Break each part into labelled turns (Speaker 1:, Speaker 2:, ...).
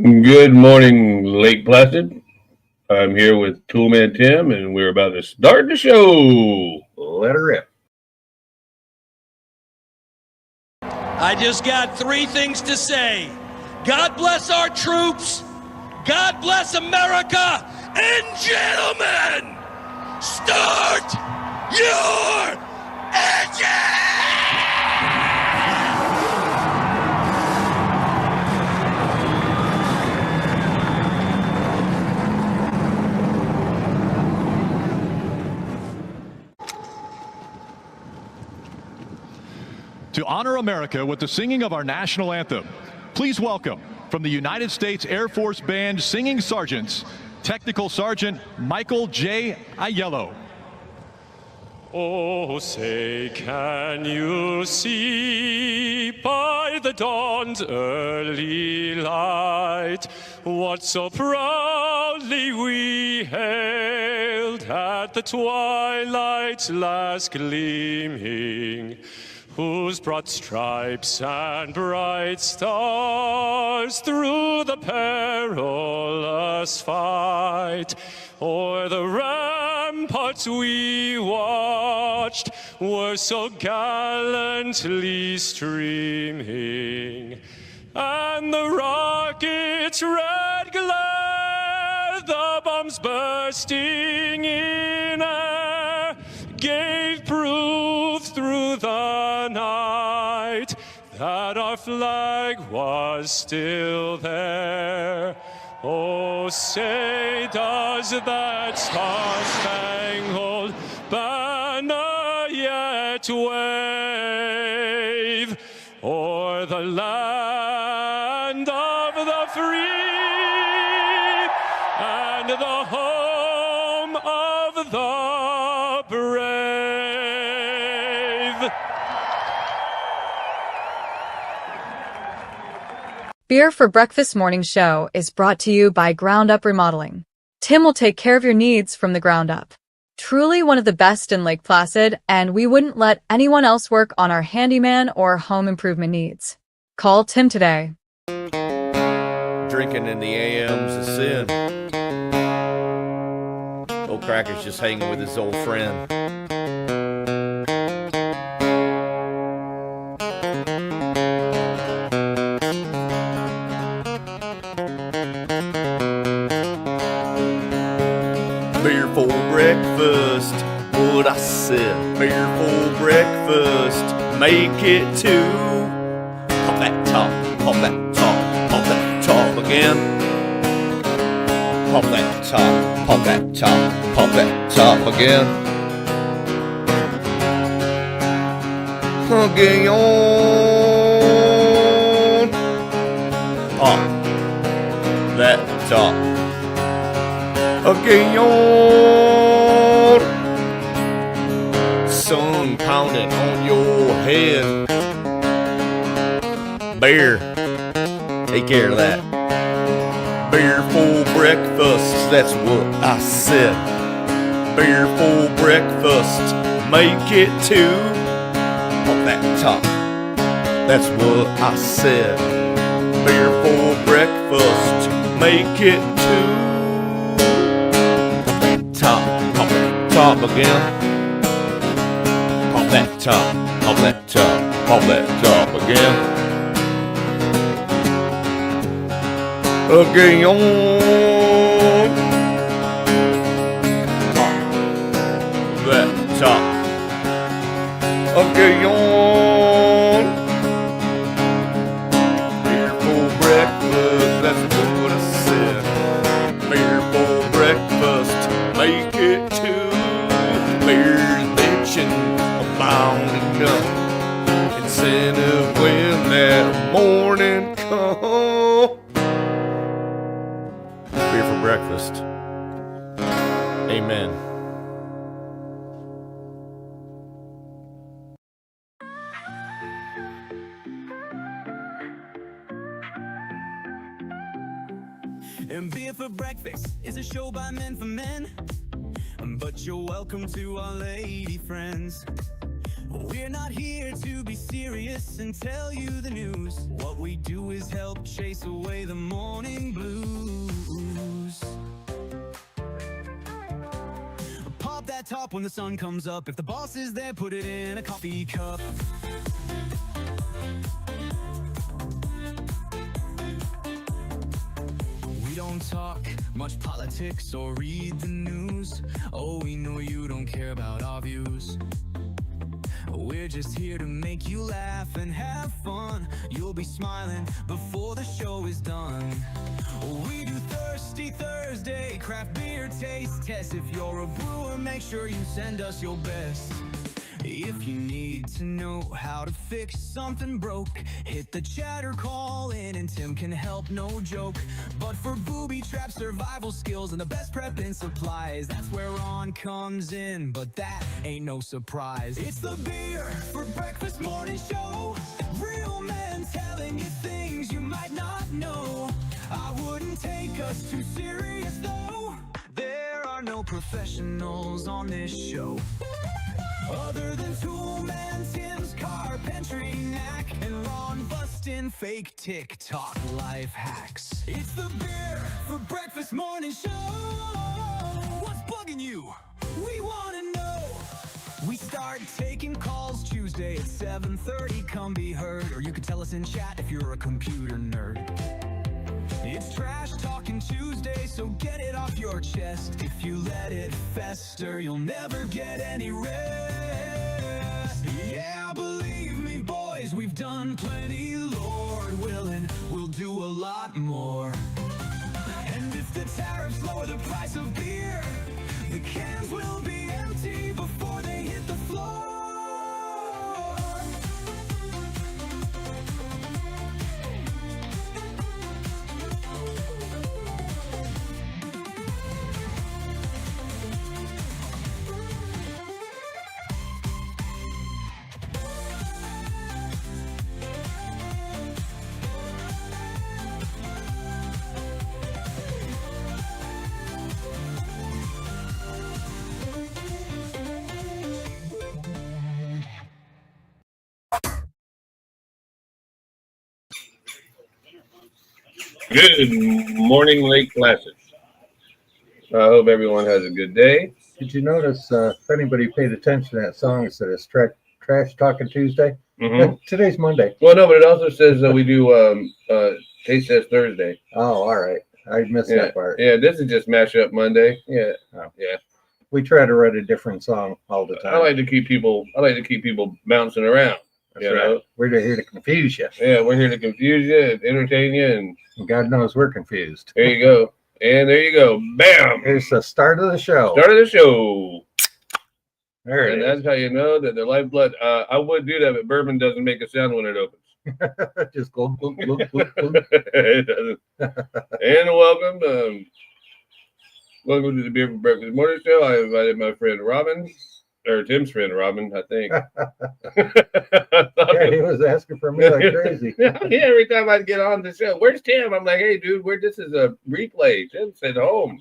Speaker 1: Good morning, Lake Placid. I'm here with Toolman Tim, and we're about to start the show. Let her rip.
Speaker 2: I just got three things to say. God bless our troops. God bless America. And gentlemen, start your engine!
Speaker 3: To honor America with the singing of our national anthem, please welcome, from the United States Air Force Band Singing Sergeants, Technical Sergeant Michael J. Aiello.
Speaker 4: Oh, say, can you see by the dawn's early light what so proudly we hailed at the twilight's last gleaming, whose broad stripes and bright stars through the perilous fight o'er the ramparts we watched were so gallantly streaming, and the rocket's red glare, the bombs bursting in air, gave proof through the night that our flag was still there. Oh, say, does that star-spangled banner yet wave o'er the land of the free and the home of the brave?
Speaker 5: Beer for Breakfast Morning Show is brought to you by Ground Up Remodeling. Tim will take care of your needs from the ground up. Truly one of the best in Lake Placid, and we wouldn't let anyone else work on our handyman or home improvement needs. Call Tim today.
Speaker 6: Drinking in the AM's a sin. Old Cracker's just hanging with his old friend. Beer for breakfast, what I said. Beer for breakfast, make it two. Pop that top, pop that top, pop that top again. Pop that top, pop that top, pop that top again. Again, pop that top. Again, sun pounding on your head. Beer, take care of that. Beer for breakfast, that's what I said. Beer for breakfast, make it two. Pop that top, that's what I said. Beer for breakfast, make it two. Top again. Pop that top, pop that top, pop that top again. Again. Pop that top. Again. Beer for breakfast, that's what I said. Beer for breakfast, make it two. Beers bitching, abounding up. Incentive when that morning comes. Beer for breakfast. Amen.
Speaker 7: And Beer for Breakfast is a show by men for men, but you're welcome to our lady friends. We're not here to be serious and tell you the news. What we do is help chase away the morning blues. Pop that top when the sun comes up. If the boss is there, put it in a coffee cup. We don't talk much politics or read the news. Oh, we know you don't care about our views. We're just here to make you laugh and have fun. You'll be smiling before the show is done. We do Thirsty Thursday, craft beer taste test. If you're a brewer, make sure you send us your best. If you need to know how to fix something broke, hit the chat or call in and Tim can help, no joke. But for booby trap survival skills and the best prep and supplies, that's where Ron comes in, but that ain't no surprise. It's the Beer for Breakfast Morning Show. Real men telling you things you might not know. I wouldn't take us too serious though. There are no professionals on this show, other than Toolman Tim's carpentry knack and Ron bustin' fake TikTok life hacks. It's the Beer for Breakfast Morning Show. What's bugging you? We wanna know. We start taking calls Tuesday at 7:30. Come be heard, or you can tell us in chat if you're a computer nerd. It's Trash Talking Tuesday, so get it off your chest. If you let it fester, you'll never get any rest. Yeah, believe me, boys, we've done plenty, Lord willing, we'll do a lot more. And if the tariffs lower the price of beer, the cans will be empty before they hit the floor.
Speaker 1: Good morning, Lake Placid. I hope everyone has a good day.
Speaker 8: Did you notice, if anybody paid attention to that song, it said it's Trash Talking Tuesday? Today's Monday.
Speaker 1: Well, no, but it also says that we do Taste Test Thursday.
Speaker 8: Oh, all right. I missed that part.
Speaker 1: Yeah, this is just Mash Up Monday.
Speaker 8: Yeah.
Speaker 1: Oh. Yeah.
Speaker 8: We try to write a different song all the time.
Speaker 1: I like to keep people bouncing around.
Speaker 8: That's right. We're here to confuse you.
Speaker 1: Yeah, we're here to confuse you and entertain you, and
Speaker 8: God knows we're confused.
Speaker 1: There you go. And there you go. Bam!
Speaker 8: Here's the start of the show.
Speaker 1: Start of the show.
Speaker 8: There it is.
Speaker 1: That's how you know that the lifeblood. I would do that, but bourbon doesn't make a sound when it opens.
Speaker 8: Just glug, glug, glug, glug, glug.
Speaker 1: It doesn't. And welcome. Welcome to the Beer for Breakfast Morning Show. I invited my friend Robin. Or Tim's friend Robin, I think.
Speaker 8: Yeah, he was asking for me like crazy.
Speaker 1: Yeah, every time I'd get on the show, where's Tim? I'm like, hey, dude, this is a replay. Tim's at home.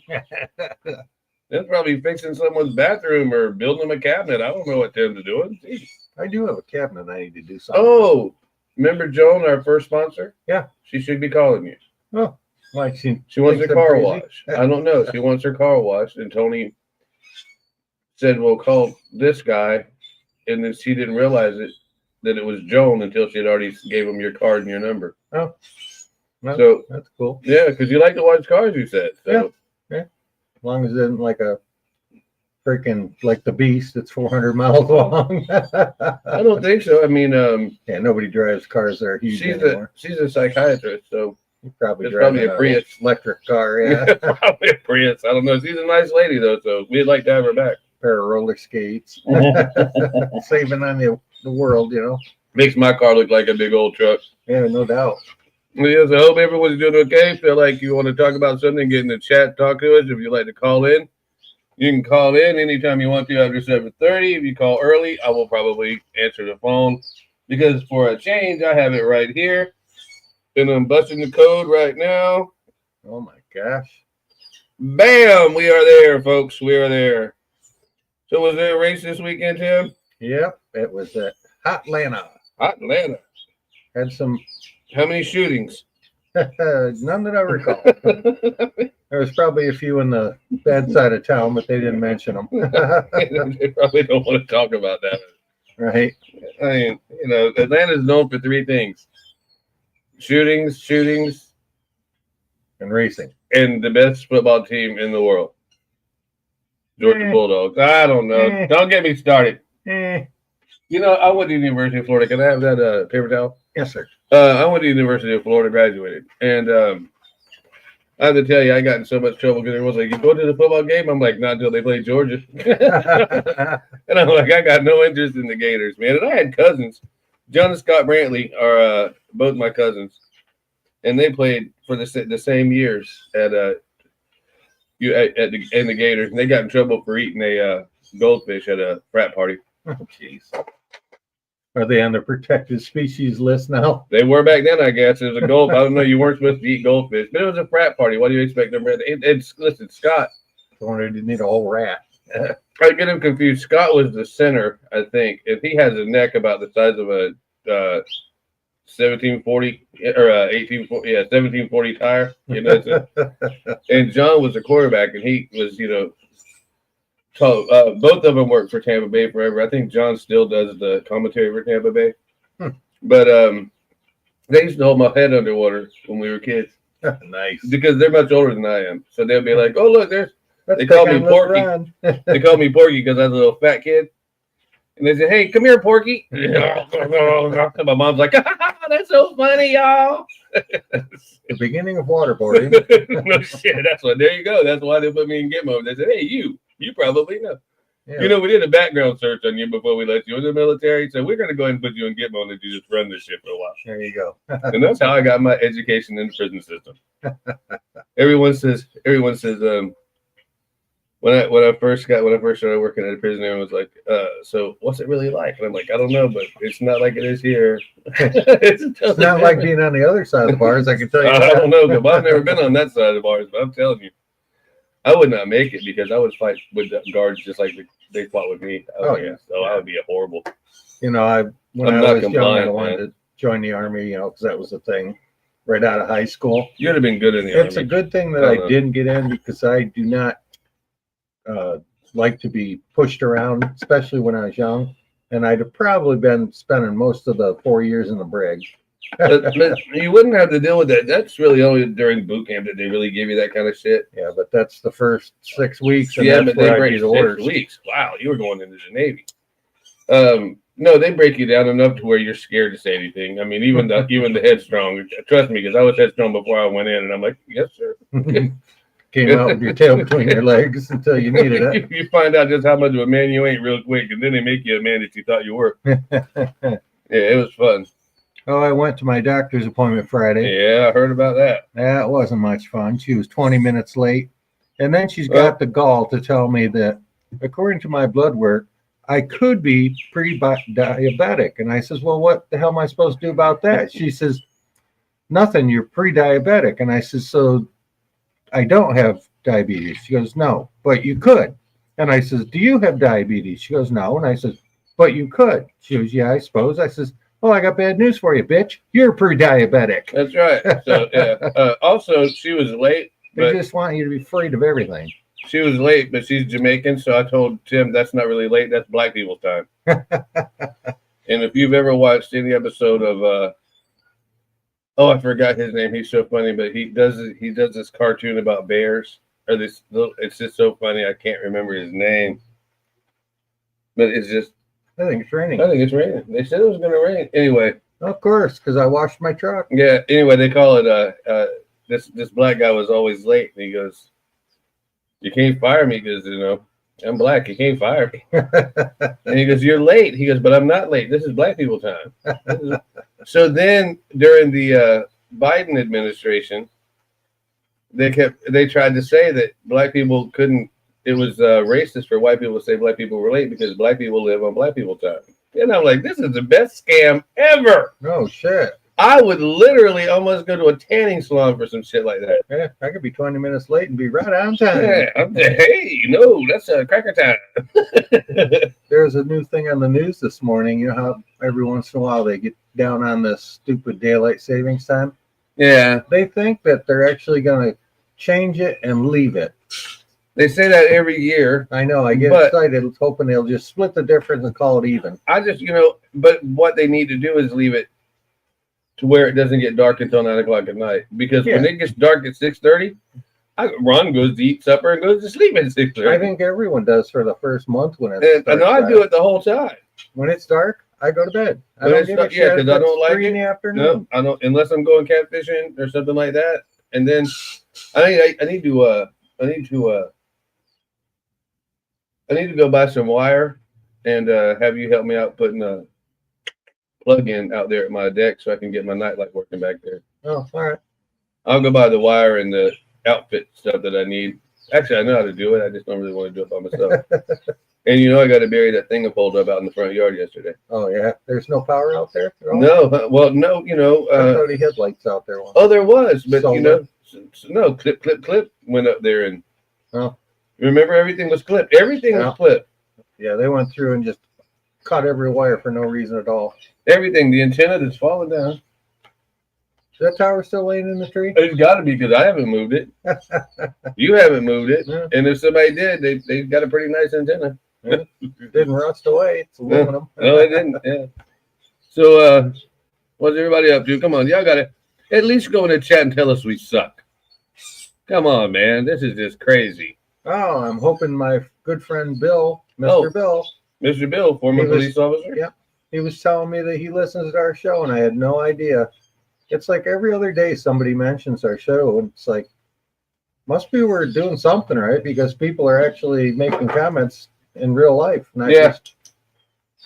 Speaker 1: Tim's probably fixing someone's bathroom or building them a cabinet. I don't know what Tim's doing. Jeez.
Speaker 8: I do have a cabinet I need to do something.
Speaker 1: Oh, remember Joan, our first sponsor?
Speaker 8: Yeah.
Speaker 1: She should be calling you.
Speaker 8: Oh, like she
Speaker 1: wants her car washed. I don't know. She wants her car washed, and Tony said, well, call this guy, and then she didn't realize that it was Joan until she had already gave him your card and your number.
Speaker 8: Oh, well,
Speaker 1: so
Speaker 8: that's cool.
Speaker 1: Yeah, because you like to watch cars, you said. So.
Speaker 8: Yeah. As long as it isn't like a freaking like the Beast that's 400 miles long.
Speaker 1: I don't think so. I mean,
Speaker 8: yeah, nobody drives cars that are huge anymore.
Speaker 1: She's a psychiatrist, so
Speaker 8: probably
Speaker 1: a Prius
Speaker 8: electric car. Yeah,
Speaker 1: probably a Prius. I don't know. She's a nice lady though, so we'd like to have her back.
Speaker 8: Pair of roller skates, saving on the world, you know.
Speaker 1: Makes my car look like a big old truck.
Speaker 8: Yeah, no doubt.
Speaker 1: Yes, I hope everyone's doing okay. Feel like you want to talk about something, get in the chat, talk to us. If you'd like to call in, you can call in anytime you want to after 7:30. If you call early, I will probably answer the phone because for a change, I have it right here. And I'm busting the code right now.
Speaker 8: Oh my gosh.
Speaker 1: Bam! We are there, folks. We are there. So was there a race this weekend, Tim?
Speaker 8: Yep, it was at Atlanta.
Speaker 1: Atlanta.
Speaker 8: Had some,
Speaker 1: How many shootings?
Speaker 8: none that I recall. There was probably a few in the bad side of town, but they didn't mention them.
Speaker 1: They probably don't want to talk about that.
Speaker 8: Right.
Speaker 1: I mean, Atlanta's known for three things: shootings,
Speaker 8: And racing.
Speaker 1: and the best football team in the world, Georgia Bulldogs. I don't know. Don't get me started.
Speaker 8: Eh.
Speaker 1: I went to the University of Florida. Can I have that paper towel?
Speaker 8: Yes, sir.
Speaker 1: I went to the University of Florida, graduated, and I have to tell you, I got in so much trouble because everyone's like, "You go to the football game?" I'm like, "Not until they play Georgia." And I'm like, I got no interest in the Gators, man. And I had cousins. John and Scott Brantley are both my cousins, and they played for the same years in the Gators, and they got in trouble for eating a goldfish at a frat party.
Speaker 8: Oh, jeez. Are they on the protected species list now?
Speaker 1: They were back then, I guess. It was a gold. I don't know. You weren't supposed to eat goldfish, but it was a frat party. What do you expect them? Listen, Scott.
Speaker 8: I wondered, you need a whole rat.
Speaker 1: I get him confused. Scott was the center, I think, and he has a neck about the size of a 1740 or 1840, 1740 tire. And John was the quarterback, and he was, tall. Both of them worked for Tampa Bay forever. I think John still does the commentary for Tampa Bay. But they used to hold my head underwater when we were kids.
Speaker 8: Nice.
Speaker 1: Because they're much older than I am. So they'll be like, "Oh, look,
Speaker 8: Let's
Speaker 1: they call me
Speaker 8: take a look
Speaker 1: Porky."
Speaker 8: around.
Speaker 1: They call me Porky because I was a little fat kid. And they say, "Hey, come here, Porky." And my mom's like, "That's so funny, y'all."
Speaker 8: The beginning of waterboarding.
Speaker 1: No shit. That's why. There you go. That's why they put me in Gitmo. They said, "Hey, you probably know."
Speaker 8: Yeah.
Speaker 1: We did a background search on you before we let you in the military. So we're going to go ahead and put you in Gitmo and let you just run this shit for a while.
Speaker 8: There you go.
Speaker 1: And that's how I got my education in the prison system. Everyone says, when I first started working at a prison, everyone was like, "So what's it really like?" And I'm like, "I don't know, but it's not like it is here."
Speaker 8: It's not like being on the other side of the bars, I can tell you.
Speaker 1: I
Speaker 8: that.
Speaker 1: don't know, but I've never been on that side of the bars. But I'm telling you, I would not make it because I would fight with the guards just like they fought with me. So I would be a horrible.
Speaker 8: When I
Speaker 1: I'm
Speaker 8: was
Speaker 1: not
Speaker 8: young, I
Speaker 1: compliant,
Speaker 8: wanted to join the Army, because that was the thing right out of high school.
Speaker 1: You'd have been good in the
Speaker 8: It's a
Speaker 1: Army.
Speaker 8: good thing that I didn't get in because I do not like to be pushed around, especially when I was young. And I'd have probably been spending most of the 4 years in the brig.
Speaker 1: But you wouldn't have to deal with that. That's really only during boot camp that they really give you that kind of shit.
Speaker 8: Yeah, but that's the first 6 weeks. And
Speaker 1: Yeah,
Speaker 8: that's
Speaker 1: but they
Speaker 8: where I
Speaker 1: break
Speaker 8: do
Speaker 1: 6
Speaker 8: the orders.
Speaker 1: weeks. Wow, you were going into the Navy. No, they break you down enough to where you're scared to say anything. I mean, even the headstrong. Trust me, because I was headstrong before I went in, and I'm like, "Yes, sir."
Speaker 8: Came out with your tail between your legs until you needed it.
Speaker 1: You find out just how much of a man you ain't real quick, and then they make you a man that you thought you were. Yeah, it was fun.
Speaker 8: Oh, I went to my doctor's appointment Friday.
Speaker 1: Yeah, I heard about that.
Speaker 8: That wasn't much fun. She was 20 minutes late. And then she's got the gall to tell me that, according to my blood work, I could be pre-diabetic. And I says, "Well, what the hell am I supposed to do about that?" She says, "Nothing, you're pre-diabetic." And I says, "So I don't have diabetes?" She goes, "No, but you could." And I says, "Do you have diabetes?" She goes, "No." And I says, "But you could." She goes, "Yeah, I suppose." I says, "Well, I got bad news for you, bitch. You're pre-diabetic."
Speaker 1: That's right. So, yeah. Also, she was late.
Speaker 8: They just want you to be afraid of everything.
Speaker 1: She was late, but she's Jamaican, so I told Tim that's not really late. That's black people's time. And if you've ever watched any episode of, I forgot his name. He's so funny, but he does this cartoon about bears. It's just so funny. I can't remember his name, but it's just.
Speaker 8: I think it's raining.
Speaker 1: I think it's raining. They said it was going to rain anyway.
Speaker 8: Of course, because I washed my truck.
Speaker 1: Yeah. Anyway, they call it this black guy was always late, and he goes, "You can't fire me because I'm black. You can't fire me." And he goes, "You're late." He goes, "But I'm not late. This is black people time." So then during the Biden administration, they tried to say that black people couldn't. It was racist for white people to say black people were late because black people live on black people time. And I'm like, this is the best scam ever.
Speaker 8: Oh shit!
Speaker 1: I would literally almost go to a tanning salon for some shit like that.
Speaker 8: Yeah, I could be 20 minutes late and be right on time.
Speaker 1: Yeah, hey, no, that's a cracker time.
Speaker 8: There's a new thing on the news this morning. You know how every once in a while they get down on this stupid daylight savings time?
Speaker 1: Yeah,
Speaker 8: They think that they're actually going to change it and leave it.
Speaker 1: they say that every year.
Speaker 8: I know. I get excited hoping they'll just split the difference and call it even.
Speaker 1: I just, but what they need to do is leave it to where it doesn't get dark until 9 o'clock at night. Because when it gets dark at 6:30, Ron goes to eat supper and goes to sleep at 6:30.
Speaker 8: I think everyone does for the first month when it's dark.
Speaker 1: I know I do it the whole time.
Speaker 8: When it's dark, I go to bed. I
Speaker 1: When
Speaker 8: don't
Speaker 1: it's
Speaker 8: give
Speaker 1: dark,
Speaker 8: a shit
Speaker 1: because I don't like
Speaker 8: 3 in
Speaker 1: it.
Speaker 8: the afternoon.
Speaker 1: No, I don't, unless I'm going catfishing or something like that. And then I need to go buy some wire and have you help me out putting a plug-in out there at my deck so I can get my nightlight working back there.
Speaker 8: Oh, all right.
Speaker 1: I'll go buy the wire and the outfit stuff that I need. Actually, I know how to do it. I just don't really want to do it by myself. And I got to bury that thing I pulled up out in the front yard yesterday.
Speaker 8: Oh, yeah. There's no power out there at all?
Speaker 1: No, well, no,
Speaker 8: Somebody headlights out there.
Speaker 1: Oh, there was, but
Speaker 8: Solar.
Speaker 1: no, clip went up there and
Speaker 8: Oh.
Speaker 1: Remember, everything was clipped. Everything was clipped.
Speaker 8: Yeah, they went through and just cut every wire for no reason at all.
Speaker 1: Everything, the antenna that's falling down.
Speaker 8: Is that tower still laying in the tree?
Speaker 1: It's got to be because I haven't moved it. You haven't moved it,
Speaker 8: Yeah.
Speaker 1: and if somebody did, they got a pretty nice antenna.
Speaker 8: It didn't rust away. It's aluminum.
Speaker 1: No, it didn't. Yeah. So, what's everybody up to? Come on, y'all got to at least go in the chat and tell us we suck. Come on, man. This is just crazy.
Speaker 8: Oh, I'm hoping my good friend Bill, Mr.
Speaker 1: Bill, former police officer.
Speaker 8: Yeah, he was telling me that he listens to our show, and I had no idea. It's like every other day somebody mentions our show, and it's like, must be we're doing something right because people are actually making comments in real life, not just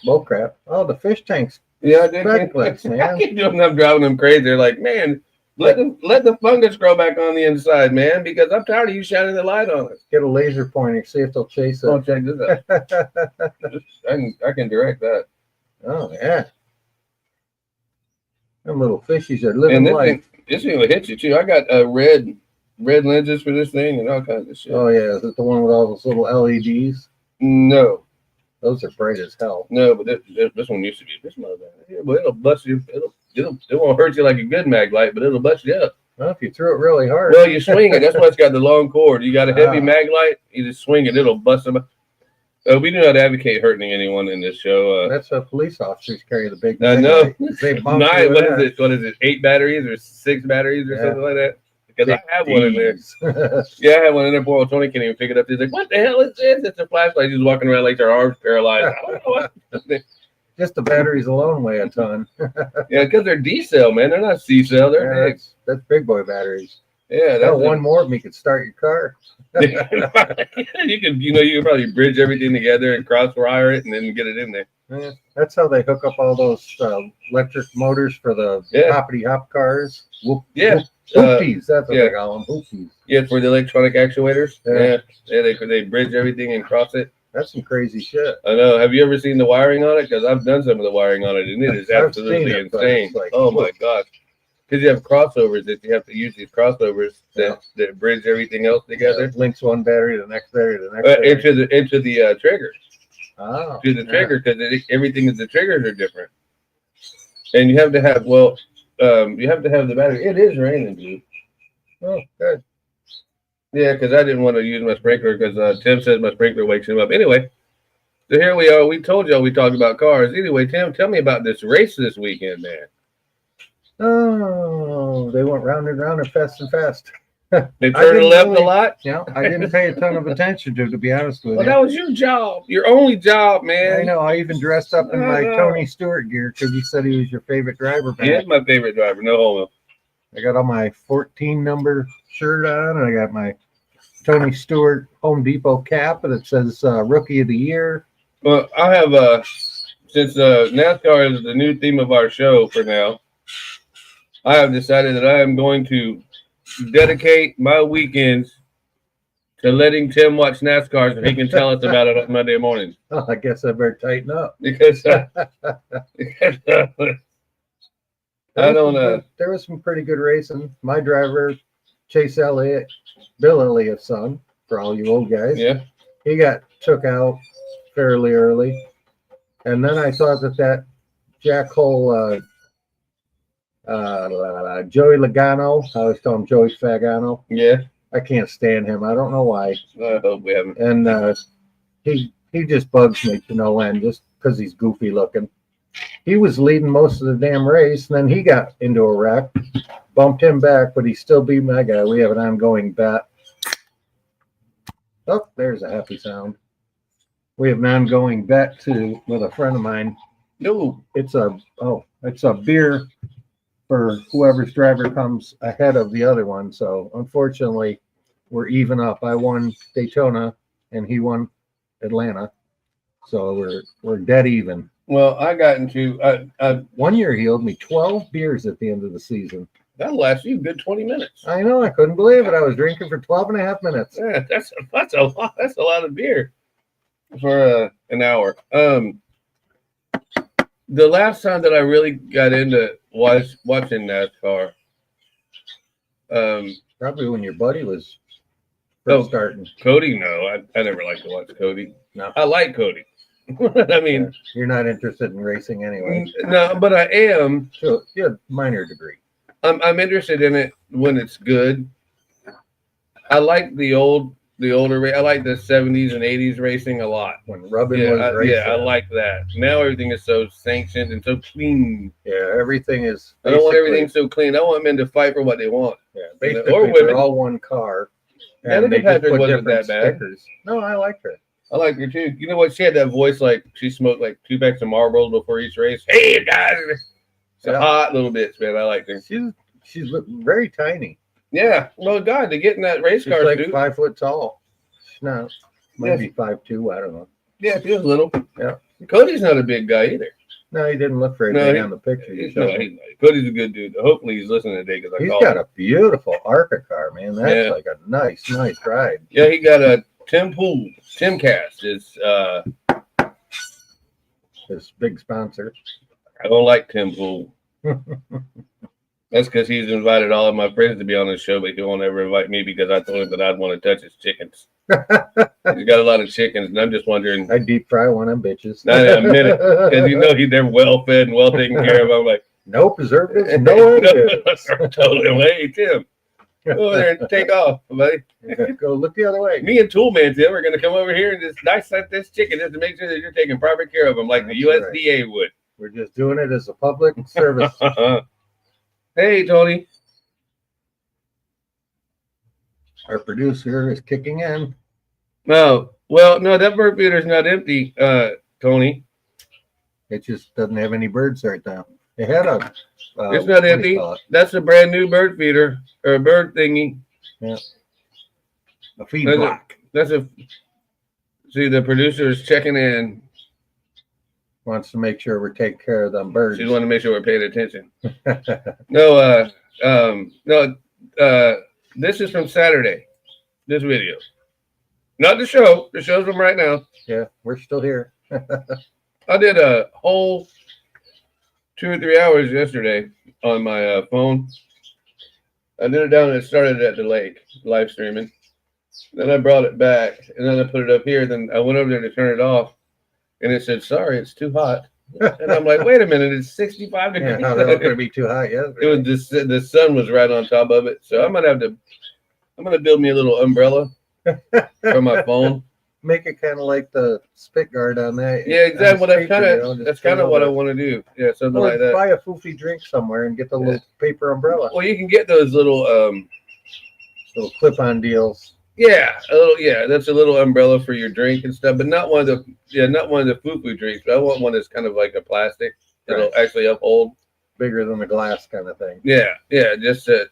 Speaker 8: bull crap. Oh, the fish tanks.
Speaker 1: Yeah, I did.
Speaker 8: Man.
Speaker 1: I keep doing them, driving them crazy. They're like, man, let the fungus grow back on the inside, man, because I'm tired of you shining the light on it.
Speaker 8: Get a laser pointer, see if they'll chase it.
Speaker 1: Oh, check this out. I can direct that.
Speaker 8: Oh, yeah. Them little fishies are living life.
Speaker 1: This thing will hit you, too. I got red lenses for this thing and all kinds of shit.
Speaker 8: Oh, yeah. Is it the one with all those little LEDs?
Speaker 1: No.
Speaker 8: Those are bright as hell.
Speaker 1: No, but this one used to be. This mother, yeah, but it'll bust you. It won't hurt you like a good mag light, but it'll bust you up.
Speaker 8: Well, if you threw it really hard.
Speaker 1: Well, you swing it. That's why it's got the long cord. You got a heavy mag light. You just swing it. It'll bust them up. We do not advocate hurting anyone in this show.
Speaker 8: That's what police officers carry the big.
Speaker 1: I know.
Speaker 8: They bump
Speaker 1: Nine. What is it? 8 batteries or 6 batteries or something like that? Because I have one in there. Yeah, I have one in there. Poor old Tony can't even pick it up. He's like, "What the hell is this?" It's a flashlight. He's walking around like their arms paralyzed. I don't know what.
Speaker 8: Just the batteries alone weigh a ton.
Speaker 1: Yeah, because they're D cell, man. They're not C cell. They're big.
Speaker 8: That's big boy batteries.
Speaker 1: Yeah, that's
Speaker 8: one more of them, you could start your car.
Speaker 1: You can probably bridge everything together and cross wire it and then get it in there.
Speaker 8: Yeah, that's how they hook up all those electric motors for the hoppity hop cars. Hoopties, that's what they call them. Hoopties.
Speaker 1: Yeah, for the electronic actuators. Yeah, they bridge everything and cross it.
Speaker 8: That's some crazy shit.
Speaker 1: I know. Have you ever seen the wiring on it? Because I've done some of the wiring on it, and it is absolutely insane. Like, oh my gosh! Because you have crossovers that you have to use these crossovers that bridge everything else together.
Speaker 8: Yeah, links one battery to the next battery to the next battery.
Speaker 1: Into the trigger.
Speaker 8: Oh,
Speaker 1: to the trigger because everything is the triggers are different, and you have to have the battery. It is raining, dude.
Speaker 8: Oh, good.
Speaker 1: Yeah, because I didn't want to use my sprinkler because Tim says my sprinkler wakes him up. Anyway, so here we are. We told y'all we talked about cars. Anyway, Tim, tell me about this race this weekend, man.
Speaker 8: Oh, they went round and round and fast and fast.
Speaker 1: They turned left a lot?
Speaker 8: Yeah, I didn't pay a ton of attention to be honest with you.
Speaker 1: Well, that was your job. Your only job, man.
Speaker 8: I know. I even dressed up in my Tony Stewart gear because you said he was your favorite driver.
Speaker 1: He is my favorite driver. No homo.
Speaker 8: I got all my 14 number shirt on, and I got my Tony Stewart Home Depot cap that says Rookie of the Year.
Speaker 1: Well, I have since NASCAR is the new theme of our show for now, I have decided that I am going to dedicate my weekends to letting Tim watch NASCAR so he can tell us about it on Monday mornings.
Speaker 8: Oh, I guess I better tighten up.
Speaker 1: Because I don't
Speaker 8: There was some pretty good racing. My driver, Chase Elliott, Bill Elliott's son, for all you old guys.
Speaker 1: Yeah.
Speaker 8: He got took out fairly early. And then I thought that Jack Hole, Joey Logano, I always call him Joey Fagano.
Speaker 1: Yeah.
Speaker 8: I can't stand him. I don't know why.
Speaker 1: I hope we haven't.
Speaker 8: And he just bugs me to no end just because he's goofy looking. He was leading most of the damn race, and then he got into a wreck, bumped him back, but he still beat my guy. We have an ongoing bet. Oh, there's a happy sound. We have an ongoing bet too with a friend of mine.
Speaker 1: No.
Speaker 8: It's a beer for whoever's driver comes ahead of the other one. So unfortunately, we're even up. I won Daytona and he won Atlanta. So we're dead even.
Speaker 1: Well, I got into
Speaker 8: 1 year he owed me 12 beers at the end of the season.
Speaker 1: that'll last you a good 20 minutes.
Speaker 8: I know, I couldn't believe it. I was drinking for 12 and a half minutes.
Speaker 1: Yeah, that's a lot. That's a lot of beer for an hour. The last time that I really got into watching NASCAR,
Speaker 8: Probably when your buddy was first starting.
Speaker 1: Cody. No, I never liked to watch Cody.
Speaker 8: No.
Speaker 1: I like Cody. I mean,
Speaker 8: You're not interested in racing anyway.
Speaker 1: no, but I am.
Speaker 8: So you have minor degree.
Speaker 1: I'm interested in it when it's good. I like the older. I like the 70s and 80s racing a lot.
Speaker 8: When Rubbin was racing.
Speaker 1: Yeah, I like that. Now everything is so sanctioned and so clean.
Speaker 8: Yeah, everything is.
Speaker 1: I don't want everything so clean. I want men to fight for what they want.
Speaker 8: Yeah, basically,
Speaker 1: or women.
Speaker 8: they're all one car.
Speaker 1: And
Speaker 8: And they just
Speaker 1: Patrick
Speaker 8: put
Speaker 1: wasn't
Speaker 8: different
Speaker 1: that bad.
Speaker 8: stickers. No, I like her.
Speaker 1: I like her too. You know what? She had that voice like she smoked like 2 packs of Marlboros before each race. Hey guys, it's a hot little bitch, man. I like her.
Speaker 8: She's very tiny.
Speaker 1: Yeah. Well, God, to get in that race
Speaker 8: She's
Speaker 1: car,
Speaker 8: like
Speaker 1: dude.
Speaker 8: 5 foot tall. No, maybe 5'2". I don't know.
Speaker 1: Yeah, she was little.
Speaker 8: Yeah.
Speaker 1: Cody's not a big guy either.
Speaker 8: No, he didn't look very big on the picture.
Speaker 1: Cody's a good dude. Hopefully he's listening today because
Speaker 8: He's got a beautiful ARCA car, man. That's like a nice ride.
Speaker 1: Yeah, he got a Timcast is
Speaker 8: his big sponsor.
Speaker 1: I don't like Tim Pool. That's because he's invited all of my friends to be on the show, but he won't ever invite me because I told him that I'd want to touch his chickens. He's got a lot of chickens, and I'm just wondering.
Speaker 8: I deep fry one of them bitches.
Speaker 1: Not in a minute, because they're well fed and well taken care of. I'm like,
Speaker 8: no preservatives, no
Speaker 1: totally. Hey, Tim, go over there and take off, buddy.
Speaker 8: Go look the other way.
Speaker 1: Me and Toolman Tim are going to come over here and just dissect this chicken just to make sure that you're taking proper care of them, like the USDA would.
Speaker 8: We're just doing it as a public service.
Speaker 1: Hey, Tony.
Speaker 8: Our producer is kicking in.
Speaker 1: No, well, no, that bird feeder's not empty, Tony.
Speaker 8: It just doesn't have any birds right now. They had a.
Speaker 1: It's not empty. That's a brand new bird feeder or a bird thingy.
Speaker 8: Yeah. A feed block.
Speaker 1: See, the producer is checking in.
Speaker 8: Wants to make sure we're taking care of them birds.
Speaker 1: She wants to make sure we're paying attention. This is from Saturday. This video, not the show. The show's from right now.
Speaker 8: Yeah, we're still here.
Speaker 1: I did a whole 2 or 3 hours yesterday on my phone. I did it down and it started at the lake, live streaming. Then I brought it back and then I put it up here. Then I went over there to turn it off. And it said, sorry, it's too hot. And I'm like, wait a minute, it's 65 degrees.
Speaker 8: Yeah, no, that's going to be too hot. Yeah,
Speaker 1: it was the sun was right on top of it. So I'm gonna build me a little umbrella for my phone.
Speaker 8: Make it kind of like the spit guard on that.
Speaker 1: Yeah, exactly. That's kind of what I want to do. Yeah, something like that.
Speaker 8: Buy a foofy drink somewhere and get the little paper umbrella.
Speaker 1: Well, you can get those little
Speaker 8: clip-on deals.
Speaker 1: Yeah, that's a little umbrella for your drink and stuff, but not one of the foo-foo drinks. But I want one that's kind of like a plastic that'll actually uphold.
Speaker 8: Bigger than the glass kind of thing.
Speaker 1: Yeah, just to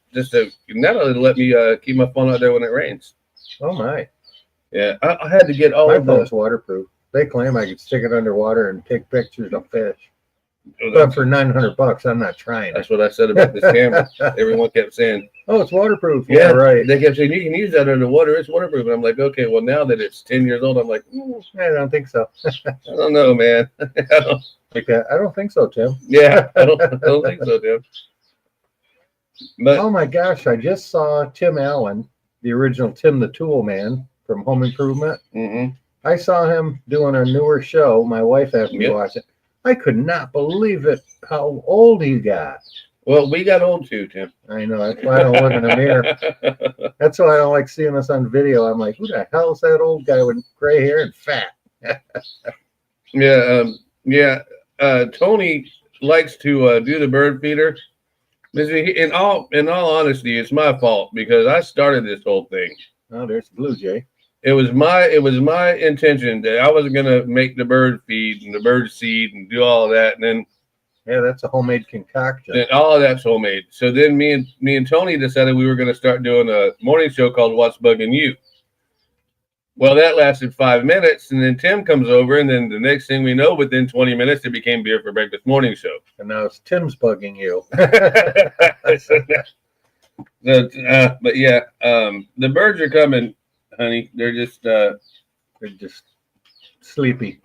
Speaker 1: not only let me keep my phone out there when it rains.
Speaker 8: Oh my.
Speaker 1: Yeah, I had to get all
Speaker 8: my phone's waterproof. They claim I could stick it underwater and take pictures of fish. But for $900, I'm not trying.
Speaker 1: That's what I said about this camera. Everyone kept saying,
Speaker 8: "Oh, it's waterproof."
Speaker 1: Yeah,
Speaker 8: right.
Speaker 1: They kept saying you can use that underwater. It's waterproof. And I'm like, okay, well now that it's 10 years old, I'm like,
Speaker 8: I don't think so.
Speaker 1: I don't know, man.
Speaker 8: I don't think so, Tim.
Speaker 1: Yeah, I don't think so, Tim. But
Speaker 8: Oh my gosh, I just saw Tim Allen, the original Tim the Tool Man from Home Improvement.
Speaker 1: mhm.
Speaker 8: I saw him doing a newer show. My wife had me
Speaker 1: Yep.
Speaker 8: watch it. I could not believe it, how old he got.
Speaker 1: Well, we got old too, Tim.
Speaker 8: I know, that's why I don't look in the mirror. That's why I don't like seeing us on video. I'm like, who the hell is that old guy with gray hair and fat?
Speaker 1: Yeah. Tony likes to do the bird feeder. In all honesty, it's my fault because I started this whole thing.
Speaker 8: Oh, there's Blue Jay.
Speaker 1: It was my intention that I wasn't gonna make the bird feed and the bird seed and do all of that, and then
Speaker 8: Yeah, that's a homemade concoction.
Speaker 1: all of that's homemade. So then me and Tony decided we were gonna start doing a morning show called What's Bugging You. Well, that lasted 5 minutes, and then Tim comes over, and then the next thing we know, within 20 minutes, it became Beer for Breakfast morning show.
Speaker 8: And now it's Tim's bugging you.
Speaker 1: But yeah, the birds are coming, honey. They're just
Speaker 8: sleepy.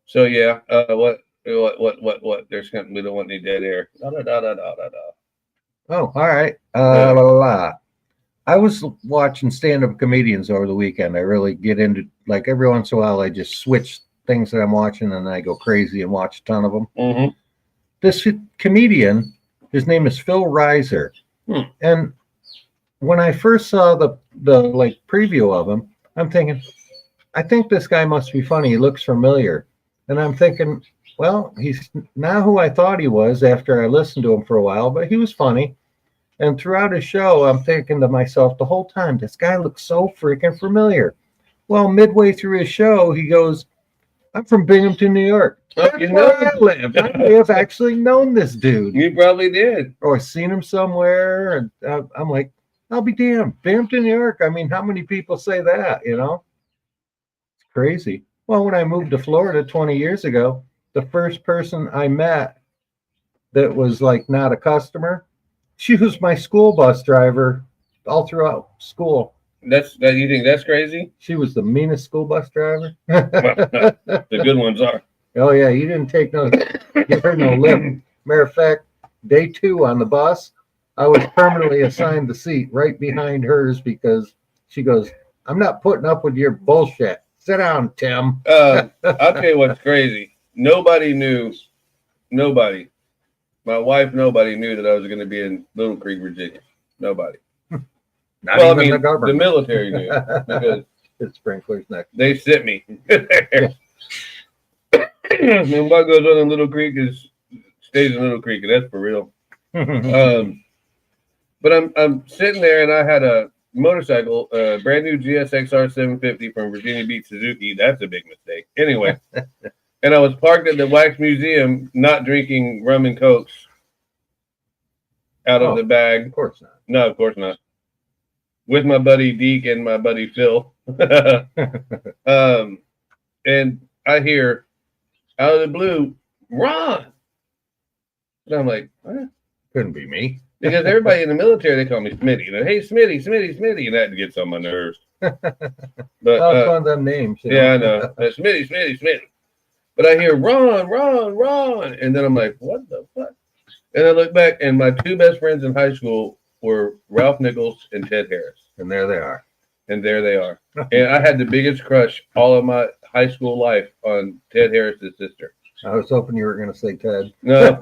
Speaker 1: So yeah, what? There's something we don't want any dead air. Da, da, da, da, da, da, da.
Speaker 8: Oh, all right. La, la, la. I was watching stand-up comedians over the weekend. I really get into, like, every once in a while, I just switch things that I'm watching and I go crazy and watch a ton of them.
Speaker 1: Mm-hmm.
Speaker 8: This comedian, his name is Phil Reiser. And when I first saw the like preview of him, I'm thinking, I think this guy must be funny. He looks familiar. And I'm thinking, well, he's not who I thought he was after I listened to him for a while, but he was funny. And throughout his show, I'm thinking to myself the whole time, this guy looks so freaking familiar. Well, midway through his show, he goes, I'm from Binghamton, New York. That's where I live. I may have actually known this dude.
Speaker 1: You probably did.
Speaker 8: Or seen him somewhere. And I'm like, I'll be damned. Binghamton, New York. I mean, how many people say that, you know? It's crazy. Well, when I moved to Florida 20 years ago, the first person I met that was like not a customer, she was my school bus driver all throughout school.
Speaker 1: You think that's crazy?
Speaker 8: She was the meanest school bus driver.
Speaker 1: Well, the good ones are.
Speaker 8: Oh yeah, you didn't take no, give her no lip. Matter of fact, day 2 on the bus, I was permanently assigned the seat right behind hers because she goes, I'm not putting up with your bullshit. Sit down, Tim.
Speaker 1: I'll tell you what's crazy. Nobody knew. Nobody. My wife, nobody knew that I was going to be in Little Creek, Virginia. Nobody.
Speaker 8: Not
Speaker 1: well, I
Speaker 8: even
Speaker 1: mean,
Speaker 8: the government.
Speaker 1: The military knew because
Speaker 8: it's sprinklers next.
Speaker 1: They sent me there. And what goes on in Little Creek stays in Little Creek, and that's for real. But I'm sitting there, and I had a motorcycle, brand new GSXR 750 from Virginia Beach Suzuki. That's a big mistake. Anyway, and I was parked at the Wax Museum, not drinking rum and cokes out of the bag.
Speaker 8: Of course not.
Speaker 1: No, of course not. With my buddy Deke and my buddy Phil. And I hear out of the blue, Ron. And I'm like, what?
Speaker 8: Couldn't be me.
Speaker 1: Because everybody in the military, they call me Smitty. Hey, Smitty. And that gets on my nerves. But
Speaker 8: it's one of them names.
Speaker 1: Yeah, I know. Smitty. But I hear Ron. And then I'm like, what the fuck? And I look back, and my 2 best friends in high school were Ralph Nichols and Ted Harris.
Speaker 8: And there they are.
Speaker 1: And I had the biggest crush all of my high school life on Ted Harris's sister.
Speaker 8: I was hoping you were going to say Ted.
Speaker 1: No.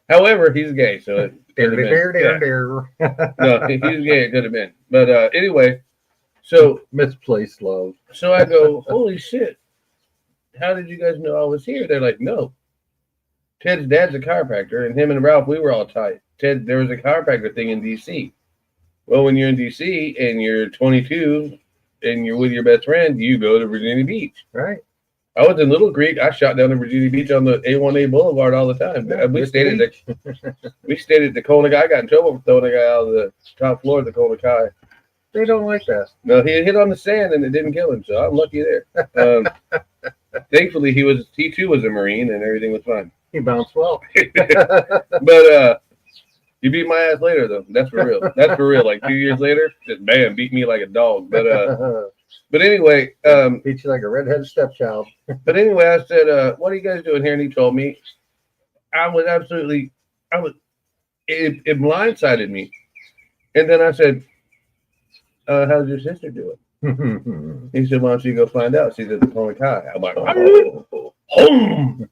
Speaker 1: However, he's gay, so it could have been. No, he's gay. It could have been. But anyway, so
Speaker 8: misplaced love.
Speaker 1: So I go, holy shit! How did you guys know I was here? They're like, no. Ted's dad's a chiropractor, and him and Ralph, we were all tight. Ted, there was a chiropractor thing in D.C. Well, when you're in D.C. and you're 22 and you're with your best friend, you go to Virginia Beach.
Speaker 8: Right.
Speaker 1: I was in Little Creek. I shot down to Virginia Beach on the A1A Boulevard all the time. We stayed at the Kona Kai. I got in trouble for throwing a guy out of the top floor of the Kona Kai.
Speaker 8: They don't like that.
Speaker 1: No, he hit on the sand and it didn't kill him, so I'm lucky there. Thankfully, he too was a Marine and everything was fine.
Speaker 8: He bounced well.
Speaker 1: But He beat my ass later though. That's for real. That's for real. Like 2 years later, just bam, beat me like a dog. But anyway,
Speaker 8: beat you like a redheaded stepchild.
Speaker 1: but anyway, I said, "What are you guys doing here?" And he told me. It blindsided me. And then I said, how's your sister doing? He said, why don't you go find out? She's at the Pony High. I'm like, home.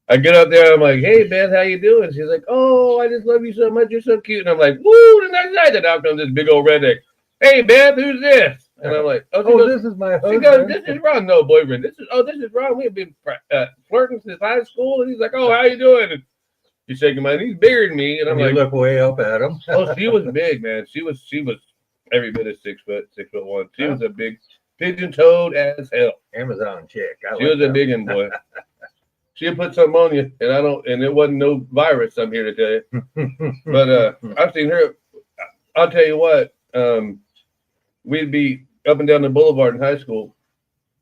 Speaker 1: I get up there. I'm like, hey, Beth, how you doing? She's like, oh, I just love you so much. You're so cute. And I'm like, woo, the next night. The dog comes this big old redneck. Hey, Beth, who's this? And I'm like,
Speaker 8: this is my husband.
Speaker 1: She goes, this is Ron. No, boyfriend. This is Ron. We've been flirting since high school. And he's like, oh, how you doing? And he's shaking my hand. He's bigger than me. And I'm like,
Speaker 8: look way up at him.
Speaker 1: Oh, she was big, man. She was every bit of 6'1". She was a big pigeon-toed as hell.
Speaker 8: Amazon chick.
Speaker 1: She was a big one, boy. She'll put something on you, and it wasn't no virus, I'm here to tell you. But I've seen her. I'll tell you what, we'd be up and down the boulevard in high school.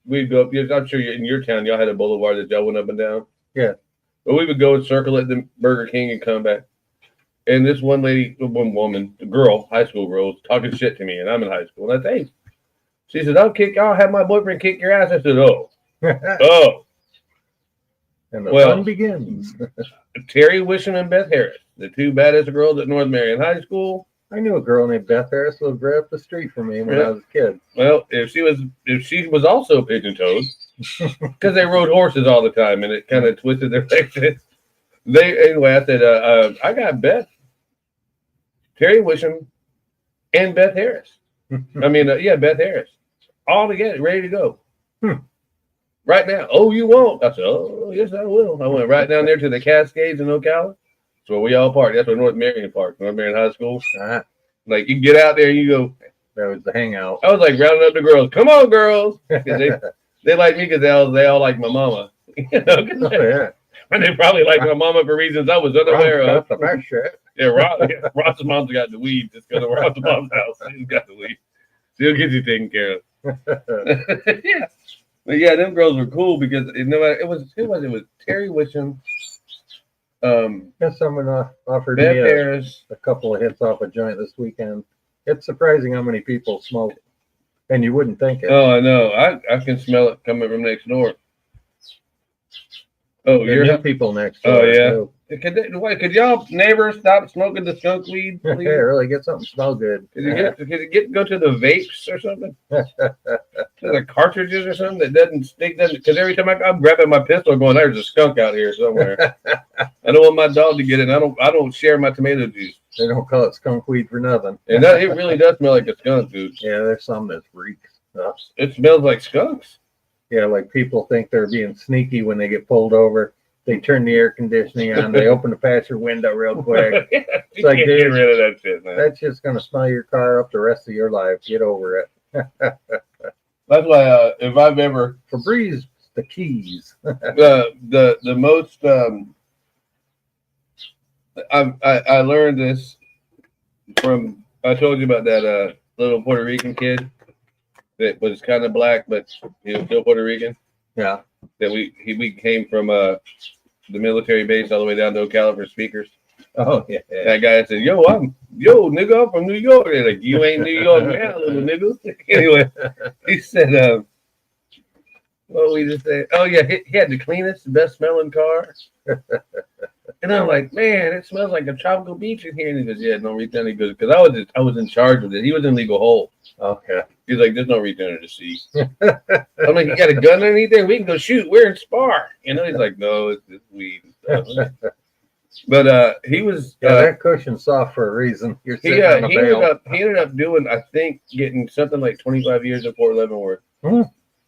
Speaker 1: We'd go up, I'm sure in your town, y'all had a boulevard that y'all went up and down.
Speaker 8: Yeah.
Speaker 1: But we would go and circle at the Burger King and come back. And this one woman, the girl, high school girl, was talking shit to me, and I'm in high school. And I think she said, I'll have my boyfriend kick your ass. I said, oh.
Speaker 8: And the fun begins.
Speaker 1: Terry Wisham and Beth Harris, the two baddest girls at North Marion High School.
Speaker 8: I knew a girl named Beth Harris lived right up the street from me when I was a kid.
Speaker 1: Well, if she was also pigeon-toed, because they rode horses all the time, and it kind of twisted their legs. Anyway, I said, I got Beth, Terry Wisham, and Beth Harris. Beth Harris, all together, ready to go. Right now. Oh, you won't? I said, oh, yes, I will. I went right down there to the Cascades in Ocala. That's where we all parked. That's where North Marion parked, North Marion High School. Like, you get out there and you go.
Speaker 8: That was the hangout.
Speaker 1: I was like rounding up the girls. Come on, girls. They like me because they all like my mama. And they probably like my mama for reasons I was unaware of. Yeah, Ross's mom's got the weed. Just go to Ross's mom's house. She's got the weed. She'll get you taken care of. Yeah. But yeah, them girls were cool because it was Terry Wisham.
Speaker 8: Someone offered
Speaker 1: Beth
Speaker 8: me
Speaker 1: Harris.
Speaker 8: a couple of hits off a joint this weekend. It's surprising how many people smoke, and you wouldn't think it.
Speaker 1: Oh, I know. I can smell it coming from next door. Oh,
Speaker 8: you're people next door.
Speaker 1: Oh, yeah. Too. Could y'all neighbors stop smoking the skunk weed, please?
Speaker 8: Yeah, really get something smell good.
Speaker 1: Could you go to the vapes or something? To the cartridges or something that doesn't stick? Because every time I'm grabbing my pistol, going, there's a skunk out here somewhere. I don't want my dog to get it. I don't share my tomato juice.
Speaker 8: They don't call it skunk weed for nothing.
Speaker 1: And it really does smell like a skunk, dude.
Speaker 8: Yeah, there's some that reeks.
Speaker 1: It smells like skunks.
Speaker 8: Yeah, like people think they're being sneaky when they get pulled over. They turn the air conditioning on. They open the passenger window real quick. It's like, dude,
Speaker 1: get rid of that shit, man.
Speaker 8: That's just going to smell your car up the rest of your life. Get over it.
Speaker 1: That's why if I've ever
Speaker 8: Febreze, the keys.
Speaker 1: the most I learned this from I told you about that little Puerto Rican kid that was kind of black, but he was still Puerto Rican.
Speaker 8: Yeah.
Speaker 1: That we came from the military base all the way down to Ocala for speakers.
Speaker 8: Oh yeah.
Speaker 1: That guy said, yo, nigga, I'm from New York. They're like, you ain't New York now, little nigga. Anyway, he said, what we just say? Oh yeah, he had the cleanest, best smelling car. And I'm like, man, it smells like a tropical beach in here. And he goes, yeah, don't reach down. He goes, because I was in charge of it. He was in legal hold.
Speaker 8: Okay.
Speaker 1: He's like, there's no reach under the sea. I'm like, you got a gun underneath there? We can go shoot. We're in spar. He's like, no, it's weed and stuff. But he was
Speaker 8: that cushion's soft for a reason. You're
Speaker 1: he ended up doing, I think, getting something like 25 years at Fort Leavenworth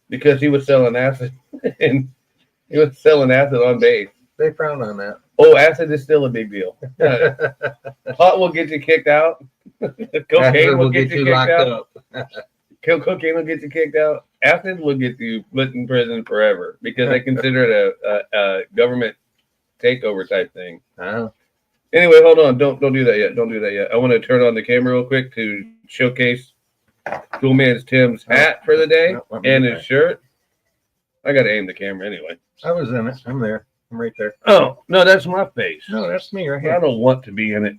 Speaker 1: because he was selling acid and he was selling acid on base.
Speaker 8: They frown on that.
Speaker 1: Oh, acid is still a big deal. Pot will get you kicked out. Cocaine will get you kicked out. Cocaine will get you kicked out. Acid will get you put in prison forever because they consider it a government takeover type thing. Anyway, hold on. Don't do that yet. Don't do that yet. I want to turn on the camera real quick to showcase Cool Man's Tim's hat for the day and his shirt. I got to aim the camera anyway.
Speaker 8: I was in it. I'm there. I'm right there.
Speaker 1: Oh, no, that's my face.
Speaker 8: No, that's me right here.
Speaker 1: I don't want to be in it.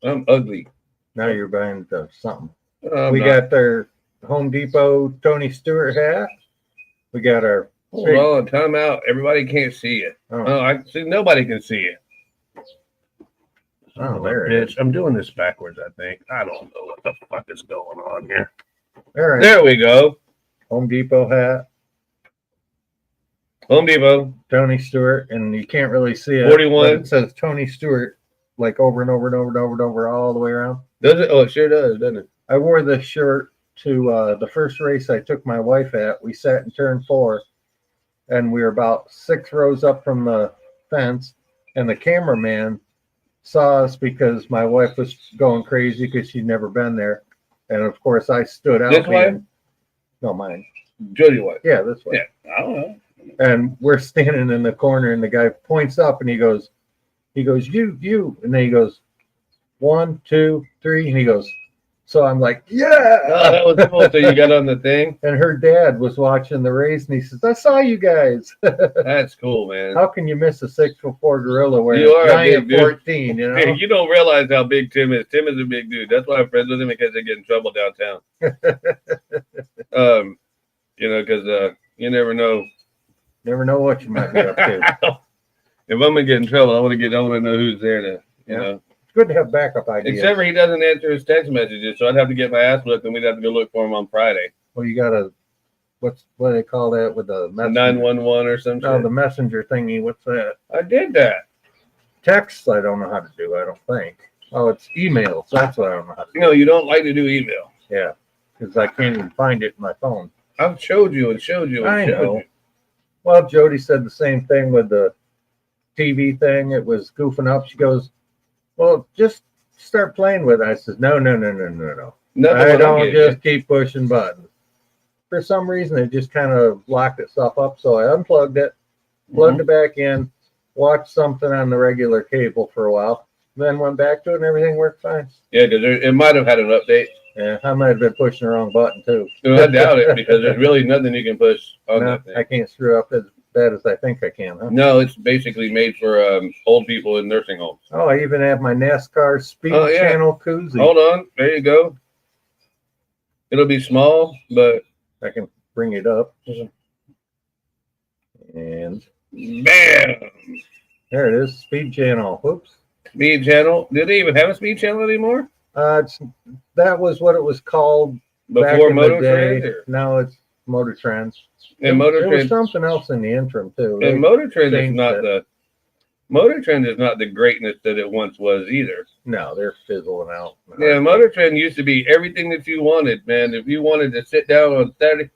Speaker 1: I'm ugly.
Speaker 8: Now you're buying something.
Speaker 1: I'm not.
Speaker 8: Got their Home Depot Tony Stewart hat. We got our.
Speaker 1: Hold on, time out. Everybody can't see it. Oh, I see. Nobody can see it.
Speaker 8: Oh, there it is.
Speaker 1: I'm doing this backwards, I think. I don't know what the fuck is going on here.
Speaker 8: All right.
Speaker 1: There we go.
Speaker 8: Home Depot hat.
Speaker 1: Home Depot.
Speaker 8: Tony Stewart, and you can't really see it.
Speaker 1: 41.
Speaker 8: It says Tony Stewart like over and over and over and over and over all the way around.
Speaker 1: Does it? Oh, it sure does, doesn't it?
Speaker 8: I wore this shirt to the first race I took my wife at. We sat in turn 4, and we were about 6 rows up from the fence, and the cameraman saw us because my wife was going crazy because she'd never been there. And of course I stood out.
Speaker 1: This way?
Speaker 8: No, mine.
Speaker 1: Jody White.
Speaker 8: Yeah, this way.
Speaker 1: Yeah, I don't know.
Speaker 8: And we're standing in the corner, and the guy points up, and he goes, you. And then he goes, 1, 2, 3. And he goes, so I'm like, yeah.
Speaker 1: Oh, that was cool. So you got on the thing?
Speaker 8: And her dad was watching the race, and he says, I saw you guys.
Speaker 1: That's cool, man.
Speaker 8: How can you miss a 6'4" gorilla wearing
Speaker 1: You are a
Speaker 8: giant
Speaker 1: big dude.
Speaker 8: 14, you know?
Speaker 1: Hey, you don't realize how big Tim is. Tim is a big dude. That's why I'm friends with him, because they get in trouble downtown. You know, because you never know.
Speaker 8: Never know what you might be up to.
Speaker 1: If I'm gonna get in trouble, I want to know who's there to, you know.
Speaker 8: It's good to have backup ideas.
Speaker 1: Except for he doesn't answer his text messages, so I'd have to get my ass whipped, and we'd have to go look for him on Friday.
Speaker 8: Well, you got to, what do they call that with the messenger?
Speaker 1: 911 or something.
Speaker 8: No, the messenger thingy. What's that?
Speaker 1: I did that.
Speaker 8: Texts, I don't know how to do. I don't think. Oh, it's emails. That's what I don't know how to do.
Speaker 1: No, you don't like to do email.
Speaker 8: Yeah, because I can't even find it in my phone.
Speaker 1: I've showed you and showed you. And
Speaker 8: I
Speaker 1: showed
Speaker 8: know.
Speaker 1: You.
Speaker 8: Well, Jody said the same thing with the TV thing. It was goofing up. She goes, well, just start playing with it. I says, no. I don't just keep pushing buttons. For some reason, it just kind of locked itself up. So I unplugged it, plugged it back in, watched something on the regular cable for a while, then went back to it, and everything worked fine.
Speaker 1: Yeah, because it might have had an update.
Speaker 8: Yeah, I might have been pushing the wrong button too.
Speaker 1: No, I doubt it, because there's really nothing you can push on that thing.
Speaker 8: I can't screw up as bad as I think I can, huh?
Speaker 1: No, it's basically made for old people in nursing homes.
Speaker 8: Oh, I even have my NASCAR Speed Channel koozie.
Speaker 1: Hold on. There you go. It'll be small, but
Speaker 8: I can bring it up. And
Speaker 1: bam!
Speaker 8: There it is. Speed Channel. Whoops.
Speaker 1: Speed Channel. Do they even have a Speed Channel anymore?
Speaker 8: That was what it was called
Speaker 1: Before Motor Trend?
Speaker 8: Now it's Motor Trends.
Speaker 1: And Motor
Speaker 8: There
Speaker 1: Trend.
Speaker 8: was something else in the interim too.
Speaker 1: And Motor Trend is
Speaker 8: changed
Speaker 1: not
Speaker 8: it.
Speaker 1: Motor Trend is not the greatness that it once was either.
Speaker 8: No, they're fizzling out.
Speaker 1: Yeah, Motor Trend used to be everything that you wanted, man. If you wanted to sit down on Saturday,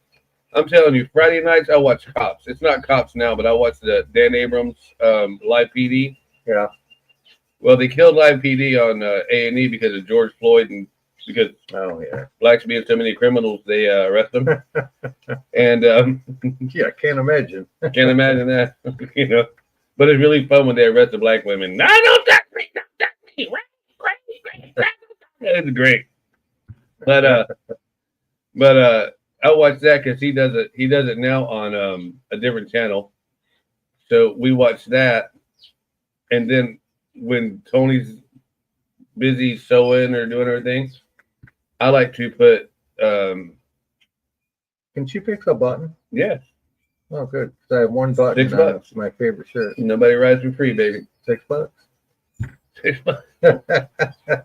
Speaker 1: I'm telling you, Friday nights I watch Cops. It's not Cops now, but I watch the Dan Abrams Live PD.
Speaker 8: Yeah.
Speaker 1: Well, they killed Live PD on A&E because of George Floyd, and because blacks being so many criminals, they arrest them. And
Speaker 8: yeah, I can't imagine.
Speaker 1: Can't imagine that, you know. But it's really fun when they arrest the black women. No, don't touch me, don't touch me. It's great. But I watch that because he does it now on a different channel. So we watch that, and then when Tony's busy sewing or doing everything, I like to put
Speaker 8: Can she fix a button?
Speaker 1: Yeah.
Speaker 8: Oh, good. So I have one button.
Speaker 1: $6.
Speaker 8: My favorite shirt.
Speaker 1: Nobody rides for free, baby.
Speaker 8: $6.
Speaker 1: $6.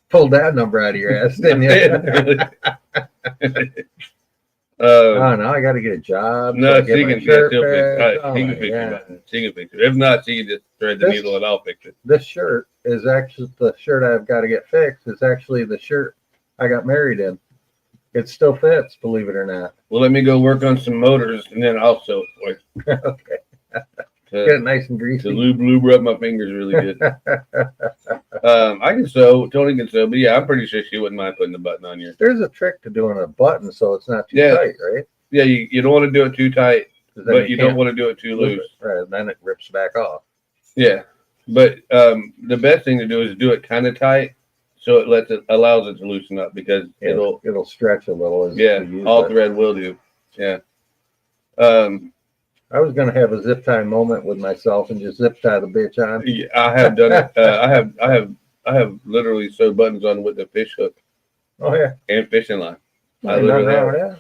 Speaker 8: Pulled that number out of your ass, didn't you? No, I got to get a job.
Speaker 1: No, she can still fix it.
Speaker 8: Oh,
Speaker 1: She can fix it. She can fix it. If not, she can just thread the needle and I'll fix it.
Speaker 8: This shirt is actually the shirt I've got to get fixed. It's actually the shirt I got married in. It still fits, believe it or not.
Speaker 1: Well, let me go work on some motors and then I'll sew it for you.
Speaker 8: Okay. Get it nice and greasy.
Speaker 1: To lube up my fingers really good. I can sew. Tony can sew, but yeah, I'm pretty sure she wouldn't mind putting the button on you.
Speaker 8: There's a trick to doing a button so it's not too tight, right?
Speaker 1: Yeah, you don't want to do it too tight, but you don't want to do it too loose.
Speaker 8: Right, and then it rips back off.
Speaker 1: Yeah, but the best thing to do is do it kind of tight, so it allows it to loosen up because it'll
Speaker 8: stretch a little.
Speaker 1: All thread will do. Yeah.
Speaker 8: I was gonna have a zip tie moment with myself and just zip tie the bitch on.
Speaker 1: Yeah, I have done it. I I have literally sewed buttons on with the fish hook
Speaker 8: Oh yeah.
Speaker 1: and fishing line. I
Speaker 8: Ain't nothing
Speaker 1: literally
Speaker 8: wrong
Speaker 1: have.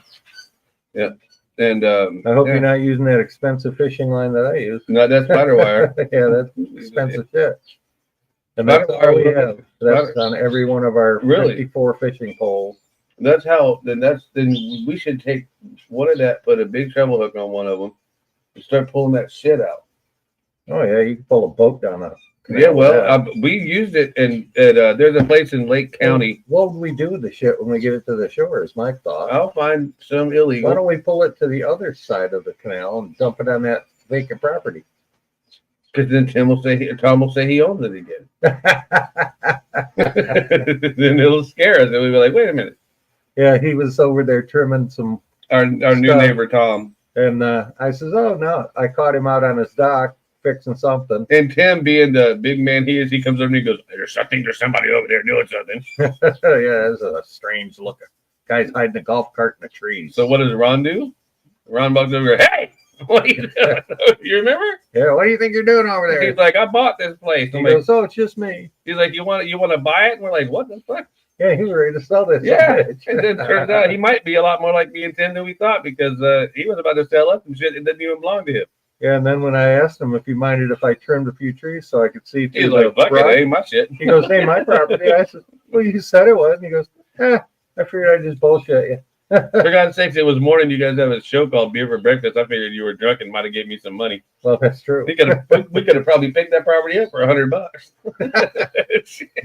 Speaker 8: with that.
Speaker 1: And
Speaker 8: I hope
Speaker 1: yeah.
Speaker 8: you're not using that expensive fishing line that I use.
Speaker 1: No, that's spider wire.
Speaker 8: Yeah, that's expensive shit. And
Speaker 1: Spider
Speaker 8: that's all we
Speaker 1: wire-
Speaker 8: have. That's on every one of our
Speaker 1: Really?
Speaker 8: 54 fishing poles.
Speaker 1: That's how. Then we should take one of that, put a big treble hook on one of them, and start pulling that shit out.
Speaker 8: Oh yeah, you can pull a boat down a.
Speaker 1: Yeah,
Speaker 8: with
Speaker 1: well,
Speaker 8: that.
Speaker 1: we used it, and there's a place in Lake County.
Speaker 8: What would we do with the shit when we get it to the shore? Is my thought.
Speaker 1: I'll find some
Speaker 8: Why
Speaker 1: illegal.
Speaker 8: don't we pull it to the other side of the canal and dump it on that vacant property?
Speaker 1: Because then Tom will say he owns it again. Then it'll scare us, and we'll be like, wait a minute.
Speaker 8: Yeah, he was over there trimming some,
Speaker 1: Our new
Speaker 8: Stuff.
Speaker 1: neighbor Tom.
Speaker 8: and I says, "Oh no!" I caught him out on his dock fixing something.
Speaker 1: And Tim, being the big man he is, he comes over and he goes, there's somebody over there doing something.
Speaker 8: Yeah, it's a strange looking guy's hiding a golf cart in the trees.
Speaker 1: So what does Ron do? Ron walks over, hey, what are you doing? You remember?
Speaker 8: Yeah, what do you think you're doing over there?
Speaker 1: He's like, I bought this place.
Speaker 8: He
Speaker 1: I'm like,
Speaker 8: goes, "Oh, it's just me."
Speaker 1: he's like, you want to buy it? And we're like, what the fuck?
Speaker 8: Yeah, he was ready to sell this.
Speaker 1: Yeah.
Speaker 8: bitch.
Speaker 1: And then it turns out he might be a lot more like me and Tim than we thought, because he was about to sell us some shit that didn't even belong to him.
Speaker 8: Yeah, and then when I asked him if he minded if I trimmed a few trees so I could see
Speaker 1: He's
Speaker 8: through
Speaker 1: like,
Speaker 8: the
Speaker 1: fuck it,
Speaker 8: brush,
Speaker 1: it ain't my shit.
Speaker 8: he goes, "Hey, my property." I said, "Well, you said it was." And he goes, I figured I'd just bullshit you.
Speaker 1: For God's sakes, it was morning. You guys have a show called Beer for Breakfast. I figured you were drunk and might have gave me some money.
Speaker 8: Well, that's true.
Speaker 1: We could have probably picked that property up for $100.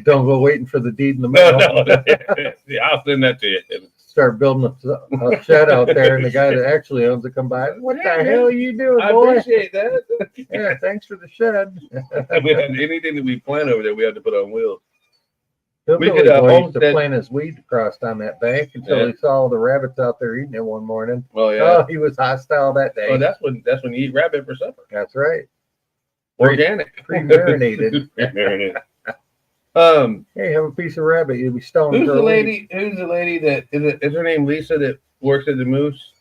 Speaker 8: Don't go waiting for the deed in the
Speaker 1: No,
Speaker 8: mail.
Speaker 1: no. Yeah, I'll send that to you.
Speaker 8: Start building a shed out there, and the guy that actually owns it come by. "What
Speaker 1: Yeah,
Speaker 8: the
Speaker 1: man.
Speaker 8: hell are you doing,
Speaker 1: I
Speaker 8: boy?"
Speaker 1: appreciate that.
Speaker 8: Yeah, thanks for the shed.
Speaker 1: We had anything that we plant over there, we had to put on wheels.
Speaker 8: Hillbilly
Speaker 1: could,
Speaker 8: boy used to
Speaker 1: homestead-
Speaker 8: plant his weed crossed on that bank until
Speaker 1: Yeah.
Speaker 8: he saw all the rabbits out there eating it one morning.
Speaker 1: Oh yeah.
Speaker 8: Oh, he was hostile that day.
Speaker 1: Oh, that's when you eat rabbit for supper.
Speaker 8: That's right.
Speaker 1: Organic.
Speaker 8: Pre-marinated.
Speaker 1: Pre-marinated.
Speaker 8: Hey, have a piece of rabbit. You'll be stoned.
Speaker 1: Who's
Speaker 8: for
Speaker 1: the
Speaker 8: a week.
Speaker 1: lady? Who's the lady that is her name Lisa that works at the Moose?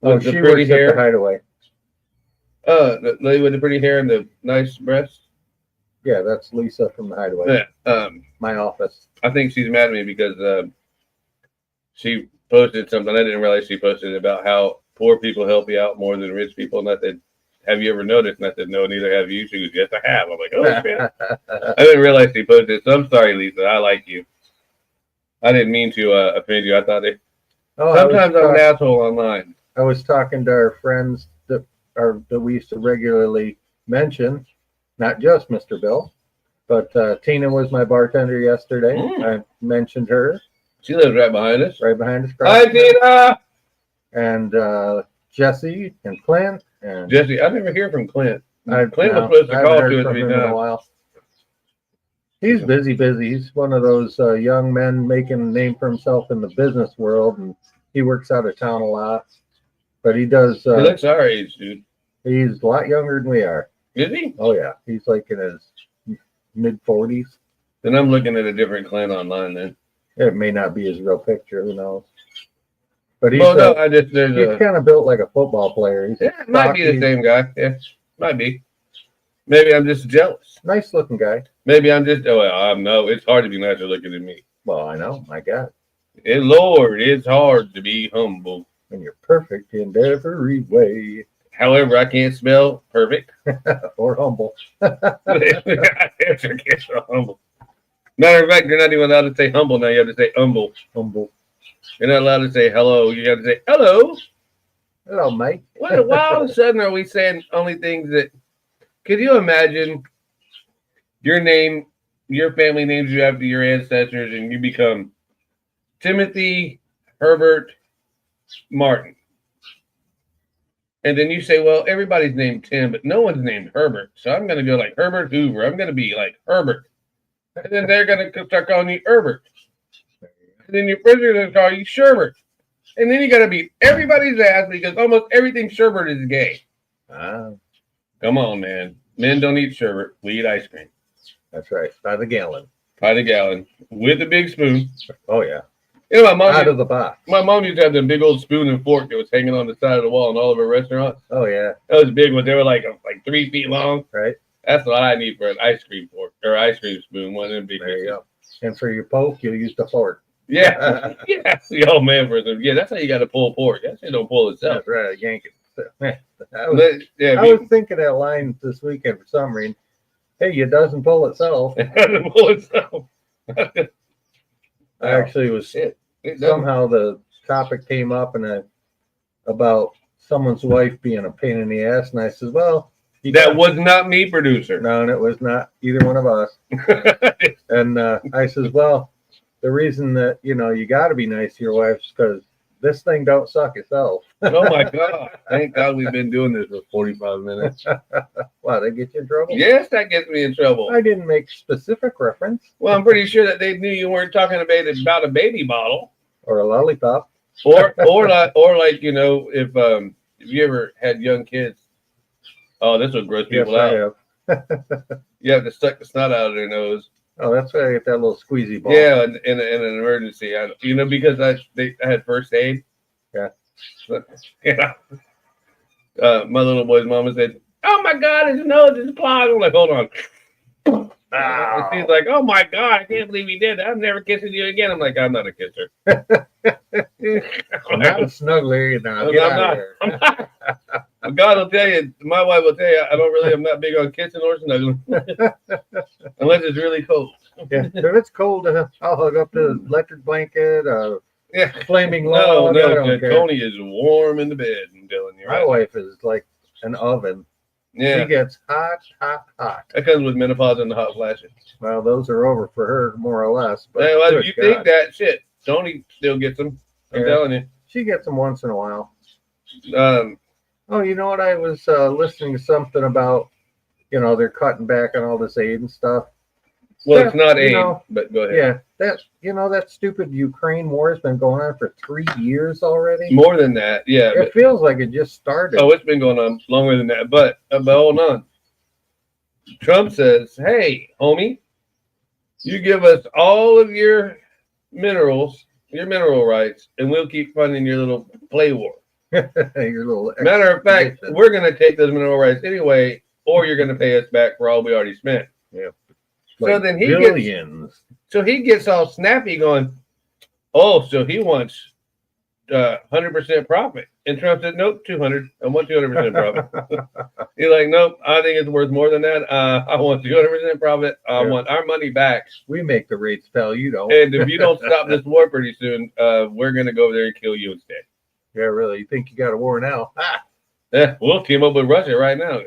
Speaker 8: Oh,
Speaker 1: With the
Speaker 8: she
Speaker 1: pretty
Speaker 8: works at
Speaker 1: hair.
Speaker 8: the Hideaway.
Speaker 1: The lady with the pretty hair and the nice breasts.
Speaker 8: Yeah, that's Lisa from the Hideaway.
Speaker 1: Yeah.
Speaker 8: My office.
Speaker 1: I think she's mad at me because she posted something. I didn't realize she posted about how poor people help you out more than rich people. And I said, have you ever noticed? And I said, no, neither have you. She goes, yes, I have. I'm like, oh, shit. I didn't realize she posted it. So I'm sorry, Lisa. I like you. I didn't mean to offend you. I thought it.
Speaker 8: Oh,
Speaker 1: Sometimes I'm an asshole online.
Speaker 8: I was talking to our friends that we used to regularly mention, not just Mr. Bill, but Tina was my bartender yesterday. I mentioned her.
Speaker 1: She lives right behind us.
Speaker 8: Right behind us.
Speaker 1: Hi, Tina.
Speaker 8: And Jesse and Clint and
Speaker 1: Jesse, I never hear from Clint. Clint was
Speaker 8: no,
Speaker 1: supposed to
Speaker 8: I haven't
Speaker 1: call
Speaker 8: heard
Speaker 1: 2 or
Speaker 8: from
Speaker 1: 3
Speaker 8: him in a
Speaker 1: times.
Speaker 8: while. He's busy. He's one of those young men making a name for himself in the business world, and he works out of town a lot. But he does.
Speaker 1: He looks our age, dude.
Speaker 8: He's a lot younger than we are.
Speaker 1: Is he?
Speaker 8: Oh yeah, he's like in his mid-40s.
Speaker 1: Then I'm looking at a different Clint online then.
Speaker 8: It may not be his real picture. Who knows? But he's,
Speaker 1: Well, no, I just, there's
Speaker 8: he's
Speaker 1: a,
Speaker 8: kind of built like a football player. He's
Speaker 1: yeah, it might be the
Speaker 8: stocky,
Speaker 1: same guy. Yeah, might be. Maybe I'm just jealous.
Speaker 8: nice looking guy.
Speaker 1: Maybe I'm just, no, it's hard to be nicer looking than me.
Speaker 8: Well, I know. My God.
Speaker 1: And Lord, it's hard to be humble.
Speaker 8: And you're perfect in every way.
Speaker 1: However, I can't spell perfect.
Speaker 8: Or humble.
Speaker 1: I sure can't spell humble. Matter of fact, you're not even allowed to say humble now. You have to say humble.
Speaker 8: Humble.
Speaker 1: You're not allowed to say hello. You have to say hello.
Speaker 8: Hello, mate.
Speaker 1: Why all of a sudden are we saying only things that? Could you imagine your name, your family names you after your ancestors, and you become Timothy Herbert Martin, and then you say, "Well, everybody's named Tim, but no one's named Herbert, so I'm going to go like Herbert Hoover. I'm going to be like Herbert," and then they're going to start calling you Herbert, and then your friends are going to call you Sherbert. And then you got to beat everybody's ass because almost everything sherbet is gay.
Speaker 8: Ah,
Speaker 1: Come on, man. Men don't eat sherbet. We eat ice cream.
Speaker 8: that's right. By the gallon.
Speaker 1: By the gallon. With a big spoon.
Speaker 8: Oh, yeah.
Speaker 1: You know,
Speaker 8: Out of the box.
Speaker 1: my mom used to have the big old spoon and fork that was hanging on the side of the wall in all of her restaurants.
Speaker 8: Oh, yeah.
Speaker 1: Those big ones. They were like 3 feet long.
Speaker 8: Right.
Speaker 1: That's what I need for an ice cream fork or ice cream spoon. One of them big.
Speaker 8: There you go. And for your poke, you'll use the fork.
Speaker 1: Yeah, yeah. The old man for them. Yeah, that's how you got to pull pork. That shit don't pull itself.
Speaker 8: That's right. Yank it. I was thinking that line this weekend for some reason. Hey, it doesn't pull itself.
Speaker 1: It doesn't pull itself.
Speaker 8: I actually was somehow the topic came up and about someone's wife being a pain in the ass, and I said, "Well,
Speaker 1: that was not me, producer.
Speaker 8: No, and it was not either one of us." And I says, "Well, the reason that you got to be nice to your wife is because this thing don't suck itself."
Speaker 1: Oh my God! Thank God we've been doing this for 45 minutes.
Speaker 8: Wow, they get you in trouble?
Speaker 1: Yes, that gets me in trouble.
Speaker 8: I didn't make specific reference.
Speaker 1: Well, I'm pretty sure that they knew you weren't talking about a baby bottle
Speaker 8: or a lollipop,
Speaker 1: or like if you ever had young kids. Oh, this would gross people out. You have to suck the snot out of their nose.
Speaker 8: Oh, that's why I get that little squeezy ball.
Speaker 1: Yeah, in an emergency, because I had first aid.
Speaker 8: Yeah.
Speaker 1: Yeah. My little boy's mama said, "Oh my God, his nose is clogged." I'm like, "Hold on." She's like, "Oh my God, I can't believe he did that. I'm never kissing you again." I'm like, "I'm not a kisser."
Speaker 8: I'm not a snuggler,
Speaker 1: I'm not. God will tell you, my wife will tell you, I'm not big on kissing or snuggling. Unless it's really cold.
Speaker 8: Yeah, if it's cold, I'll hug up the electric blanket,
Speaker 1: yeah,
Speaker 8: flaming log.
Speaker 1: No, Tony is warm in the bed. I'm telling you.
Speaker 8: My wife is like an oven.
Speaker 1: Yeah.
Speaker 8: She gets hot, hot, hot.
Speaker 1: That comes with menopause and the hot flashes.
Speaker 8: Well, those are over for her, more or less. But
Speaker 1: yeah, well, you think that shit. Tony still gets them. I'm telling you.
Speaker 8: She gets them once in a while.
Speaker 1: Oh,
Speaker 8: you know what? I was listening to something about, they're cutting back on all this aid and stuff.
Speaker 1: Well, it's not aid, but go ahead.
Speaker 8: Yeah, that stupid Ukraine war has been going on for 3 years already.
Speaker 1: More than that, yeah.
Speaker 8: It feels like it just started.
Speaker 1: Oh, it's been going on longer than that. But hold on. Trump says, "Hey, homie, you give us all of your mineral rights, and we'll keep funding your little play war."
Speaker 8: Your little
Speaker 1: matter of fact, we're going to take those mineral rights anyway, or you're going to pay us back for all we already spent.
Speaker 8: Yeah.
Speaker 1: So then he gets all snappy, going, "Oh, so he wants 100% profit." And Trump said, "Nope, 200. I want 200% profit." He's like, "Nope, I think it's worth more than that. I want 200% profit. I want our money back.
Speaker 8: We make the rates, pal. You don't.
Speaker 1: And if you don't stop this war pretty soon, we're going to go over there and kill you instead."
Speaker 8: Yeah, really? You think you got a war now?
Speaker 1: Yeah, we'll team up with Russia right now.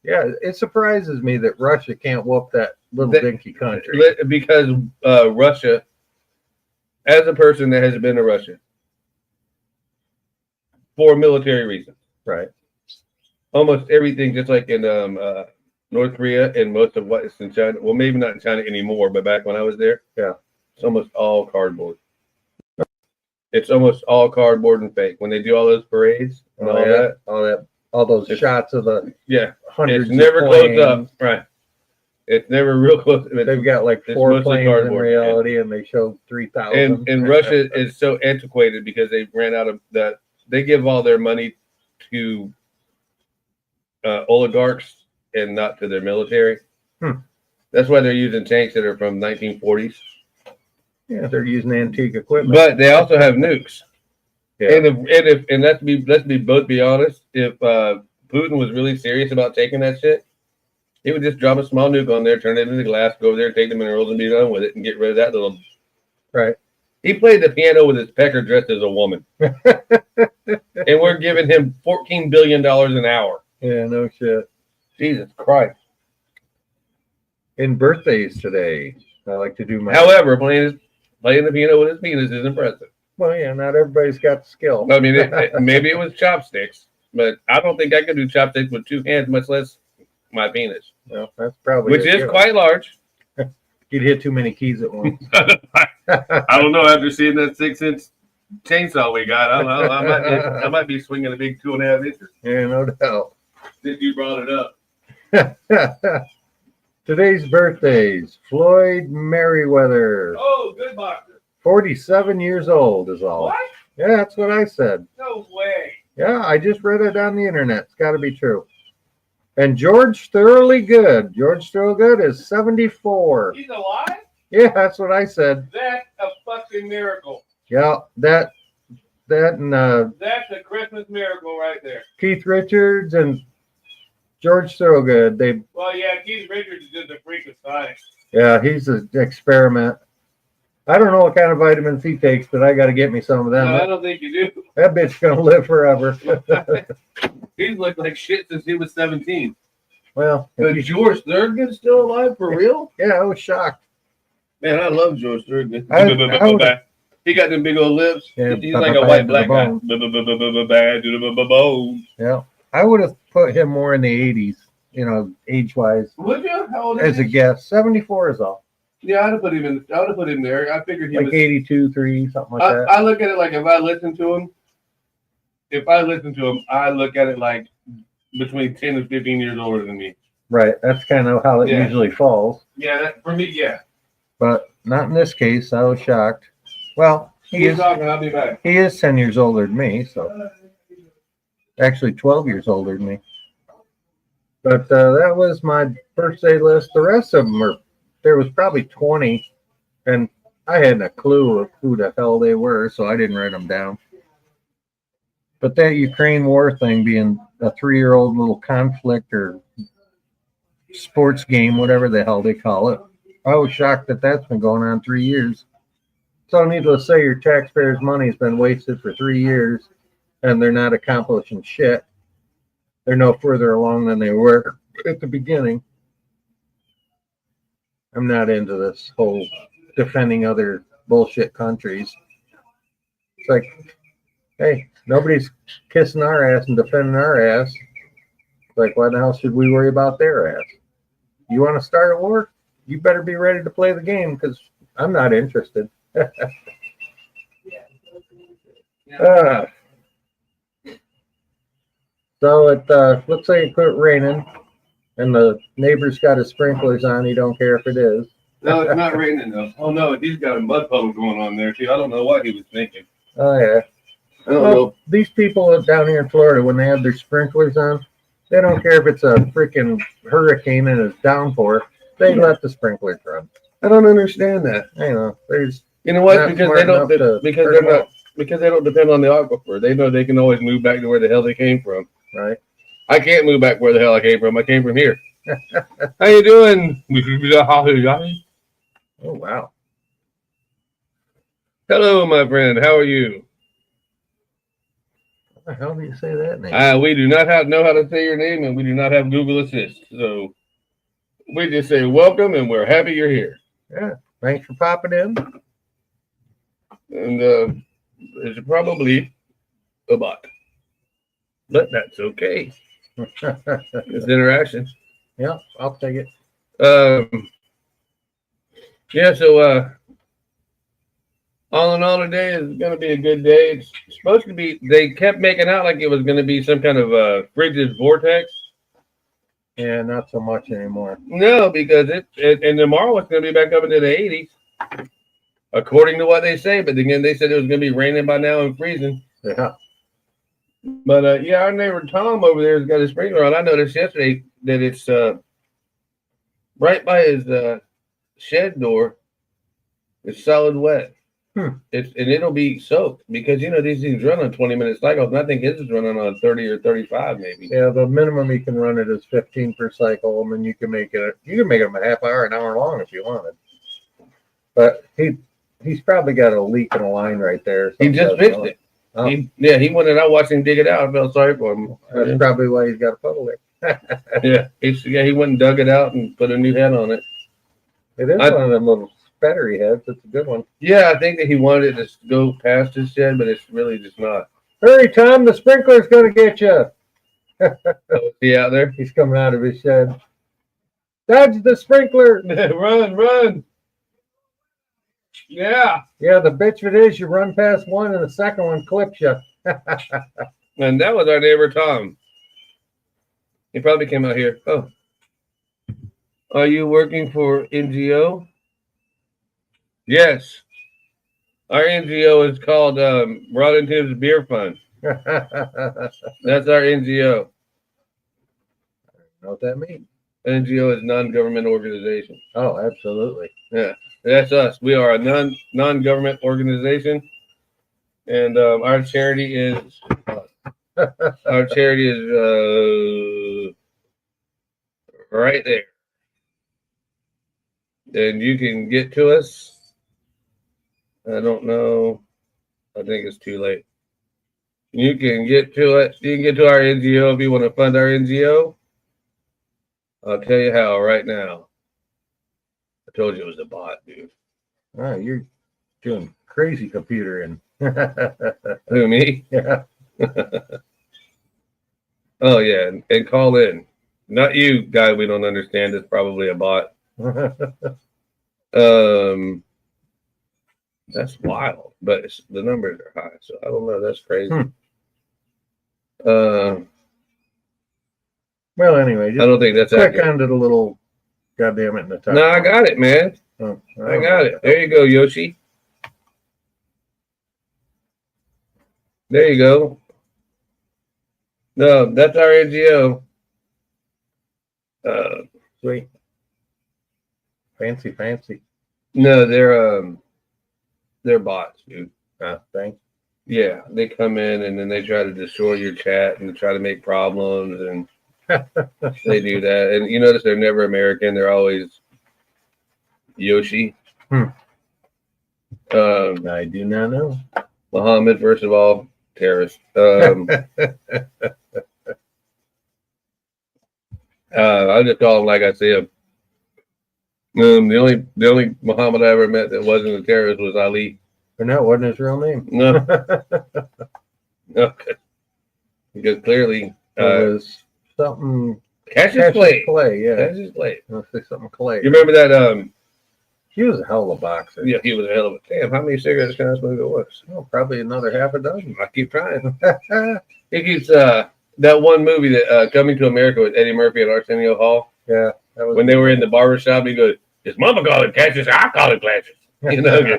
Speaker 8: Yeah, it surprises me that Russia can't whoop that little dinky country.
Speaker 1: Because Russia, as a person that has been to Russia, for military reasons,
Speaker 8: right?
Speaker 1: Almost everything, just like in North Korea and most of what is in China. Well, maybe not in China anymore, but back when I was there,
Speaker 8: yeah,
Speaker 1: it's almost all cardboard. It's almost all cardboard and fake. When they do all those parades and
Speaker 8: all those shots of the hundreds.
Speaker 1: It's never close up, right? It's never real close.
Speaker 8: They've got like 4 planes in reality, and they show 3,000.
Speaker 1: And Russia is so antiquated because they ran out of that. They give all their money to oligarchs and not to their military. That's why they're using tanks that are from 1940s.
Speaker 8: Yeah, they're using antique equipment.
Speaker 1: But they also have nukes. Yeah. And let's be honest, if Putin was really serious about taking that shit, he would just drop a small nuke on there, turn it into glass, go over there, take the minerals, and be done with it, and get rid of that little.
Speaker 8: Right.
Speaker 1: He played the piano with his pecker dressed as a woman, and we're giving him $14 billion an hour.
Speaker 8: Yeah, no shit.
Speaker 1: Jesus Christ.
Speaker 8: In birthdays today, I like to do my.
Speaker 1: However, playing the piano with his penis is impressive.
Speaker 8: Well, yeah, not everybody's got the skill.
Speaker 1: I mean, maybe it was chopsticks, but I don't think I could do chopsticks with 2 hands, much less my penis.
Speaker 8: Well, that's probably
Speaker 1: which is quite large.
Speaker 8: You'd hit too many keys at once.
Speaker 1: I don't know. After seeing that 6-inch chainsaw we got, I might be swinging a big 2.5 inches.
Speaker 8: Yeah, no doubt.
Speaker 1: Since you brought it up.
Speaker 8: Today's birthdays: Floyd Merriweather.
Speaker 1: Oh, good boxer.
Speaker 8: 47 years old is all.
Speaker 1: What?
Speaker 8: Yeah, that's what I said.
Speaker 1: No way.
Speaker 8: Yeah, I just read it on the internet. It's got to be true. And George Thoroughly Good. George Thoroughly Good is 74.
Speaker 1: He's alive?
Speaker 8: Yeah, that's what I said.
Speaker 1: That's a fucking miracle.
Speaker 8: Yeah, that and
Speaker 1: That's a Christmas miracle right there.
Speaker 8: Keith Richards and George Thorogood.
Speaker 1: Well, yeah, Keith Richards is just a freak of science.
Speaker 8: Yeah, he's an experiment. I don't know what kind of vitamins he takes, but I got to get me some of them.
Speaker 1: No, I don't think you do.
Speaker 8: That bitch gonna live forever.
Speaker 1: He's looked like shit since he was 17.
Speaker 8: Well,
Speaker 1: But George Thorogood's still alive for real?
Speaker 8: yeah, I was shocked.
Speaker 1: Man, I love George Thorogood.
Speaker 8: I would-
Speaker 1: He got them big old lips.
Speaker 8: Yeah,
Speaker 1: He's like a white black guy.
Speaker 8: Yeah, I would have put him more in the 80s, age wise,
Speaker 1: Would you? How old
Speaker 8: as
Speaker 1: is
Speaker 8: a
Speaker 1: he?
Speaker 8: guess. 74 is all.
Speaker 1: Yeah, I'd have put him in. I would have put him there. I figured he
Speaker 8: Like
Speaker 1: was.
Speaker 8: 82, 3, something like that.
Speaker 1: I look at it like if I listen to him, I look at it like between 10 and 15 years older than me.
Speaker 8: Right. That's kind of how it
Speaker 1: Yeah.
Speaker 8: usually falls.
Speaker 1: Yeah, for me, yeah.
Speaker 8: But not in this case. I was shocked. Well, he
Speaker 1: Keep
Speaker 8: is
Speaker 1: talking. I'll be back.
Speaker 8: 10 years older than me, so actually 12 years older than me. But that was my birthday list. The rest of them there was probably 20, and I hadn't a clue of who the hell they were, so I didn't write them down. But that Ukraine war thing being a 3-year-old little conflict or sports game, whatever the hell they call it, I was shocked that that's been going on 3 years. So needless to say, your taxpayers' money has been wasted for 3 years, and they're not accomplishing shit. They're no further along than they were at the beginning. I'm not into this whole defending other bullshit countries. It's like, hey, nobody's kissing our ass and defending our ass. It's like, why the hell should we worry about their ass? You want to start a war? You better be ready to play the game, because I'm not interested. So it looks like it quit raining, and the neighbor's got his sprinklers on. He don't care if it is.
Speaker 1: No, it's not raining though. Oh no, he's got a mud puddle going on there too. I don't know what he was thinking.
Speaker 8: Oh yeah.
Speaker 1: I don't
Speaker 8: Well,
Speaker 1: know.
Speaker 8: these people down here in Florida, when they have their sprinklers on, they don't care if it's a freaking hurricane and it's downpour. They let the sprinklers run.
Speaker 1: I don't understand that.
Speaker 8: I know. There's
Speaker 1: You know what?
Speaker 8: Not
Speaker 1: Because
Speaker 8: smart
Speaker 1: they don't.
Speaker 8: enough to
Speaker 1: Because
Speaker 8: turn
Speaker 1: they're
Speaker 8: them
Speaker 1: not. Because they don't depend on the aquifer. They know they can always move back to where the hell they came from.
Speaker 8: right.
Speaker 1: I can't move back where the hell I came from. I came from here. How you doing?
Speaker 8: Oh wow.
Speaker 1: Hello, my friend. How are you?
Speaker 8: What the hell do you say that name?
Speaker 1: We do not know how to say your name, and we do not have Google Assist. So we just say welcome, and we're happy you're here.
Speaker 8: Yeah. Thanks for popping in.
Speaker 1: And it's probably a bot, but that's okay. It's interaction.
Speaker 8: Yeah, I'll take it.
Speaker 1: Yeah, so all in all, today is going to be a good day. It's supposed to be, they kept making out like it was going to be some kind of frigid vortex.
Speaker 8: Yeah, not so much anymore.
Speaker 1: No, because and tomorrow it's going to be back up into the 80s, according to what they say. But again, they said it was going to be raining by now and freezing.
Speaker 8: Yeah.
Speaker 1: But yeah, our neighbor Tom over there has got his sprinkler on. I noticed yesterday that it's right by his shed door. It's solid wet. And it'll be soaked because these things run on 20-minute cycles, and I think his is running on 30 or 35 maybe.
Speaker 8: Yeah, the minimum you can run it is 15 per cycle, and then you can make them a half hour, an hour long if you wanted. But he's probably got a leak in a line right there.
Speaker 1: He just fixed it.
Speaker 8: Oh.
Speaker 1: He went and I watched him dig it out. I felt sorry for him.
Speaker 8: That's probably why he's got a puddle there.
Speaker 1: He went and dug it out and put a new head on it.
Speaker 8: It is one of them little battery heads. It's a good one.
Speaker 1: Yeah, I think that he wanted it to go past his shed, but it's really just not.
Speaker 8: Hurry, Tom! The sprinkler's going to get you.
Speaker 1: Is he out there?
Speaker 8: He's coming out of his shed. Dodge the sprinkler!
Speaker 1: Run! Yeah.
Speaker 8: Yeah, the bitch of it is you run past one and the second one clips you.
Speaker 1: And that was our neighbor Tom. He probably came out here. Oh. Are you working for NGO? Yes. Our NGO is called Rod Tim's Beer Fund. That's our NGO.
Speaker 8: Know what that means?
Speaker 1: NGO is non-government organization.
Speaker 8: Oh, absolutely.
Speaker 1: Yeah, that's us. We are a non-government organization, and our charity is right there, and you can get to us. I don't know. I think it's too late. You can get to it. You can get to our NGO if you want to fund our NGO. I'll tell you how right now. I told you it was a bot, dude.
Speaker 8: Oh, you're doing crazy computer and
Speaker 1: Who, me?
Speaker 8: yeah.
Speaker 1: Oh, yeah. And call in. Not you, guy we don't understand. It's probably a bot. That's wild. But the numbers are high. So I don't know. That's crazy.
Speaker 8: Well, anyway, just
Speaker 1: I don't think that's
Speaker 8: click
Speaker 1: accurate.
Speaker 8: onto the little goddamn it in the top.
Speaker 1: No, I got it, man.
Speaker 8: Oh,
Speaker 1: I got it. There you go, Yoshi. There you go. No, that's our NGO.
Speaker 8: Sweet. Fancy.
Speaker 1: No, they're bots, dude.
Speaker 8: Thanks.
Speaker 1: Yeah, they come in and then they try to destroy your chat and try to make problems, and they do that. And you notice they're never American; they're always Yoshi.
Speaker 8: I do not know.
Speaker 1: Muhammad, first of all, terrorist. I just call him like I see him. The only Muhammad I ever met that wasn't a terrorist was Ali.
Speaker 8: And that wasn't his real name.
Speaker 1: No, okay. Because clearly,
Speaker 8: It was something.
Speaker 1: Cassius Clay.
Speaker 8: Yeah.
Speaker 1: Cassius Clay.
Speaker 8: Let's say something Clay.
Speaker 1: You remember that?
Speaker 8: He was a hell of a boxer.
Speaker 1: Yeah, he was a hell of a. Damn, how many cigarettes can I smoke at once?
Speaker 8: Oh, probably another half a dozen.
Speaker 1: I keep trying. He keeps that one movie that Coming to America with Eddie Murphy and Arsenio Hall.
Speaker 8: Yeah, that was
Speaker 1: When they were in the barber shop, he goes, "His mama called it Cassius, I call it Cassius." You know,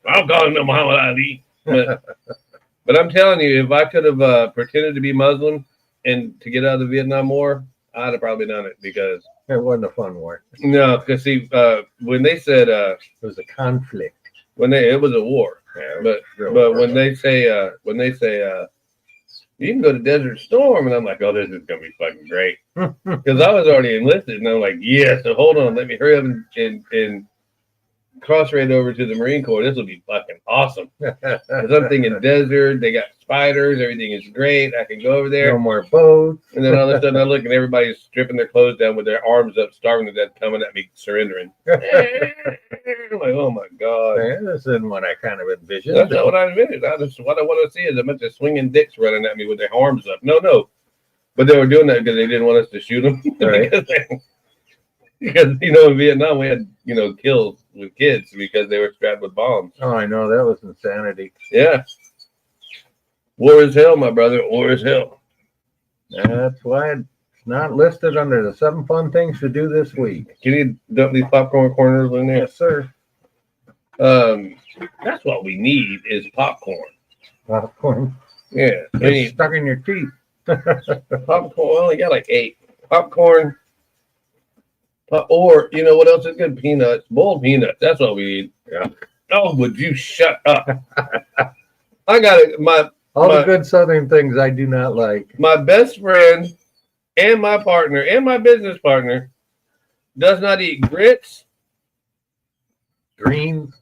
Speaker 1: I'm calling him Muhammad Ali. But I'm telling you, if I could have pretended to be Muslim and to get out of the Vietnam War, I'd have probably done it because
Speaker 8: it wasn't a fun war.
Speaker 1: no, because see, when they said
Speaker 8: It was a conflict.
Speaker 1: it was a war,
Speaker 8: Yeah,
Speaker 1: but
Speaker 8: real
Speaker 1: when they say you can go to Desert Storm, and I'm like, oh, this is gonna be fucking great because I was already enlisted, and I'm like, yeah. So hold on, let me hurry up and cross right over to the Marine Corps. This will be fucking awesome. Because I'm thinking desert, they got spiders, everything is great. I can go over there.
Speaker 8: No more boats.
Speaker 1: And then all of a sudden I look and everybody's stripping their clothes down with their arms up, starving to death, coming at me, surrendering. I'm like, oh my God.
Speaker 8: Man, this isn't what I kind of envisioned.
Speaker 1: That's not what I envisioned. What I want to see is a bunch of swinging dicks running at me with their arms up. No. But they were doing that because they didn't want us to shoot them.
Speaker 8: Right.
Speaker 1: Because, in Vietnam we had, kills with kids because they were strapped with bombs.
Speaker 8: Oh, I know. That was insanity.
Speaker 1: Yeah. War is hell, my brother. War is hell.
Speaker 8: That's why it's not listed under the 7 fun things to do this week.
Speaker 1: Can you dump these popcorn corners in there?
Speaker 8: Yes, sir.
Speaker 1: That's what we need is popcorn.
Speaker 8: Popcorn.
Speaker 1: Yeah. We
Speaker 8: It's
Speaker 1: need
Speaker 8: stuck in your teeth.
Speaker 1: popcorn. I only got like 8. Popcorn. Or, what else is good? Peanuts. Boiled peanuts. That's what we need.
Speaker 8: Yeah.
Speaker 1: Oh, would you shut up? I got it.
Speaker 8: All the good Southern things I do not like.
Speaker 1: My best friend and my partner and my business partner does not eat grits,
Speaker 8: Greens?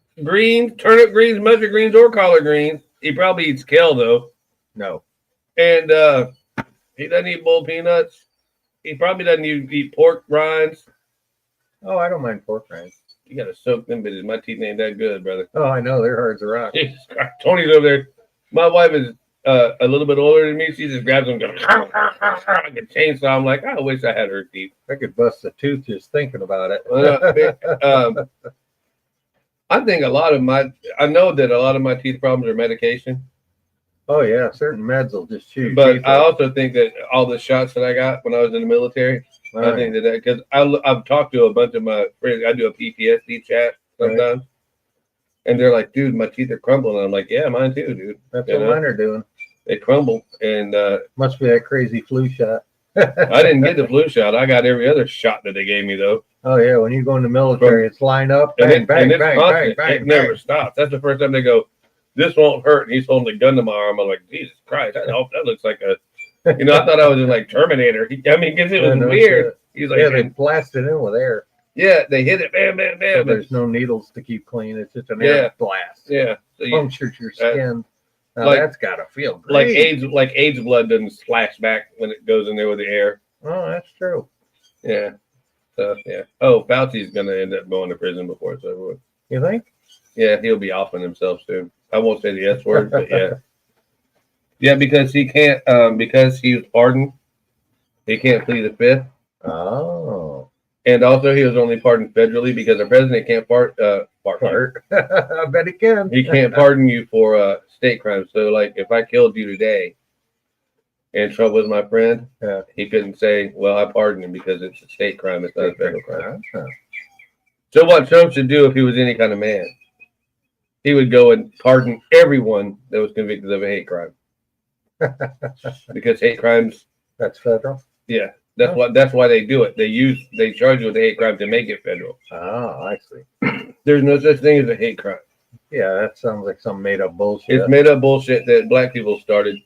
Speaker 1: turnip greens, mustard greens, or collard greens. He probably eats kale, though.
Speaker 8: No.
Speaker 1: And he doesn't eat boiled peanuts. He probably doesn't eat pork rinds.
Speaker 8: Oh, I don't mind pork rinds.
Speaker 1: You got to soak them bitches. My teeth ain't that good, brother.
Speaker 8: Oh, I know. They're hard as a rock.
Speaker 1: Jesus Christ. Tony's over there. My wife is a little bit older than me. She just grabs them and goes, like a chainsaw. I'm like, I wish I had her teeth.
Speaker 8: I could bust a tooth just thinking about it.
Speaker 1: I think I know that a lot of my teeth problems are medication.
Speaker 8: Oh, yeah. Certain meds will just chew your
Speaker 1: But
Speaker 8: teeth
Speaker 1: I
Speaker 8: out.
Speaker 1: also think that all the shots that I got when I was in the military, I think that because I've talked to a bunch of my friends. I do a PTSD chat sometimes. And they're like, dude, my teeth are crumbling. And I'm like, yeah, mine too, dude.
Speaker 8: That's what mine are doing.
Speaker 1: They crumble. And
Speaker 8: Must be that crazy flu shot.
Speaker 1: I didn't get the flu shot. I got every other shot that they gave me, though.
Speaker 8: Oh yeah, when you go in the military, it's line up,
Speaker 1: And
Speaker 8: bang,
Speaker 1: it,
Speaker 8: bang,
Speaker 1: and it's
Speaker 8: bang,
Speaker 1: constant.
Speaker 8: bang, bang,
Speaker 1: It never
Speaker 8: bang.
Speaker 1: stops. That's the first time they go, this won't hurt. And he's holding a gun to my arm. I'm like, Jesus Christ, that looks like a, I thought I was in like Terminator. Because it was weird. He's like,
Speaker 8: yeah, they blasted in with air.
Speaker 1: Yeah, they hit it, bam, bam, bam.
Speaker 8: So there's no needles to keep clean. It's just an air blast.
Speaker 1: Yeah. So
Speaker 8: Punctures your skin. Now
Speaker 1: like-
Speaker 8: that's gotta feel great.
Speaker 1: like AIDS blood doesn't splash back when it goes in there with the air.
Speaker 8: Oh, that's true.
Speaker 1: Yeah. So yeah. Oh, Fauci's gonna end up going to prison before it's over with.
Speaker 8: You think?
Speaker 1: Yeah, he'll be offing himself soon. I won't say the S word, but yeah. Yeah, because he can't because he was pardoned, he can't plead the fifth.
Speaker 8: Oh.
Speaker 1: And also he was only pardoned federally because the president can't pardon.
Speaker 8: I bet he can.
Speaker 1: He can't pardon you for state crimes. So like if I killed you today and Trump was my friend, he couldn't say, well, I pardoned him because it's a state crime, it's not a federal crime. So what Trump should do if he was any kind of man, he would go and pardon everyone that was convicted of a hate crime. Because hate crimes,
Speaker 8: that's federal.
Speaker 1: Yeah, that's why they do it. They charge you with a hate crime to make it federal.
Speaker 8: Oh, I see.
Speaker 1: There's no such thing as a hate crime.
Speaker 8: Yeah, that sounds like some made up bullshit.
Speaker 1: It's made up bullshit that black people started.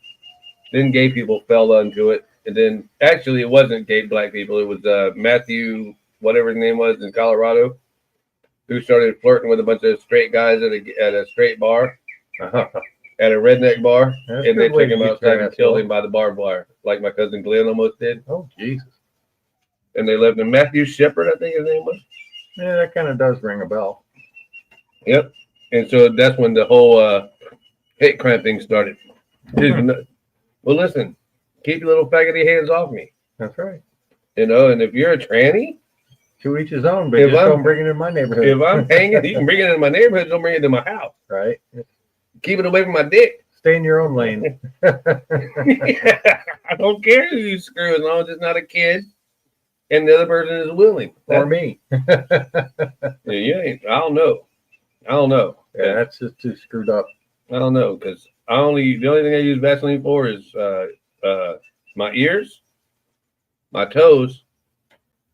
Speaker 1: Then gay people fell into it, and then actually it wasn't gay black people. It was Matthew, whatever his name was, in Colorado, who started flirting with a bunch of straight guys at a straight bar. At a redneck bar,
Speaker 8: That's
Speaker 1: and
Speaker 8: a
Speaker 1: they
Speaker 8: good way
Speaker 1: took
Speaker 8: to
Speaker 1: him
Speaker 8: get
Speaker 1: outside
Speaker 8: your
Speaker 1: and
Speaker 8: ass
Speaker 1: killed
Speaker 8: off.
Speaker 1: him by the barbed wire, like my cousin Glenn almost did.
Speaker 8: Oh, Jesus.
Speaker 1: And they left him. Matthew Shepard, I think his name was.
Speaker 8: Yeah, that kind of does ring a bell.
Speaker 1: Yep. And so that's when the whole hate crime thing started. Well, listen, keep your little faggoty hands off me.
Speaker 8: That's right.
Speaker 1: And if you're a tranny,
Speaker 8: to each his own, but
Speaker 1: If
Speaker 8: just
Speaker 1: I'm-
Speaker 8: don't bring it in my neighborhood.
Speaker 1: if I'm hanging, you can bring it in my neighborhood, don't bring it to my house.
Speaker 8: Right.
Speaker 1: Keep it away from my dick.
Speaker 8: Stay in your own lane.
Speaker 1: I don't care who you screw as long as it's not a kid and the other person is willing.
Speaker 8: Or me.
Speaker 1: Yeah, I don't know.
Speaker 8: Yeah, that's just too screwed up.
Speaker 1: I don't know because the only thing I use Vaseline for is my ears, my toes,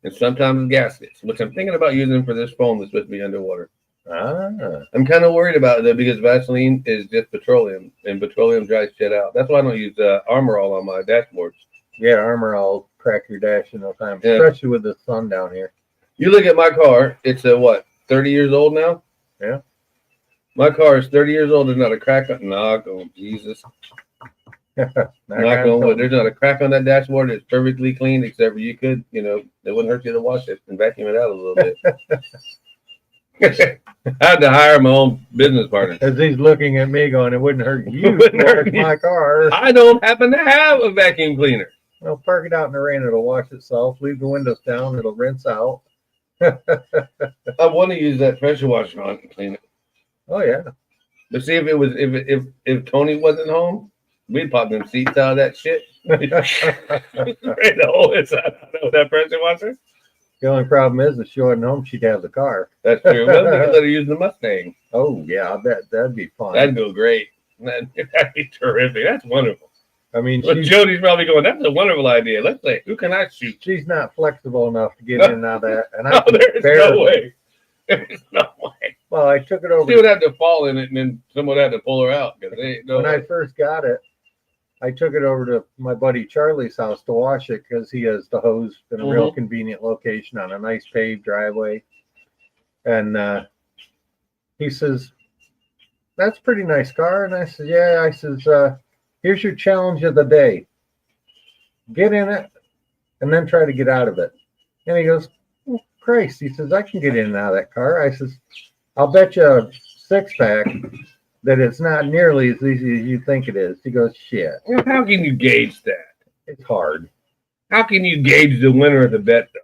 Speaker 1: and sometimes gaskets, which I'm thinking about using for this phone that's supposed to be underwater.
Speaker 8: Ah.
Speaker 1: I'm kind of worried about it though because Vaseline is just petroleum, and petroleum dries shit out. That's why I don't use Armor All on my dashboards.
Speaker 8: Yeah, armor all crack your dash in no time,
Speaker 1: Yeah.
Speaker 8: especially with the sun down here.
Speaker 1: You look at my car; it's 30 years old now.
Speaker 8: Yeah.
Speaker 1: My car is 30 years old. There's not a crack on. Knock on Jesus. Knock on wood. There's not a crack on that dashboard. It's perfectly clean, except for it wouldn't hurt you to wash it and vacuum it out a little bit. I had to hire my own business partner.
Speaker 8: As he's looking at me going, it wouldn't hurt you
Speaker 1: Wouldn't
Speaker 8: to
Speaker 1: hurt
Speaker 8: wash
Speaker 1: me.
Speaker 8: my car.
Speaker 1: I don't happen to have a vacuum cleaner.
Speaker 8: Well, park it out in the rain. It'll wash itself. Leave the windows down. It'll rinse out.
Speaker 1: I want to use that pressure washer on it and clean it.
Speaker 8: Oh, yeah.
Speaker 1: But see, if Tony wasn't home, we'd pop them seats out of that shit. Right the whole inside out of that pressure washer.
Speaker 8: The only problem is if she wasn't home, she'd have the car.
Speaker 1: That's true. Well, we could let her use the Mustang.
Speaker 8: Oh, yeah. I bet that'd be fun.
Speaker 1: That'd go great. That'd be terrific. That's wonderful.
Speaker 8: I mean,
Speaker 1: But Jody's probably going, that's a wonderful idea. Let's say, who can I shoot?
Speaker 8: she's not flexible enough to get in and out of that. And I
Speaker 1: No,
Speaker 8: can
Speaker 1: there's
Speaker 8: barely.
Speaker 1: no way. There's no way.
Speaker 8: Well, I took it over.
Speaker 1: She would have to fall in it, and then someone would have to pull her out. Because they ain't no
Speaker 8: When I
Speaker 1: way.
Speaker 8: first got it, I took it over to my buddy Charlie's house to wash it because he has the hose in a real convenient location on a nice paved driveway. And he says, "That's a pretty nice car." And I said, "Yeah." I says, "Here's your challenge of the day. Get in it and then try to get out of it." And he goes, "Oh, Christ." He says, "I can get in and out of that car." I says, "I'll bet you a six-pack that it's not nearly as easy as you think it is." He goes, "Shit,
Speaker 1: Well, how can you gauge that?
Speaker 8: it's hard
Speaker 1: How can you gauge the winner of the bet, though?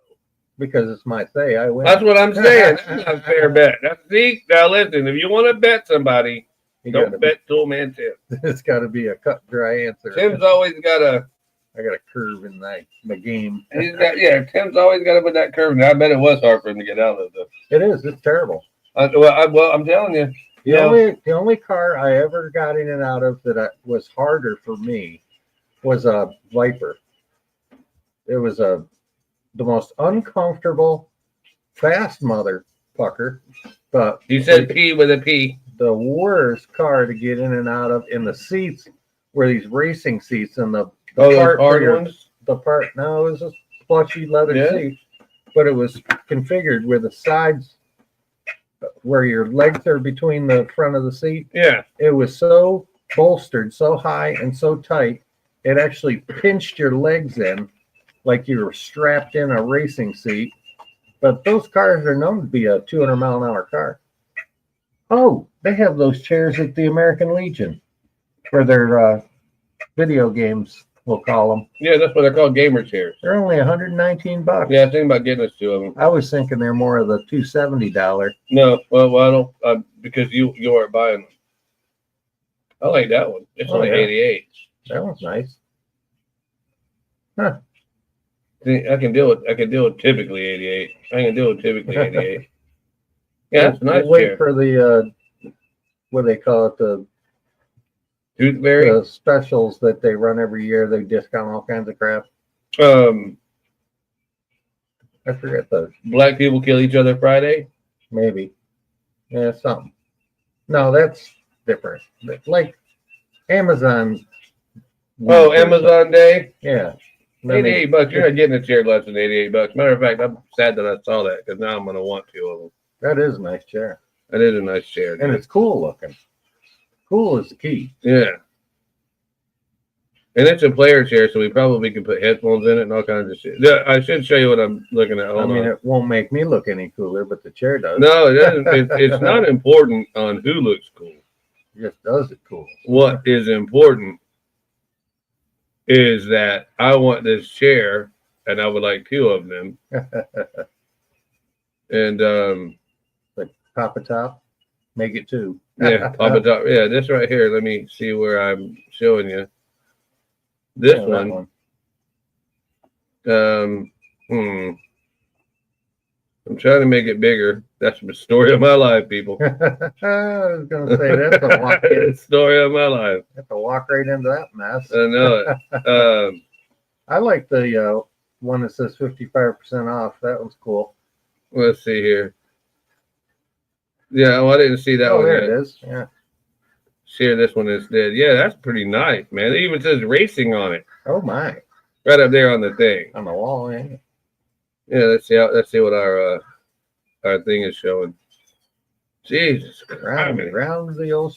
Speaker 8: because it's my say. I win."
Speaker 1: That's what I'm saying. That's not a fair bet. Now listen, if you want to bet somebody,
Speaker 8: You
Speaker 1: don't
Speaker 8: gotta-
Speaker 1: bet Tool Man Tim.
Speaker 8: It's got to be a cut and dry answer.
Speaker 1: Tim's always got a.
Speaker 8: I got a curve in the game.
Speaker 1: Tim's always got to put that curve. Now I bet it was hard for him to get out of though.
Speaker 8: It is. It's terrible.
Speaker 1: Well, I'm telling you.
Speaker 8: The only car I ever got in and out of that was harder for me was a Viper. it was the most uncomfortable, fast motherfucker. But
Speaker 1: You said P with a P.
Speaker 8: the worst car to get in and out of. In the seats were these racing seats, and the
Speaker 1: Oh, those
Speaker 8: part for
Speaker 1: hard
Speaker 8: your-
Speaker 1: ones?
Speaker 8: the part no, it was a plushy leather
Speaker 1: Yeah.
Speaker 8: seat, but it was configured where the sides, where your legs are between the front of the seat.
Speaker 1: Yeah.
Speaker 8: It was so bolstered, so high and so tight, it actually pinched your legs in like you were strapped in a racing seat. But those cars are known to be a 200-mile-an-hour car. Oh, they have those chairs at the American Legion for their video games, we'll call them.
Speaker 1: Yeah, that's what they're called, gamer chairs.
Speaker 8: They're only $119.
Speaker 1: Yeah, I think about getting us 2 of them.
Speaker 8: I was thinking they're more of the $270.
Speaker 1: No, well, I don't, because you aren't buying them. I like that one. It's
Speaker 8: Oh,
Speaker 1: only
Speaker 8: yeah.
Speaker 1: 88.
Speaker 8: That one's nice.
Speaker 1: See, I can deal with typically 88. I can deal with typically 88. Yeah, it's a nice
Speaker 8: We'll wait
Speaker 1: chair.
Speaker 8: for the what do they call it, the
Speaker 1: Toothberry.
Speaker 8: specials that they run every year. They discount all kinds of crap.
Speaker 1: Um,
Speaker 8: I forget those.
Speaker 1: Black people kill each other Friday.
Speaker 8: Maybe. Yeah, something. No, that's different. But like Amazon.
Speaker 1: Oh, Amazon Day.
Speaker 8: Yeah. And then they-
Speaker 1: $88. You're not getting a chair less than $88. Matter of fact, I'm sad that I saw that because now I'm gonna want 2 of them.
Speaker 8: That is a nice chair.
Speaker 1: That is a nice chair.
Speaker 8: And
Speaker 1: dude.
Speaker 8: it's cool looking. Cool is the key.
Speaker 1: Yeah. And it's a player chair, so we probably can put headphones in it and all kinds of shit. Yeah, I should show you what I'm looking at. Hold on.
Speaker 8: It won't make me look any cooler, but the chair does.
Speaker 1: No, it doesn't. It's not important on who looks cool.
Speaker 8: It just does it cool.
Speaker 1: What is important is that I want this chair, and I would like 2 of them. And
Speaker 8: Like Papa Top, make it 2.
Speaker 1: yeah, Papa Top. Yeah, this right here. Let me see where I'm showing you. This
Speaker 8: Yeah, that
Speaker 1: one. I'm trying to make it bigger. That's the story of my life, people.
Speaker 8: I was gonna say that's a walk.
Speaker 1: It's the story of my life.
Speaker 8: Have to walk right into that mess.
Speaker 1: I know it.
Speaker 8: I like the one that says 55% off. That was cool.
Speaker 1: Let's see here. Yeah, well, I didn't see that one
Speaker 8: there
Speaker 1: yet.
Speaker 8: it is. Yeah.
Speaker 1: Share this one instead. Yeah, that's pretty nice, man. It even says racing on it,
Speaker 8: Oh my.
Speaker 1: right up there on the thing.
Speaker 8: On the wall, yeah.
Speaker 1: Yeah, let's see what our thing is showing. Jesus
Speaker 8: Round,
Speaker 1: Christ.
Speaker 8: round the old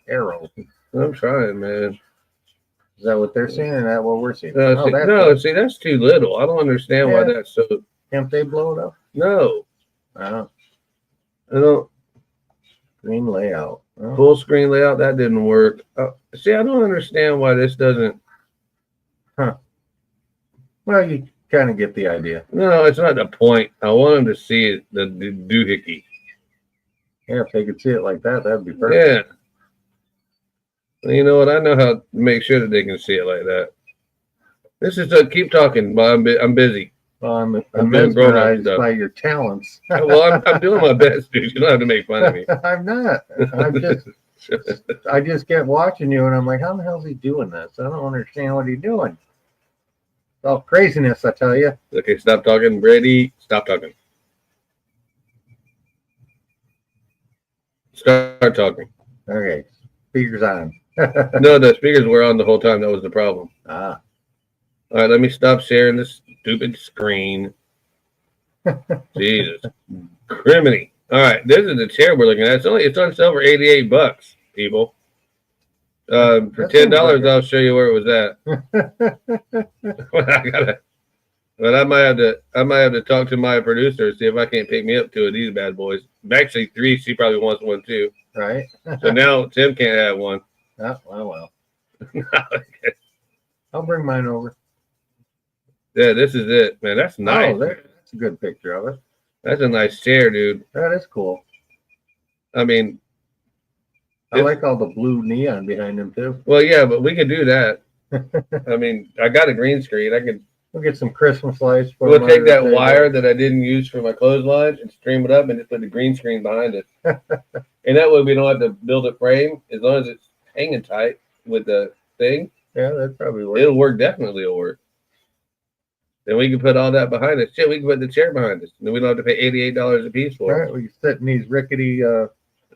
Speaker 8: arrow.
Speaker 1: I'm trying, man.
Speaker 8: Is that what they're seeing or that what we're seeing?
Speaker 1: No, see, that's too little. I don't understand why
Speaker 8: Yeah.
Speaker 1: that's so.
Speaker 8: Can't they blow it up?
Speaker 1: No,
Speaker 8: Oh,
Speaker 1: I don't.
Speaker 8: green layout. Oh,
Speaker 1: Full screen layout, that didn't work. See, I don't understand why this doesn't.
Speaker 8: well, you kind of get the idea.
Speaker 1: No, it's not the point. I want them to see it, the doohickey.
Speaker 8: Yeah, if they could see it like that, that'd be perfect.
Speaker 1: Yeah. Well, you know what? I know how to make sure that they can see it like that. This is keep talking, but I'm busy.
Speaker 8: Well, I'm
Speaker 1: doing grown-up
Speaker 8: mesmerized
Speaker 1: stuff.
Speaker 8: by your talents.
Speaker 1: Well, I'm doing my best, dude. You don't have to make fun of me.
Speaker 8: I'm not. I just kept watching you, and I'm like, how the hell is he doing this? I don't understand what he's doing. It's all craziness, I tell you.
Speaker 1: Okay, stop talking, Brady. Stop talking. Start talking.
Speaker 8: Okay, speakers on.
Speaker 1: No, the speakers were on the whole time. That was the problem.
Speaker 8: Ah,
Speaker 1: All right, let me stop sharing this stupid screen. Jesus. Criminy. All right, this is the chair we're looking at. It's on sale for $88, people. For
Speaker 8: That
Speaker 1: $10,
Speaker 8: seems like
Speaker 1: I'll show you where it was at. But I might have to talk to my producer and see if I can't pick me up 2 of these bad boys. Actually, 3. She probably wants one too.
Speaker 8: right.
Speaker 1: So now Tim can't have one.
Speaker 8: Oh, well. I'll bring mine over.
Speaker 1: Yeah, this is it, man. That's nice.
Speaker 8: Oh, that's a good picture of it.
Speaker 1: That's a nice chair, dude.
Speaker 8: That is cool.
Speaker 1: I mean,
Speaker 8: I like all the blue neon behind him too.
Speaker 1: well, yeah, but we could do that. I mean, I got a green screen.
Speaker 8: We'll get some Christmas lights.
Speaker 1: We'll take that wire that I didn't use for my clothesline and stream it up and just put the green screen behind it. And that way we don't have to build a frame as long as it's hanging tight with the thing.
Speaker 8: Yeah, that'd probably work.
Speaker 1: It'll work. Definitely it'll work. Then we can put all that behind us. Shit, we can put the chair behind us. Then we don't have to pay $88 a piece
Speaker 8: All
Speaker 1: for
Speaker 8: right,
Speaker 1: it.
Speaker 8: we sit in these rickety.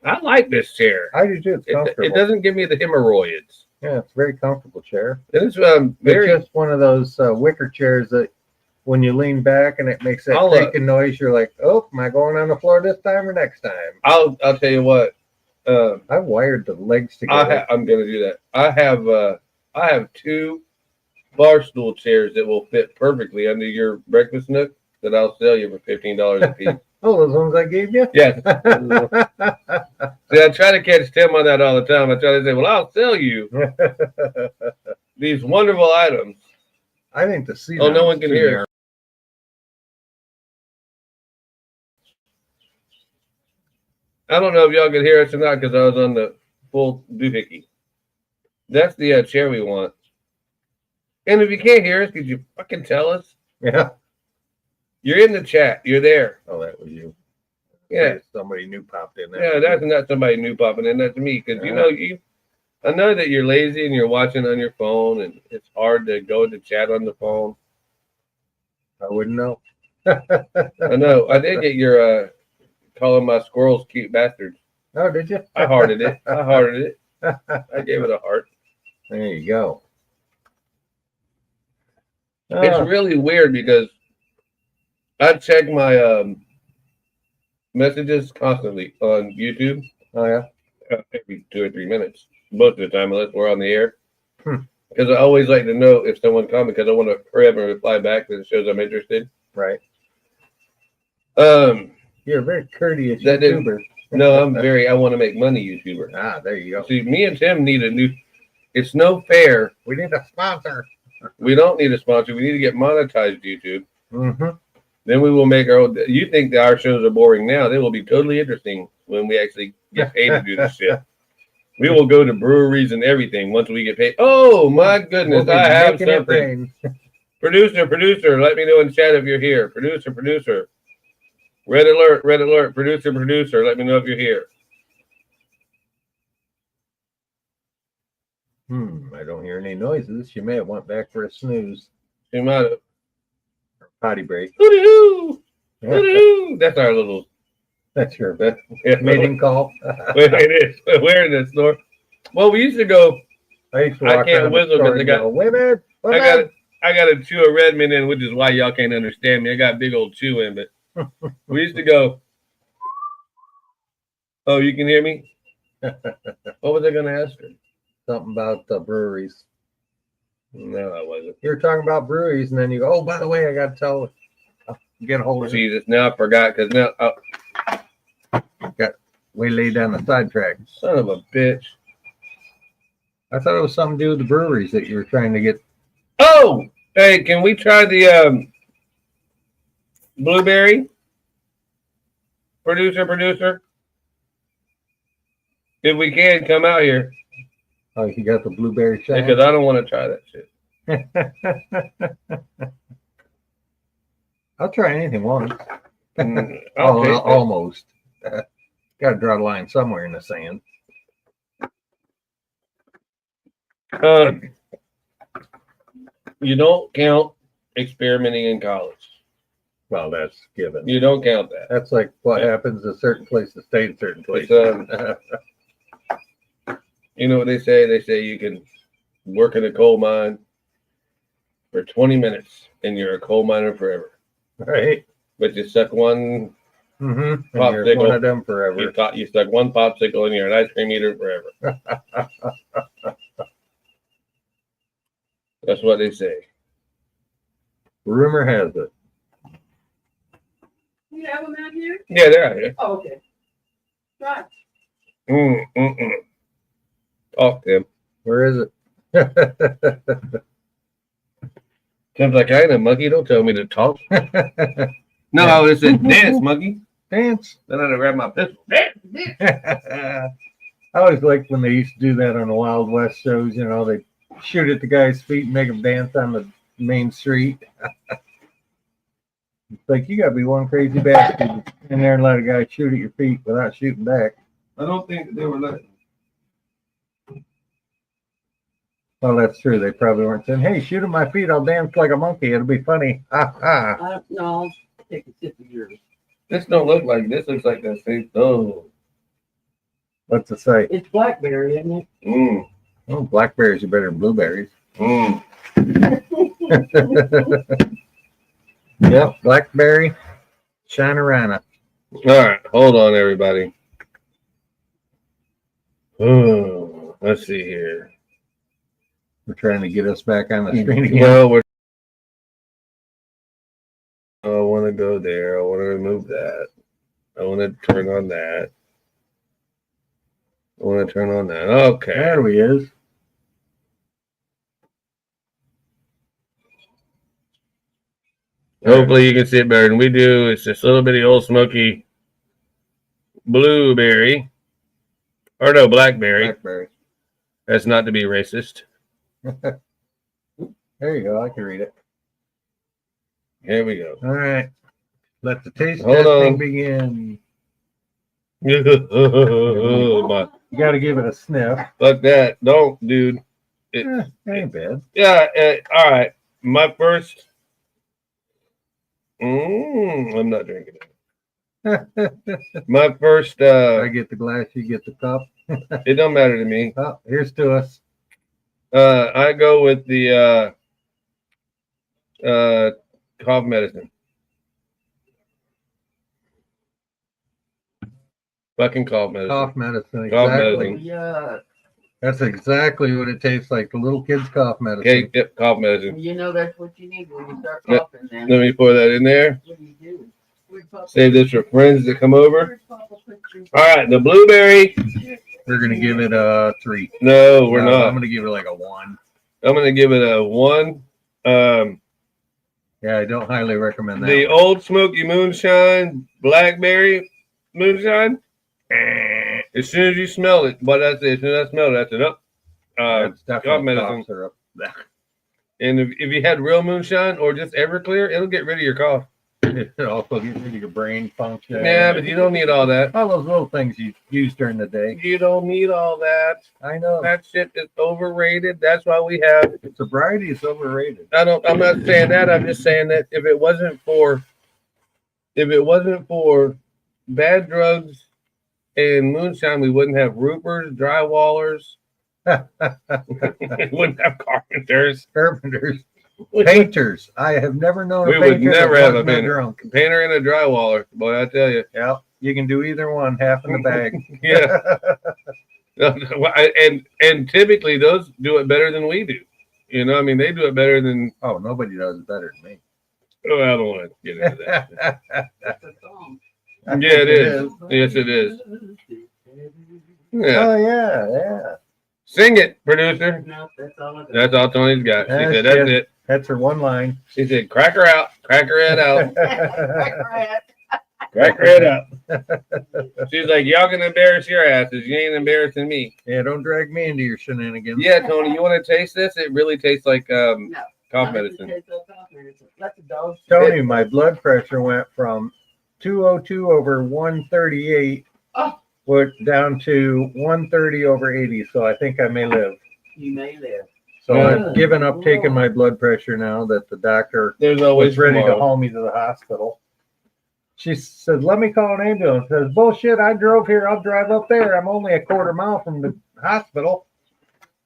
Speaker 1: I like this chair.
Speaker 8: I do too. It's comfortable.
Speaker 1: It doesn't give me the hemorrhoids.
Speaker 8: Yeah, it's a very comfortable chair.
Speaker 1: And it's
Speaker 8: It's just one of those wicker chairs that when you lean back and it makes that creaking noise, you're like, oh, am I going on the floor this time or next time?
Speaker 1: I'll tell you what.
Speaker 8: I wired the legs together.
Speaker 1: I'm gonna do that. I have 2 bar stool chairs that will fit perfectly under your breakfast nook that I'll sell you for $15 a piece.
Speaker 8: Oh, those ones I gave you?
Speaker 1: Yes. See, I try to catch Tim on that all the time. I try to say, well, I'll sell you these wonderful items.
Speaker 8: I think the seat.
Speaker 1: Oh, no one can hear. I don't know if y'all can hear us or not because I was on the full doohickey. That's the chair we want. And if you can't hear us, could you fucking tell us?
Speaker 8: Yeah.
Speaker 1: You're in the chat. You're there.
Speaker 8: Oh, that was you.
Speaker 1: Yeah.
Speaker 8: Somebody new popped in there.
Speaker 1: Yeah, that's not somebody new popping in. That's me. Because, I know that you're lazy and you're watching on your phone and it's hard to go to chat on the phone.
Speaker 8: I wouldn't know.
Speaker 1: I know. I did get your calling my squirrels cute bastards.
Speaker 8: Oh, did you?
Speaker 1: I hearted it. I gave it a heart.
Speaker 8: There you go.
Speaker 1: It's really weird because I check my messages constantly on YouTube.
Speaker 8: Oh, yeah?
Speaker 1: Every 2 or 3 minutes. Most of the time, unless we're on the air. Because I always like to know if someone comments because I want to hurry up and reply back because it shows I'm interested.
Speaker 8: Right. You're a very courteous
Speaker 1: that
Speaker 8: YouTuber.
Speaker 1: No, I want to make money YouTuber.
Speaker 8: Ah, there you go.
Speaker 1: See, me and Tim need a new, it's no fair.
Speaker 8: We need a sponsor.
Speaker 1: We don't need a sponsor. We need to get monetized YouTube.
Speaker 8: Mm-hmm.
Speaker 1: Then we will make our own. You think that our shows are boring now? They will be totally interesting when we actually get paid to do this shit. We will go to breweries and everything once we get paid. Oh my goodness, I have something. Producer, let me know in chat if you're here. Producer. Red alert. Producer, let me know if you're here.
Speaker 8: I don't hear any noises. She may have went back for a snooze.
Speaker 1: She might have.
Speaker 8: Potty break.
Speaker 1: Hoo-dee-hoo! Hoo-dee-hoo! That's our little.
Speaker 8: That's your mating call.
Speaker 1: It is. We're in the store. Well, we used to go.
Speaker 8: I
Speaker 1: can't whistle because I got
Speaker 8: women.
Speaker 1: I got to chew a Redmond in, which is why y'all can't understand me. I got big old chew in, but we used to go. Oh, you can hear me? What was I going to ask her?
Speaker 8: Something about the breweries.
Speaker 1: No, I wasn't.
Speaker 8: You were talking about breweries, and then you go, oh, by the way, I got to tell get a hold of
Speaker 1: Jesus, now I forgot because now
Speaker 8: got way laid down the sidetrack.
Speaker 1: Son of a bitch.
Speaker 8: I thought it was something to do with the breweries that you were trying to get.
Speaker 1: Oh, hey, can we try the blueberry? Producer. If we can, come out here.
Speaker 8: Oh, you got the blueberry shot?
Speaker 1: Because I don't want to try that shit.
Speaker 8: I'll try anything once.
Speaker 1: Okay.
Speaker 8: Almost. Got to draw the line somewhere in the sand.
Speaker 1: You don't count experimenting in college.
Speaker 8: Well, that's given.
Speaker 1: You don't count that.
Speaker 8: That's like what happens in certain places, stay in certain places.
Speaker 1: You know what they say? They say you can work in a coal mine for 20 minutes and you're a coal miner forever.
Speaker 8: Right.
Speaker 1: But you suck one
Speaker 8: popsicle. You're one of them forever.
Speaker 1: You stuck one popsicle and you're an ice cream eater forever. That's what they say.
Speaker 8: Rumor has it.
Speaker 9: You have them out here?
Speaker 1: Yeah, they're out here.
Speaker 9: Oh, okay. Right.
Speaker 1: Talk to him.
Speaker 8: Where is it?
Speaker 1: Tim's like, I ain't a monkey. Don't tell me to talk. No, I would have said, dance, monkey.
Speaker 8: Dance.
Speaker 1: Then I'd have grabbed my pistol. Dance.
Speaker 8: I always liked when they used to do that on the Wild West shows. You know, they shoot at the guy's feet and make him dance on the main street. It's like, you got to be one crazy bastard in there and let a guy shoot at your feet without shooting back.
Speaker 1: I don't think they were letting.
Speaker 8: Well, that's true. They probably weren't saying, "Hey, shoot at my feet. I'll dance like a monkey. It'll be funny." Ha ha.
Speaker 9: No, take a sip of yours.
Speaker 1: This don't look like this. Looks like that same. Oh.
Speaker 8: What's it say?
Speaker 9: It's blackberry, isn't it?
Speaker 1: Mm.
Speaker 8: Oh, blackberries are better than blueberries.
Speaker 1: Mm.
Speaker 8: Yep, blackberry, Shinerana.
Speaker 1: All right, hold on, everybody. Oh, let's see here.
Speaker 8: We're trying to get us back on the screen again.
Speaker 1: Well, I want to go there. I want to remove that. I want to turn on that. I want to turn on that. Okay.
Speaker 8: There he is.
Speaker 1: Hopefully you can see it better than we do. It's just a little bitty old smoky blueberry. Or no, blackberry.
Speaker 8: Blackberry.
Speaker 1: That's not to be racist.
Speaker 8: There you go. I can read it.
Speaker 1: Here we go.
Speaker 8: All right. Let the taste
Speaker 1: Hold
Speaker 8: testing
Speaker 1: on.
Speaker 8: begin.
Speaker 1: Oh, my.
Speaker 8: You got to give it a sniff.
Speaker 1: Fuck that. Don't, dude.
Speaker 8: It ain't bad.
Speaker 1: Yeah, all right. My first. I'm not drinking it. My first.
Speaker 8: I get the glass, you get the cup.
Speaker 1: It don't matter to me.
Speaker 8: Oh, here's to us.
Speaker 1: I go with the cough medicine. Fucking cough medicine.
Speaker 8: Cough medicine.
Speaker 1: Cough
Speaker 8: Exactly.
Speaker 1: medicine.
Speaker 9: Yeah.
Speaker 8: That's exactly what it tastes like. The little kid's cough medicine.
Speaker 1: Okay, yep, cough medicine.
Speaker 9: You know that's what you need when you start
Speaker 1: Yep.
Speaker 9: coughing. Then
Speaker 1: Let me pour that in there.
Speaker 9: what do you do? Where'd Papa-
Speaker 1: Save this for friends that come over.
Speaker 9: where'd Papa put your-
Speaker 1: All right, the blueberry.
Speaker 8: We're gonna give it a 3.
Speaker 1: No, we're
Speaker 8: No,
Speaker 1: not.
Speaker 8: I'm gonna give it like a 1.
Speaker 1: I'm gonna give it a 1.
Speaker 8: Yeah, I don't highly recommend that.
Speaker 1: The
Speaker 8: one.
Speaker 1: old smoky moonshine, blackberry moonshine. As soon as you smell it, but that's it. As soon as I smell it, that's it. Up.
Speaker 8: That's
Speaker 1: cough
Speaker 8: definitely
Speaker 1: medicine.
Speaker 8: cough syrup.
Speaker 1: And if you had real moonshine or just Everclear, it'll get rid of your cough.
Speaker 8: It also gets rid of your brain function.
Speaker 1: Yeah, but you don't need all that.
Speaker 8: all those little things you use during the day.
Speaker 1: You don't need all that.
Speaker 8: I know.
Speaker 1: That shit is overrated. That's why we have.
Speaker 8: Sobriety is overrated.
Speaker 1: I'm not saying that. I'm just saying that if it wasn't for bad drugs and moonshine, we wouldn't have roofers, drywallers. We wouldn't have carpenters.
Speaker 8: Carpenters, painters. I have never known a
Speaker 1: We
Speaker 8: painter
Speaker 1: would never
Speaker 8: that
Speaker 1: have a
Speaker 8: wasn't
Speaker 1: painter.
Speaker 8: drunk.
Speaker 1: Painter and a drywaller. Boy, I tell you.
Speaker 8: Yeah, you can do either one, half in the bag.
Speaker 1: Yeah. And typically those do it better than we do. You know, I mean, they do it better than.
Speaker 8: Oh, nobody does it better than me.
Speaker 1: Oh, I don't want to get into that.
Speaker 9: That's a song.
Speaker 1: Yeah, it is. Yes, it is. Yeah.
Speaker 8: Oh yeah.
Speaker 1: Sing it, producer.
Speaker 9: No, that's all I got.
Speaker 1: That's all Tony's got. She
Speaker 8: That's
Speaker 1: said, that's
Speaker 8: it.
Speaker 1: it.
Speaker 8: That's her one line.
Speaker 1: She said, crack her out. Crack her head out.
Speaker 9: Rat.
Speaker 1: Crack her head out. She's like, y'all can embarrass your asses. You ain't embarrassing me.
Speaker 8: Yeah, don't drag me into your shenanigans.
Speaker 1: Yeah, Tony, you want to taste this? It really tastes like
Speaker 9: No.
Speaker 1: cough
Speaker 9: Not
Speaker 1: medicine.
Speaker 9: to taste like cough medicine. Let the dogs.
Speaker 8: Tony, my blood pressure went from 202 over 138
Speaker 9: Oh.
Speaker 8: went down to 130 over 80. So I think I may live.
Speaker 9: You may live.
Speaker 8: So
Speaker 1: Yeah.
Speaker 8: I've given up taking my blood pressure now that the doctor
Speaker 1: There's always
Speaker 8: was ready to
Speaker 1: tomorrow.
Speaker 8: haul me to the hospital. She said, let me call an ambulance. I says, bullshit, I drove here. I'll drive up there. I'm only a quarter mile from the hospital.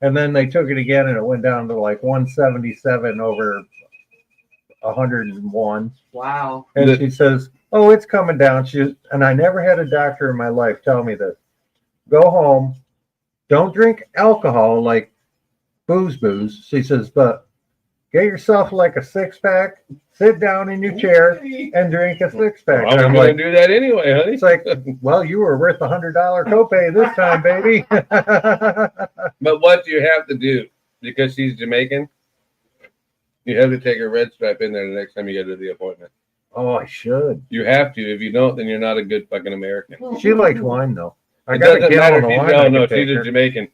Speaker 8: And then they took it again and it went down to like 177 over 101.
Speaker 9: Wow.
Speaker 8: And
Speaker 1: The-
Speaker 8: she says, oh, it's coming down. And I never had a doctor in my life tell me this. Go home. Don't drink alcohol like booze. She says, but get yourself like a 6-pack, sit down in your chair and drink a 6-pack.
Speaker 1: Well,
Speaker 8: And
Speaker 1: I'm
Speaker 8: I'm
Speaker 1: going
Speaker 8: like,
Speaker 1: to do that anyway, honey.
Speaker 8: it's like, well, you were worth $100 copay this time, baby.
Speaker 1: But what do you have to do? Because she's Jamaican, you have to take a red stripe in there the next time you go to the appointment.
Speaker 8: Oh, I should.
Speaker 1: You have to. If you don't, then you're not a good fucking American.
Speaker 8: She likes wine, though. I
Speaker 1: It
Speaker 8: got a
Speaker 1: doesn't
Speaker 8: gallon
Speaker 1: matter
Speaker 8: of
Speaker 1: if
Speaker 8: wine.
Speaker 1: you
Speaker 8: I
Speaker 1: no,
Speaker 8: can
Speaker 1: she's
Speaker 8: take
Speaker 1: a
Speaker 8: her.
Speaker 1: Jamaican.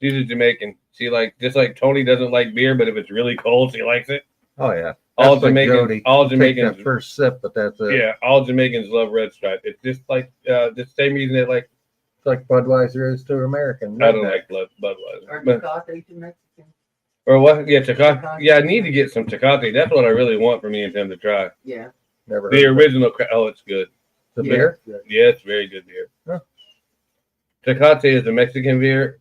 Speaker 1: She's a Jamaican. She just like Tony doesn't like beer, but if it's really cold, she likes it.
Speaker 8: Oh, yeah.
Speaker 1: All
Speaker 8: That's like
Speaker 1: Jamaicans,
Speaker 8: Jody.
Speaker 1: all
Speaker 8: Take
Speaker 1: Jamaicans,
Speaker 8: that first sip, but that's it.
Speaker 1: yeah, all Jamaicans love red stripe. It's just like the same reason they like
Speaker 8: like Budweiser is to American.
Speaker 1: I don't like Budweiser.
Speaker 9: Or
Speaker 1: But,
Speaker 9: Tecate to Mexican.
Speaker 1: or what? Yeah, Tecate. Yeah, I need to get some Tecate. That's what I really want for me and him to try.
Speaker 9: Yeah.
Speaker 8: Never
Speaker 1: The
Speaker 8: heard of it.
Speaker 1: original. Oh, it's good.
Speaker 8: The
Speaker 9: Yeah.
Speaker 8: beer.
Speaker 1: Yeah, it's very good beer.
Speaker 8: Huh.
Speaker 1: Tecate is a Mexican beer.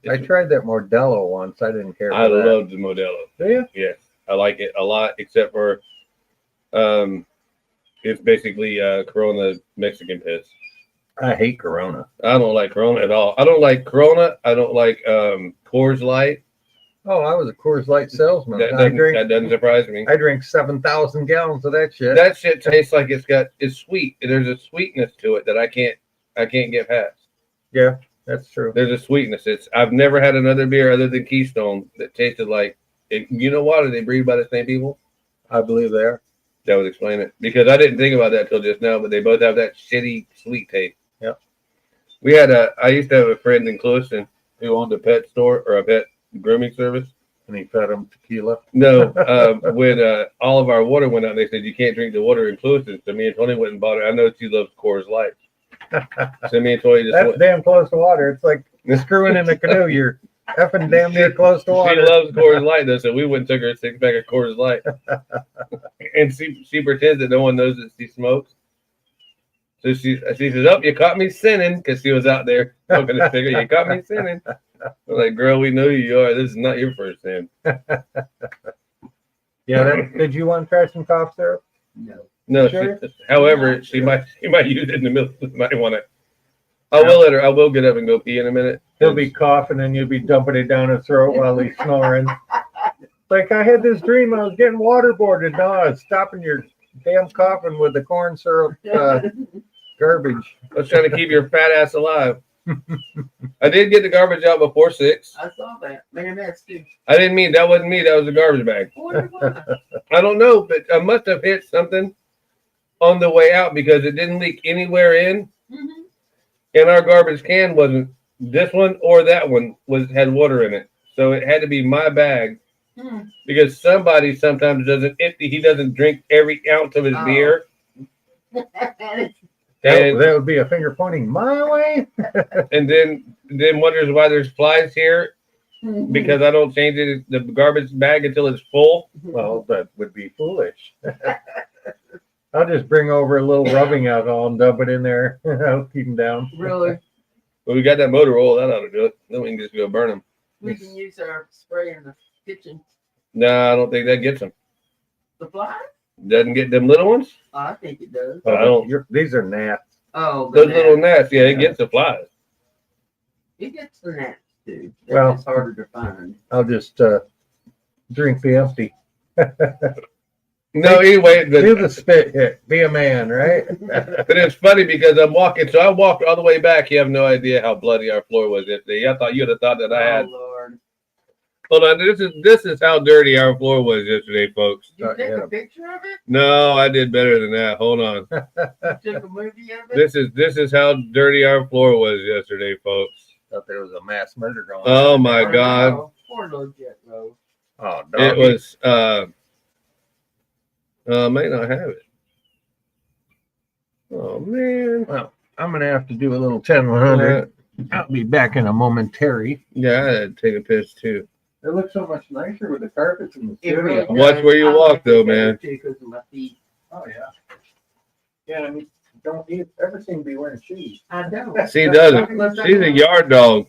Speaker 8: I tried that Modelo once. I didn't care.
Speaker 1: I
Speaker 8: for that.
Speaker 1: love the Modelo.
Speaker 8: Do you?
Speaker 1: Yes, I like it a lot, except for it's basically Corona Mexican piss.
Speaker 8: I hate Corona.
Speaker 1: I don't like Corona at all. I don't like Corona. I don't like Coors Light.
Speaker 8: Oh, I was a Coors Light salesman.
Speaker 1: That
Speaker 8: I
Speaker 1: doesn't surprise me.
Speaker 8: I drink 7,000 gallons of that shit.
Speaker 1: That shit tastes like it's sweet. There's a sweetness to it that I can't get past.
Speaker 8: Yeah, that's true.
Speaker 1: There's a sweetness. I've never had another beer other than Keystone that tasted like it. You know what? Are they brewed by the same people?
Speaker 8: I believe they are.
Speaker 1: That would explain it, because I didn't think about that till just now. But they both have that shitty sweet taste.
Speaker 8: Yep.
Speaker 1: I used to have a friend in Clewiston who owned a pet store or a pet grooming service.
Speaker 8: And he fed them tequila.
Speaker 1: No, when all of our water went out, they said you can't drink the water in Clewiston. So me and Tony went and bought it. I know she loves Coors Light. So me and Tony just
Speaker 8: That's
Speaker 1: went.
Speaker 8: damn close to water. It's like screwing in a canoe. You're effing damn near close to water.
Speaker 1: She loves Coors Light though, so we went and took her a 6-pack of Coors Light. And she pretends that no one knows that she smokes. So she says, "Oh, you caught me sinning," because she was out there smoking a cigarette. You caught me sinning. I'm like, "Girl, we know who you are. This is not your first sin."
Speaker 8: Yeah. Did you want to try some cough syrup?
Speaker 9: No.
Speaker 1: No.
Speaker 8: Sure.
Speaker 1: However, she might use it in the middle. You might want to. I will let her. I will get up and go pee in a minute.
Speaker 8: He'll be coughing and you'll be dumping it down his throat while he's snoring. Like, I had this dream I was getting waterboarded. No, I was stopping your damn coughing with the corn syrup garbage.
Speaker 1: I was trying to keep your fat ass alive. I did get the garbage out before 6.
Speaker 9: I saw that. Man, that's too.
Speaker 1: I didn't mean that wasn't me. That was a garbage bag. I don't know, but I must have hit something on the way out because it didn't leak anywhere in.
Speaker 9: Mm-hmm.
Speaker 1: And our garbage can wasn't this one or that one had water in it. So it had to be my bag because somebody sometimes doesn't empty. He doesn't drink every ounce of his beer.
Speaker 8: That would be a finger pointing my way.
Speaker 1: And then wonders why there's flies here because I don't change the garbage bag until it's full.
Speaker 8: Well, that would be foolish. I'll just bring over a little rubbing alcohol and dump it in there. I'll keep them down.
Speaker 9: Really?
Speaker 1: Well, we got that motor oil. That ought to do it. Then we can just go burn them.
Speaker 9: We can use our spray in the kitchen.
Speaker 1: No, I don't think that gets them.
Speaker 9: The flies?
Speaker 1: Doesn't get them little ones?
Speaker 9: Oh, I think it does.
Speaker 1: I don't.
Speaker 8: These are gnats.
Speaker 9: Oh,
Speaker 1: Those little gnats. Yeah, it gets the flies.
Speaker 9: It gets the gnats too.
Speaker 8: Well,
Speaker 9: It's harder to find.
Speaker 8: I'll just drink the empty.
Speaker 1: No, anyway.
Speaker 8: Do the spit hit. Be a man, right?
Speaker 1: But it's funny because I'm walking. So I walked all the way back. You have no idea how bloody our floor was yesterday. I thought you'd have thought that I had.
Speaker 9: Oh, Lord.
Speaker 1: Hold on. This is how dirty our floor was yesterday, folks.
Speaker 9: Did you take a picture of it?
Speaker 1: No, I did better than that. Hold on.
Speaker 9: You took a movie of it?
Speaker 1: This is how dirty our floor was yesterday, folks.
Speaker 8: Thought there was a mass murder going on.
Speaker 1: Oh my God.
Speaker 9: No. Poor little Jet Rose.
Speaker 8: Oh,
Speaker 1: It was may not have it. Oh man.
Speaker 8: Well, I'm gonna have to do a little 10-100. I'll be back in a momentary.
Speaker 1: Yeah, I had to take a piss too.
Speaker 8: It looks so much nicer with the carpets in the
Speaker 9: It really
Speaker 8: studio.
Speaker 1: Watch
Speaker 9: does.
Speaker 1: where you
Speaker 9: I
Speaker 1: walk,
Speaker 9: like
Speaker 1: though,
Speaker 9: it better,
Speaker 1: man.
Speaker 9: too, 'cause of my feet.
Speaker 8: Oh yeah. Yeah, I mean, don't you ever seem to be wearing shoes?
Speaker 9: I don't.
Speaker 1: She doesn't. She's a yard dog.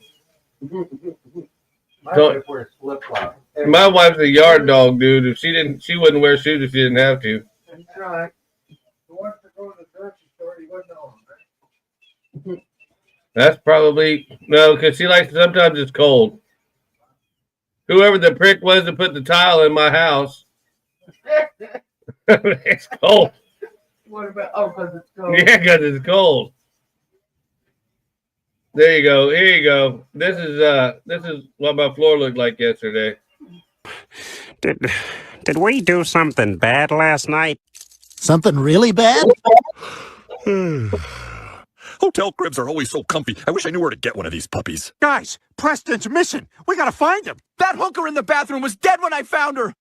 Speaker 8: My
Speaker 1: Don't-
Speaker 8: wife wears flip flops.
Speaker 1: My wife's a yard dog, dude. If she wouldn't wear shoes if she didn't have to.
Speaker 9: That's right.
Speaker 8: Who wants to go to the grocery store? You wouldn't know them, right?
Speaker 1: That's probably no, because she likes. Sometimes it's cold. Whoever the prick was that put the tile in my house, it's cold.
Speaker 9: What about? Oh, because it's cold.
Speaker 1: Yeah, because it's cold. There you go. Here you go. This is what my floor looked like yesterday.
Speaker 10: Did we do something bad last night?
Speaker 11: Something really bad?
Speaker 6: Hotel cribs are always so comfy. I wish I knew where to get one of these puppies.
Speaker 11: Guys, Preston's mission. We gotta find him. That hooker in the bathroom was dead when I found her.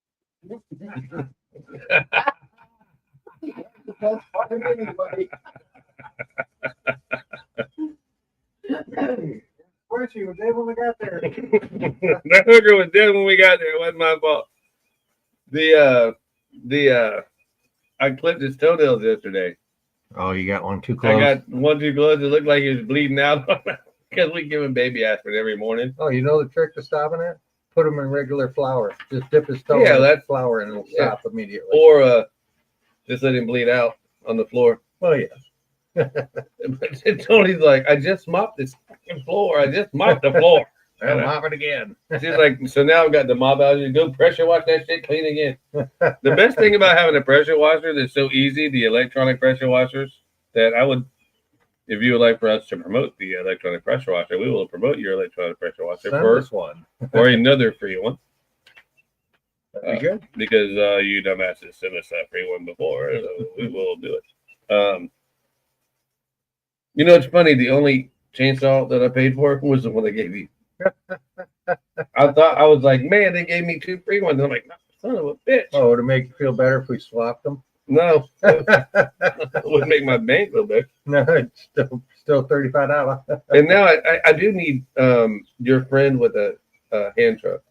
Speaker 8: Where she was dead when we got there.
Speaker 1: That hooker was dead when we got there. It wasn't my fault. I clipped his toenails yesterday.
Speaker 8: Oh, you got one too close?
Speaker 1: I got one too close. It looked like he was bleeding out because we give him baby aspirin every morning.
Speaker 8: Oh, you know the trick to stopping it? Put him in regular flour. Just dip his toe in that flour and it'll stop immediately.
Speaker 1: Or just let him bleed out on the floor.
Speaker 8: Oh, yeah.
Speaker 1: Tony's like, I just mopped this fucking floor. I just mopped the floor.
Speaker 8: I'll mop it again.
Speaker 1: She's like, so now I've got the mop out. You go pressure wash that shit clean again. The best thing about having a pressure washer that's so easy, the electronic pressure washers, that I would, if you would like for us to promote the electronic pressure washer, we will promote your electronic pressure washer
Speaker 8: first one
Speaker 1: or another free one.
Speaker 8: That'd be good.
Speaker 1: Because you dumbasses sent us that free one before, so we will do it. You know, it's funny. The only chainsaw that I paid for was the one they gave you. I was like, man, they gave me 2 free ones. I'm like, no, son of a bitch.
Speaker 8: Oh, to make you feel better if we swapped them?
Speaker 1: No, it would make my bank feel better.
Speaker 8: No, it's still $35.
Speaker 1: And now I do need your friend with a hand truck.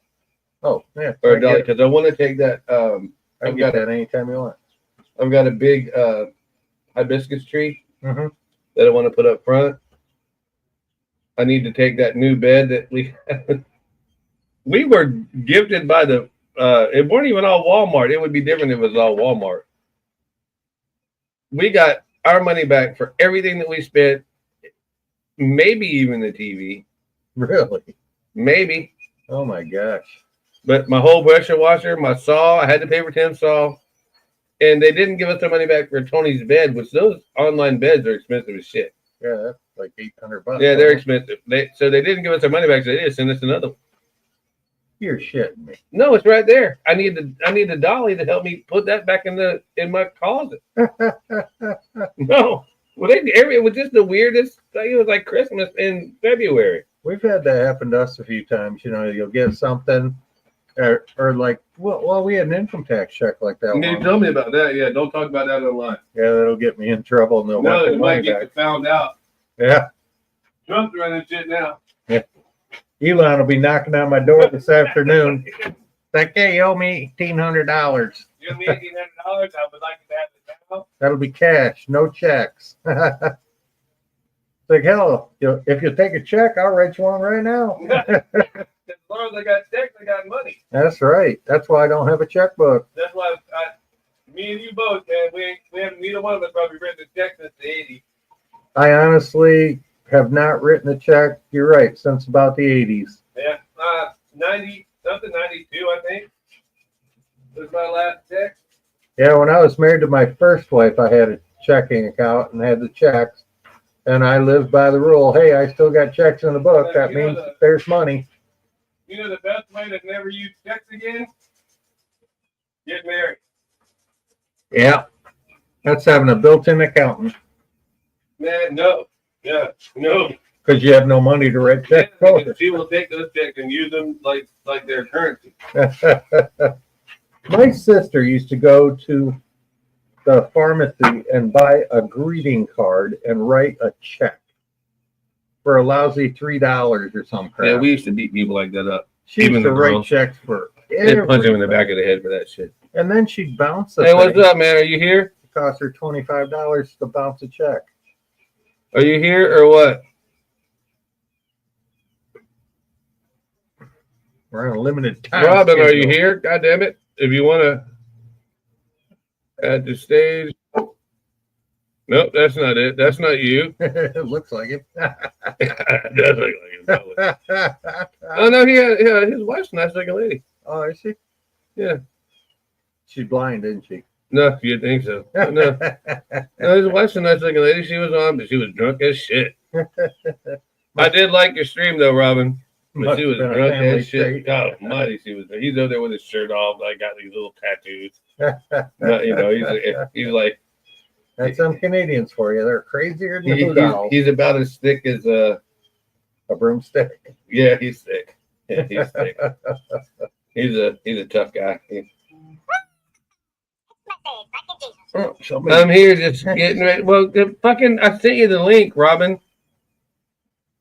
Speaker 8: Oh, yeah.
Speaker 1: Or a dolly, because I want to take that.
Speaker 8: I can get that anytime you want.
Speaker 1: I've got a big hibiscus tree
Speaker 8: Mm-hmm.
Speaker 1: that I want to put up front. I need to take that new bed that we were gifted by the. It weren't even all Walmart. It would be different if it was all Walmart. We got our money back for everything that we spent, maybe even the TV.
Speaker 8: Really?
Speaker 1: Maybe.
Speaker 8: Oh my gosh.
Speaker 1: But my whole pressure washer, my saw, I had to pay for Tim's saw. And they didn't give us their money back for Tony's bed, which those online beds are expensive as shit.
Speaker 8: Yeah, that's like $800.
Speaker 1: Yeah, they're expensive. So they didn't give us their money back, so they did send us another one.
Speaker 8: You're shitting me.
Speaker 1: No, it's right there. I need the dolly to help me put that back in my closet. No. Well, it was just the weirdest thing. It was like Christmas in February.
Speaker 8: We've had that happen to us a few times. You know, you'll get something, or like, well, we had an income tax check like that.
Speaker 1: You told me about that. Yeah, don't talk about that online.
Speaker 8: Yeah, that'll get me in trouble. No,
Speaker 1: it might get found out.
Speaker 8: Yeah.
Speaker 1: Trump's running shit now.
Speaker 8: Yeah. Elon will be knocking on my door this afternoon. Like, hey, you owe me $1,800.
Speaker 1: You owe me $1,800. I would like to have it now.
Speaker 8: That'll be cash, no checks. Like, hell, if you take a check, I'll write you one right now.
Speaker 1: As long as I got checks, I got money.
Speaker 8: That's right. That's why I don't have a checkbook.
Speaker 1: That's why me and you both, man, we haven't, neither one of us probably written a check since the 80s.
Speaker 8: I honestly have not written a check, you're right, since about the 80s.
Speaker 1: Yeah, 92, I think. Was my last check.
Speaker 8: Yeah, when I was married to my first wife, I had a checking account and had the checks. And I lived by the rule, hey, I still got checks in the book. That means there's money.
Speaker 1: You know the best way to never use checks again? Get married.
Speaker 8: Yeah. That's having a built-in accountant.
Speaker 1: Man, no. Yeah, no.
Speaker 8: Because you have no money to write checks.
Speaker 1: Yeah, she will take those checks and use them like their currency.
Speaker 8: My sister used to go to the pharmacy and buy a greeting card and write a check for a lousy $3 or some crap.
Speaker 1: Yeah, we used to beat people like that up.
Speaker 8: She used to write checks for
Speaker 1: everything. Punch him in the back of the head for that shit.
Speaker 8: And then she'd bounce the
Speaker 1: Hey, what's up, man? Are you here?
Speaker 8: It cost her $25 to bounce a check.
Speaker 1: Are you here or what?
Speaker 8: We're on a limited time.
Speaker 1: Robin, are you here? God damn it. If you want to add the stage. Nope, that's not it. That's not you.
Speaker 8: It looks like it.
Speaker 1: It does look like it. Oh, no, his wife's a nice looking lady.
Speaker 8: Oh, is she?
Speaker 1: Yeah.
Speaker 8: She's blind, isn't she?
Speaker 1: No, you'd think so. No, his wife's a nice looking lady. She was on, but she was drunk as shit. I did like your stream, though, Robin. But she was drunk as shit. God almighty, she was. He's over there with his shirt off. I got these little tattoos. You know, he's like.
Speaker 8: That's some Canadians for you. They're crazier than Hoot Owls.
Speaker 1: He's about as thick as a
Speaker 8: broomstick.
Speaker 1: Yeah, he's thick. Yeah, he's thick. He's a tough guy. I'm here just getting ready. Well, I sent you the link, Robin.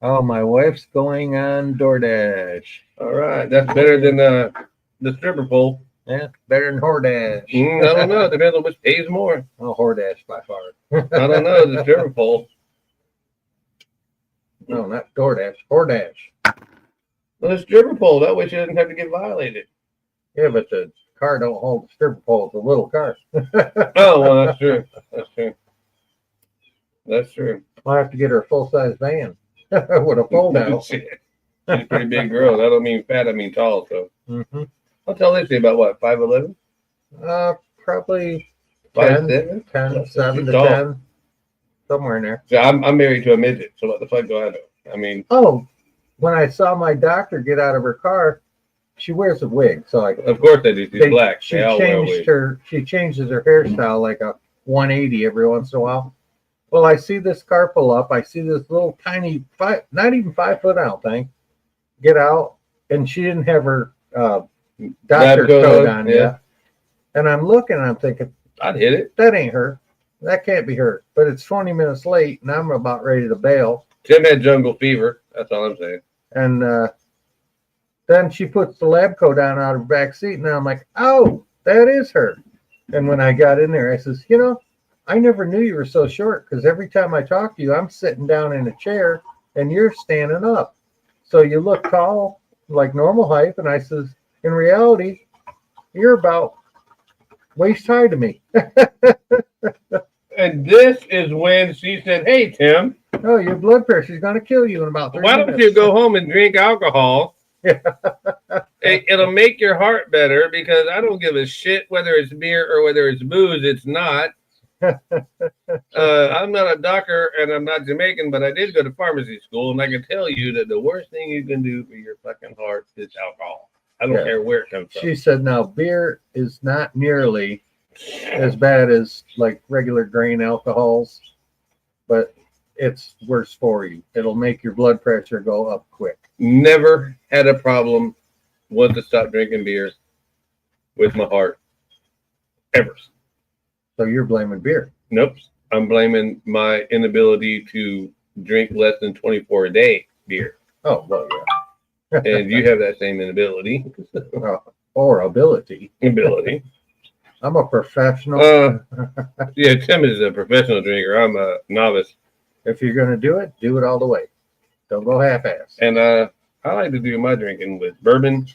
Speaker 8: Oh, my wife's going on DoorDash.
Speaker 1: All right, that's better than the stripper pole.
Speaker 8: Yeah, better than Hordash.
Speaker 1: I don't know. It depends on which pays more.
Speaker 8: Oh, Hordash by far.
Speaker 1: I don't know. The stripper pole.
Speaker 8: No, not DoorDash. Hordash.
Speaker 1: Well, the stripper pole. That way she doesn't have to get violated.
Speaker 8: Yeah, but the car don't hold the stripper pole. It's a little car.
Speaker 1: Oh, well, that's true. That's true. That's true.
Speaker 8: I'll have to get her a full-size van with a fold-out.
Speaker 1: She's a pretty big girl. That don't mean fat. I mean tall. So
Speaker 8: Mm-hmm.
Speaker 1: I'll tell Lacey about what 5'11".
Speaker 8: Probably
Speaker 1: 5'7".
Speaker 8: 10, 7 to
Speaker 1: Tall.
Speaker 8: 10, somewhere in there.
Speaker 1: So I'm married to a midget. So what the fuck do I know? I mean,
Speaker 8: Oh, when I saw my doctor get out of her car, she wears a wig. So I,
Speaker 1: of course they do. She's black.
Speaker 8: She
Speaker 1: They all wear
Speaker 8: changed
Speaker 1: wigs.
Speaker 8: her. She changes her hairstyle like a 180 every once in a while. Well, I see this car pull up. I see this little tiny, not even 5 foot, I don't think, get out, and she didn't have her doctor
Speaker 1: Lab coat
Speaker 8: coat
Speaker 1: on,
Speaker 8: on
Speaker 1: yeah.
Speaker 8: yet. And I'm looking, and I'm thinking,
Speaker 1: I'd hit it.
Speaker 8: that ain't her. That can't be her. But it's 20 minutes late, and I'm about ready to bail.
Speaker 1: Tim had jungle fever. That's all I'm saying.
Speaker 8: And then she puts the lab coat on out of her back seat, and I'm like, oh, that is her. And when I got in there, I says, you know, I never knew you were so short because every time I talk to you, I'm sitting down in a chair and you're standing up. So you look tall, like normal height. And I says, in reality, you're about waist high to me.
Speaker 1: And this is when she said, "Hey, Tim,
Speaker 8: Oh, your blood pressure is going to kill you in about 30
Speaker 1: why don't
Speaker 8: minutes.
Speaker 1: you go home and drink alcohol? It'll make your heart better because I don't give a shit whether it's beer or whether it's booze. It's not. I'm not a doctor and I'm not Jamaican, but I did go to pharmacy school, and I can tell you that the worst thing you can do for your fucking heart is alcohol. I don't
Speaker 8: Yeah.
Speaker 1: care where it comes from.
Speaker 8: She said, now, beer is not nearly as bad as like regular grain alcohols, but it's worse for you. It'll make your blood pressure go up quick.
Speaker 1: Never had a problem once I stopped drinking beer with my heart. Ever.
Speaker 8: So you're blaming beer.
Speaker 1: Nope. I'm blaming my inability to drink less than 24 a day beer.
Speaker 8: Oh, well, yeah.
Speaker 1: And you have that same inability.
Speaker 8: Or ability.
Speaker 1: Ability.
Speaker 8: I'm a professional.
Speaker 1: Yeah, Tim is a professional drinker. I'm a novice.
Speaker 8: If you're going to do it all the way. Don't go half-ass.
Speaker 1: And I like to do my drinking with bourbon.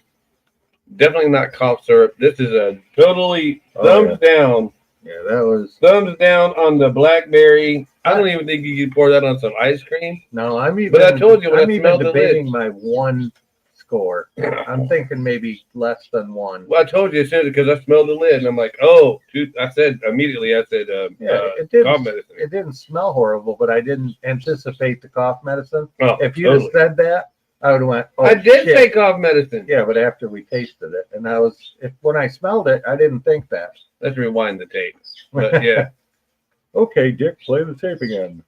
Speaker 1: Definitely not cough syrup. This is a totally thumbs down.
Speaker 8: Yeah, that was
Speaker 1: thumbs down on the blackberry. I don't even think you could pour that on some ice cream.
Speaker 8: No, I'm even.
Speaker 1: But I told you when
Speaker 8: I'm
Speaker 1: I
Speaker 8: even
Speaker 1: smelled the
Speaker 8: debating
Speaker 1: lid.
Speaker 8: my one score. I'm thinking maybe less than one.
Speaker 1: Well, I told you as soon because I smelled the lid, and I'm like, oh, dude. I said immediately.
Speaker 8: Yeah, it
Speaker 1: cough
Speaker 8: didn't.
Speaker 1: medicine.
Speaker 8: It didn't smell horrible, but I didn't anticipate the cough medicine.
Speaker 1: Oh,
Speaker 8: if you
Speaker 1: totally.
Speaker 8: had said that, I would have went. Oh,
Speaker 1: I did
Speaker 8: shit.
Speaker 1: say cough medicine.
Speaker 8: Yeah, but after we tasted it, and when I smelled it, I didn't think that.
Speaker 1: Let's rewind the tape. But yeah.
Speaker 8: Okay, Dick, play the tape again.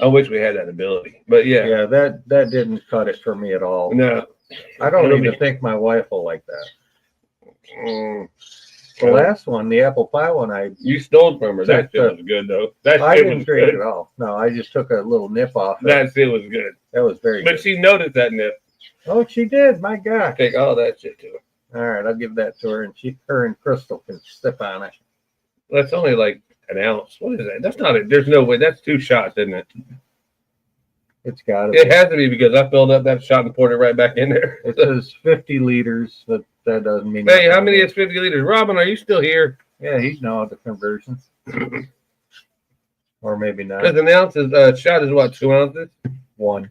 Speaker 1: I wish we had that ability, but yeah.
Speaker 8: Yeah, that didn't cut it for me at all.
Speaker 1: No.
Speaker 8: I don't
Speaker 1: It'll
Speaker 8: even
Speaker 1: be-
Speaker 8: think my wife will like that.
Speaker 1: Mm.
Speaker 8: The last one, the apple pie one,
Speaker 1: You stole from her. That shit
Speaker 8: Took
Speaker 1: was good though. That
Speaker 8: I
Speaker 1: shit
Speaker 8: didn't
Speaker 1: was
Speaker 8: drink
Speaker 1: good.
Speaker 8: it at all. No, I just took a little nip off it.
Speaker 1: That shit was good.
Speaker 8: That was very
Speaker 1: But
Speaker 8: good.
Speaker 1: she noticed that nip.
Speaker 8: Oh, she did. My God.
Speaker 1: Take all that shit to her.
Speaker 8: All right, I'll give that to her, and her and Crystal can sip on it.
Speaker 1: That's only like an ounce. What is that? That's not it. There's no way. That's 2 shots, isn't it?
Speaker 8: It's got to
Speaker 1: It
Speaker 8: be.
Speaker 1: has to be because I filled up that shot and poured it right back in there.
Speaker 8: It says 50 liters, but that doesn't mean.
Speaker 1: Hey,
Speaker 8: nothing
Speaker 1: how
Speaker 8: to
Speaker 1: many
Speaker 8: me.
Speaker 1: is 50 liters? Robin, are you still here?
Speaker 8: Yeah, he's know the conversion. Or maybe not.
Speaker 1: Because an ounce is shot is what, 2 ounces?
Speaker 8: 1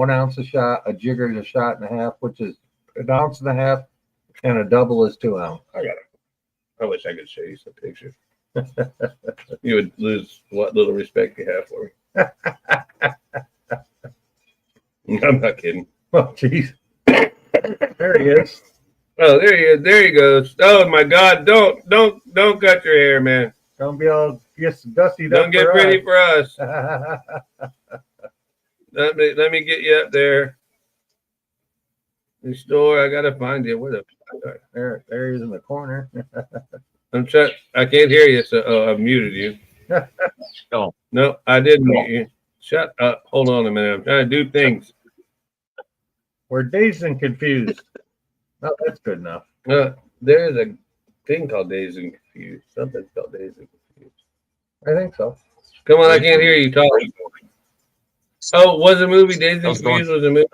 Speaker 8: ounce a shot. A jigger is a shot and a half, which is an ounce and a half, and a double is 2 ounces.
Speaker 1: I got it. I wish I could show you some pictures. You would lose what little respect you have for me. I'm not kidding.
Speaker 8: Oh, jeez. There he is.
Speaker 1: Oh, there he is. There he goes. Oh my God! Don't cut your hair, man.
Speaker 8: Don't be all just gussied
Speaker 1: Don't
Speaker 8: up.
Speaker 1: get
Speaker 8: for
Speaker 1: pretty
Speaker 8: us.
Speaker 1: for us. Let me get you up there. The store. I gotta find you. Where the?
Speaker 8: There he is in the corner.
Speaker 1: I'm trying. I can't hear you, so I've muted you.
Speaker 4: Oh.
Speaker 1: No, I didn't mute you. Shut up. Hold on a minute. I'm trying to do things.
Speaker 8: We're dazed and confused. Oh, that's good enough.
Speaker 1: There is a thing called Dazed and Confused. Something's called Dazed and Confused.
Speaker 8: I think so.
Speaker 1: Come on, I can't hear you talk. Oh, was a movie Dazed and Confused? Was a movie?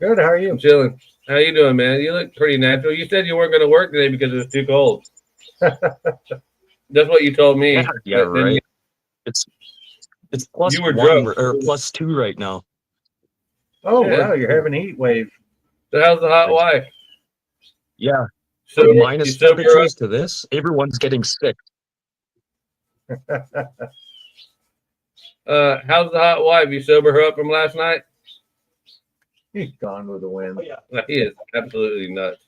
Speaker 8: Good. How are you?
Speaker 1: I'm chilling. How you doing, man? You look pretty natural. You said you weren't going to work today because it was too cold. That's what you told me.
Speaker 4: Yeah, right. It's plus
Speaker 1: You were
Speaker 4: 1
Speaker 1: drunk.
Speaker 4: or plus 2 right now.
Speaker 8: Oh,
Speaker 1: Yeah.
Speaker 8: wow. You're having a heat wave.
Speaker 1: So how's the hot wife?
Speaker 4: Yeah.
Speaker 1: So
Speaker 4: From
Speaker 1: you
Speaker 4: minus
Speaker 1: sober
Speaker 4: temperatures to this, everyone's getting sick.
Speaker 1: How's the hot wife? You sober her up from last night?
Speaker 8: He's gone with the wind.
Speaker 1: He is absolutely nuts.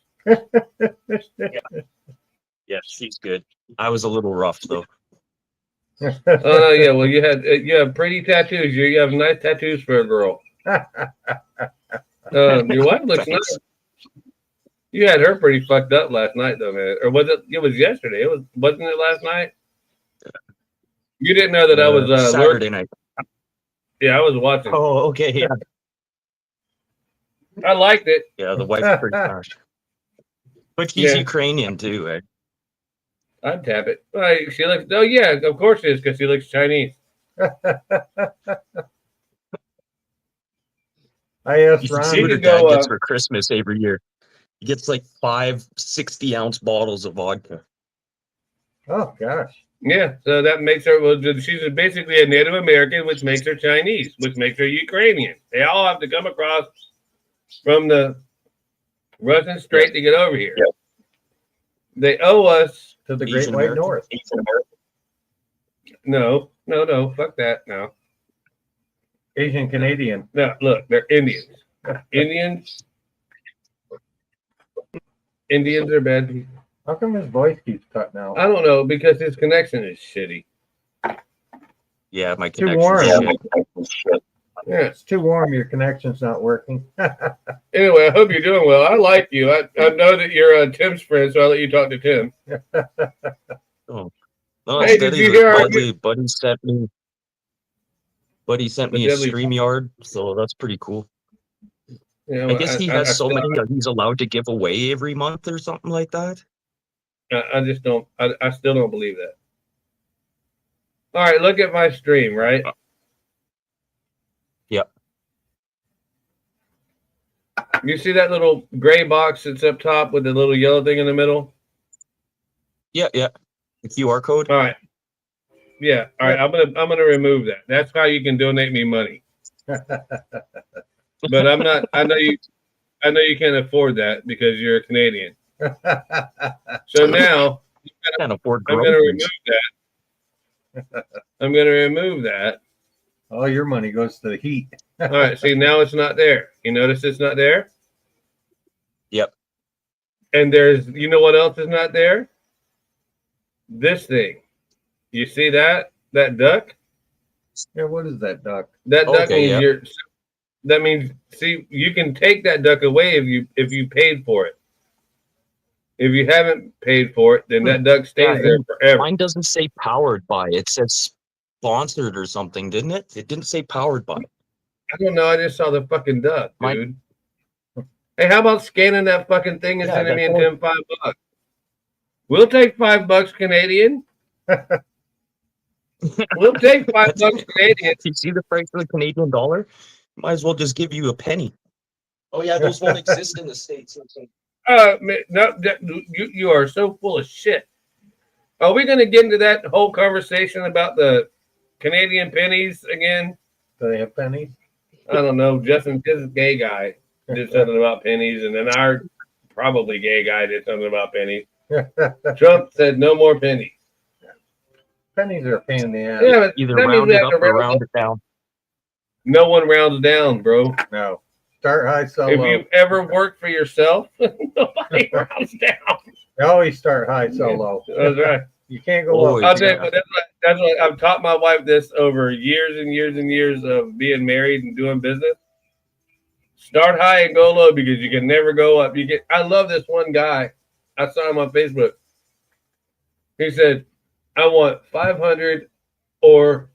Speaker 4: Yeah, she's good. I was a little rough though.
Speaker 1: Oh no, yeah. Well, you have pretty tattoos. You have nice tattoos for a girl. Your wife looks nice. You had her pretty fucked up last night, though, man. Or was it? It was yesterday. Wasn't it last night? You didn't know that I was
Speaker 4: Saturday night.
Speaker 1: Yeah, I was watching.
Speaker 4: Oh, okay, yeah.
Speaker 1: I liked it.
Speaker 4: Yeah, the wife's pretty harsh. But she's Ukrainian too, eh?
Speaker 1: I'd tap it. She looks. Oh yeah, of course it is because she looks Chinese.
Speaker 8: I asked
Speaker 4: You should
Speaker 8: Ron.
Speaker 4: see what her dad gets for Christmas every year. He gets like 5 60-ounce bottles of vodka.
Speaker 8: Oh gosh.
Speaker 1: Yeah, so that makes her. Well, she's basically a Native American, which makes her Chinese, which makes her Ukrainian. They all have to come across from the Russian Strait to get over here.
Speaker 4: Yeah.
Speaker 1: They owe us
Speaker 8: to the Great White North.
Speaker 1: No, fuck that. No.
Speaker 8: Asian Canadian.
Speaker 1: No, look, they're Indians. Indians are bad people.
Speaker 8: How come his voice keeps cutting out?
Speaker 1: I don't know, because his connection is shitty.
Speaker 4: Yeah, my
Speaker 8: Too
Speaker 4: connection.
Speaker 8: warm.
Speaker 1: Yeah,
Speaker 8: it's too warm. Your connection's not working.
Speaker 1: Anyway, I hope you're doing well. I like you. I know that you're Tim's friend, so I'll let you talk to Tim.
Speaker 4: Oh, no,
Speaker 1: Hey, did you hear
Speaker 4: Buddy sent me a StreamYard, so that's pretty cool.
Speaker 1: Yeah,
Speaker 4: I guess he has so many that he's allowed to give away every month or something like that.
Speaker 1: I just don't. I still don't believe that. All right, look at my stream, right?
Speaker 4: Yep.
Speaker 1: You see that little gray box that's up top with the little yellow thing in the middle?
Speaker 4: Yeah. The QR code.
Speaker 1: All right. Yeah. All right. I'm gonna remove that. That's how you can donate me money. But I'm not. I know you can't afford that because you're a Canadian. So now
Speaker 4: can't afford.
Speaker 1: I'm gonna remove that. I'm gonna remove that.
Speaker 8: All your money goes to the heat.
Speaker 1: All right. See, now it's not there. You notice it's not there?
Speaker 4: Yep.
Speaker 1: And there's, you know what else is not there? This thing. You see that? That duck?
Speaker 8: Yeah, what is that duck?
Speaker 1: That duck means
Speaker 4: yeah.
Speaker 1: that means, see, you can take that duck away if you paid for it. If you haven't paid for it, then that duck stays there forever.
Speaker 4: Mine doesn't say powered by. It says sponsored or something, didn't it? It didn't say powered by.
Speaker 1: I don't know. I just saw the fucking duck, dude. Hey, how about scanning that fucking thing and sending me in $5? We'll take $5 Canadian. We'll take $5 Canadian.
Speaker 4: You see the price of the Canadian dollar? Might as well just give you a penny. Oh yeah, those won't exist in the States.
Speaker 1: No, you are so full of shit. Are we going to get into that whole conversation about the Canadian pennies again?
Speaker 8: Do they have pennies?
Speaker 1: I don't know. Justin, his gay guy, did something about pennies, and then our probably gay guy did something about pennies. Trump said no more pennies.
Speaker 8: Pennies are a pain in the ass.
Speaker 1: Yeah, but
Speaker 4: either
Speaker 1: that means
Speaker 4: round
Speaker 1: we
Speaker 4: it
Speaker 1: have
Speaker 4: up
Speaker 1: to
Speaker 4: or round it down.
Speaker 1: No one rounds down, bro.
Speaker 8: No. Start high, sell
Speaker 1: If
Speaker 8: low.
Speaker 1: you've ever worked for yourself, nobody rounds down.
Speaker 8: You always start high, sell low.
Speaker 1: That's right.
Speaker 8: You can't go up.
Speaker 1: I'll tell you, that's what I've taught my wife this over years and years and years of being married and doing business. Start high and go low because you can never go up. I love this one guy. I saw him on Facebook. He said, I want 500 or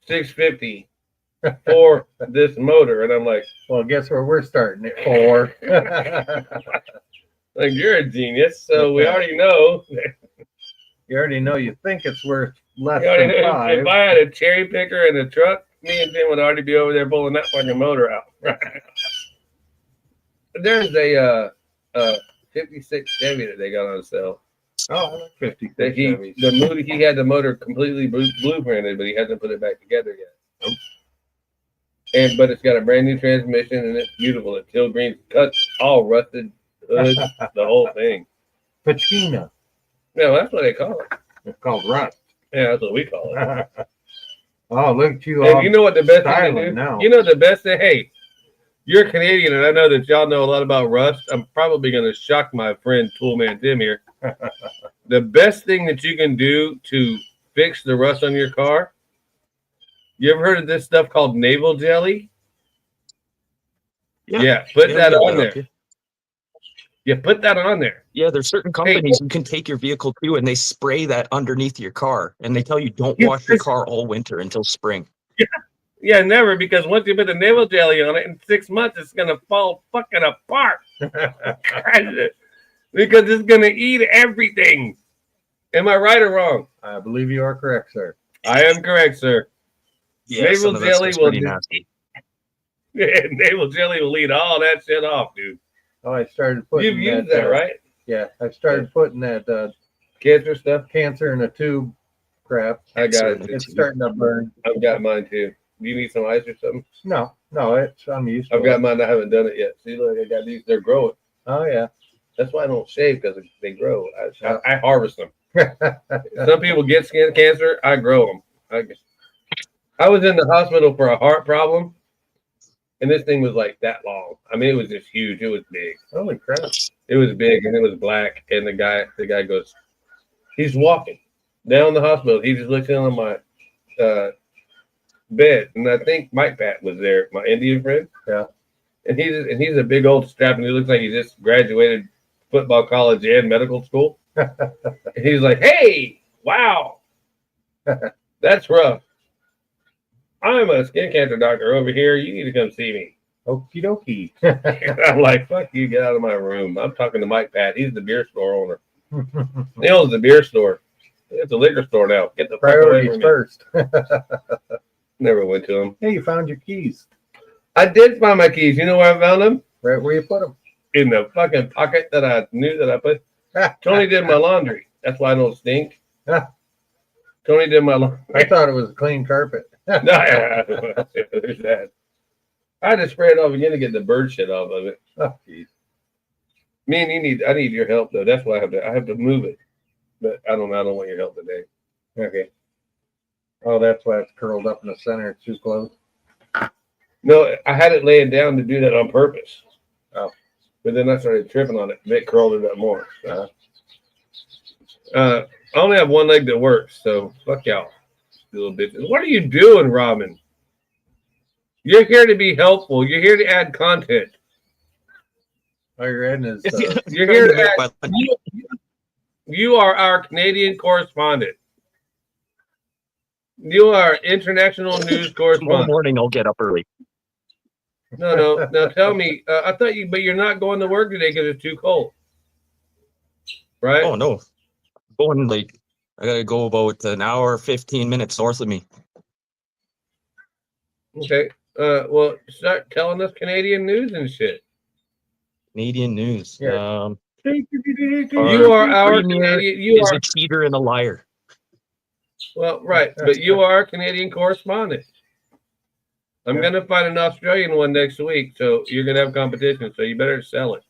Speaker 1: 650 for this motor. And I'm like,
Speaker 8: well, guess where we're starting at 4.
Speaker 1: like, you're a genius. So we already know.
Speaker 8: You already know you think it's worth less
Speaker 1: You already
Speaker 8: than
Speaker 1: know
Speaker 8: 5.
Speaker 1: if I had a cherry picker in the truck, me and Tim would already be over there pulling that fucking motor out. There's a 56 Chevy that they got on sale.
Speaker 8: Oh, I like 56
Speaker 1: That he had the motor completely blueprinted, but he hasn't put it back together yet. But it's got a brand new transmission and it's beautiful. It's teal green, cuts all rusted, hood, the whole thing.
Speaker 8: Patina.
Speaker 1: No, that's what they call it.
Speaker 8: It's called rust.
Speaker 1: Yeah, that's what we call it.
Speaker 8: Oh, look at you!
Speaker 1: And you know what the best thing to do?
Speaker 8: Now.
Speaker 1: You know the best thing. Hey, you're Canadian, and I know that y'all know a lot about rust. I'm probably going to shock my friend Toolman Tim here. The best thing that you can do to fix the rust on your car. You ever heard of this stuff called navel jelly? Yeah, put that on there. Yeah, put that on there.
Speaker 4: Yeah, there's certain companies who can take your vehicle too, and they spray that underneath your car, and they tell you don't wash your car all winter until spring.
Speaker 1: Yeah, never, because once you put the navel jelly on it, in 6 months it's gonna fall fucking apart. Because it's gonna eat everything. Am I right or wrong?
Speaker 8: I believe you are correct, sir.
Speaker 1: I am correct, sir.
Speaker 4: Yeah,
Speaker 1: navel jelly will
Speaker 4: nasty.
Speaker 1: Navel jelly will eat all that shit off, dude.
Speaker 8: Oh, I started putting
Speaker 1: You've used that, right?
Speaker 8: Yeah, I started putting that
Speaker 1: cancer stuff,
Speaker 8: cancer in a tube crap.
Speaker 1: I got it.
Speaker 8: It's starting to burn.
Speaker 1: I've got mine too. Do you need some ice or something?
Speaker 8: No, I'm used to it.
Speaker 1: I've got mine. I haven't done it yet. See, look, I got these. They're growing.
Speaker 8: Oh yeah.
Speaker 1: That's why I don't shave, because they grow. I harvest them. Some people get skin cancer. I grow them. I was in the hospital for a heart problem, and this thing was like that long. I mean, it was just huge. It was big.
Speaker 8: Holy crap!
Speaker 1: It was big, and it was black. And the guy goes, he's walking down the hospital. He just looks in on my bed, and I think Mike Pat was there, my Indian friend.
Speaker 8: Yeah.
Speaker 1: And he's a big old strap, and he looks like he just graduated football college and medical school. And he's like, "Hey, wow, that's rough. I'm a skin cancer doctor over here. You need to come see me."
Speaker 8: Okie dokie.
Speaker 1: I'm like, "Fuck you, get out of my room." I'm talking to Mike Pat. He's the beer store owner. He owns the beer store. It's a liquor store now. Get the
Speaker 8: priorities first.
Speaker 1: Never went to him.
Speaker 8: Hey, you found your keys.
Speaker 1: I did find my keys. You know where I found them?
Speaker 8: Right where you put them.
Speaker 1: In the fucking pocket that I knew that I put. Tony did my laundry. That's why I don't stink. Tony did my laundry.
Speaker 8: I thought it was a clean carpet.
Speaker 1: No, there's that. I had to spray it off again to get the bird shit off of it.
Speaker 8: Oh, geez.
Speaker 1: Me and I need your help though. That's why I have to move it. But I don't want your help today.
Speaker 8: Okay. Oh, that's why it's curled up in the center. It's too close.
Speaker 1: No, I had it laying down to do that on purpose.
Speaker 8: Oh.
Speaker 1: But then I started tripping on it. And it curled it up more. So. I only have one leg that works, so fuck y'all, little bitches. What are you doing, Robin? You're here to be helpful. You're here to add content.
Speaker 8: All you're adding is
Speaker 1: you're here to add. You are our Canadian correspondent. You are international news correspondent.
Speaker 4: Tomorrow morning, I'll get up early.
Speaker 1: No. Now tell me, I thought but you're not going to work today because it's too cold, right?
Speaker 4: Oh no, going late. I gotta go about an hour, 15 minutes north of me.
Speaker 1: Okay. Well, start telling us Canadian news and shit.
Speaker 4: Canadian news.
Speaker 8: Yeah.
Speaker 1: You are our Canadian. You
Speaker 4: is
Speaker 1: are
Speaker 4: a cheater and a liar.
Speaker 1: Well, right, but you are a Canadian correspondent. I'm going to find an Australian one next week, so you're going to have competition, so you better sell it.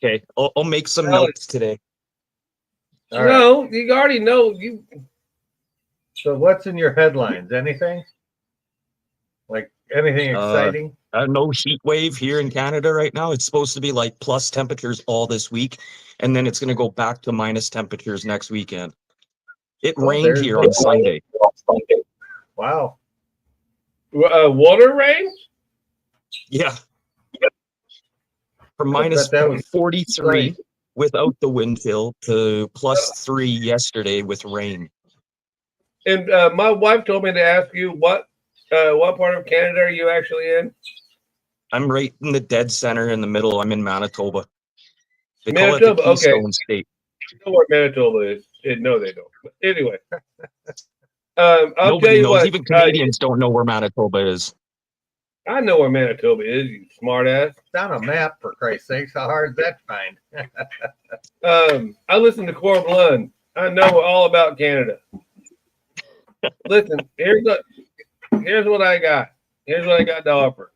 Speaker 4: Okay, I'll make some notes today.
Speaker 1: No, you already know.
Speaker 8: So what's in your headlines? Anything? Like anything exciting?
Speaker 4: No heat wave here in Canada right now. It's supposed to be like plus temperatures all this week, and then it's going to go back to minus temperatures next weekend. It rained here on Sunday.
Speaker 8: Wow.
Speaker 1: Water rain?
Speaker 4: Yeah. From minus 43 without the wind chill to +3 yesterday with rain.
Speaker 1: And my wife told me to ask you what part of Canada are you actually in?
Speaker 4: I'm right in the dead center in the middle. I'm in Manitoba. They
Speaker 1: Manitoba,
Speaker 4: call it the
Speaker 1: okay.
Speaker 4: Keystone State.
Speaker 1: You know where Manitoba is? No, they don't. But anyway, I'll tell
Speaker 4: Nobody
Speaker 1: you
Speaker 4: knows.
Speaker 1: what.
Speaker 4: Even Canadians don't know where Manitoba is.
Speaker 1: I know where Manitoba is, you smart ass.
Speaker 8: It's on a map, for Christ's sakes. How hard is that to find?
Speaker 1: I listen to Core Blund. I know all about Canada. Listen, here's what I got. Here's what I got to offer.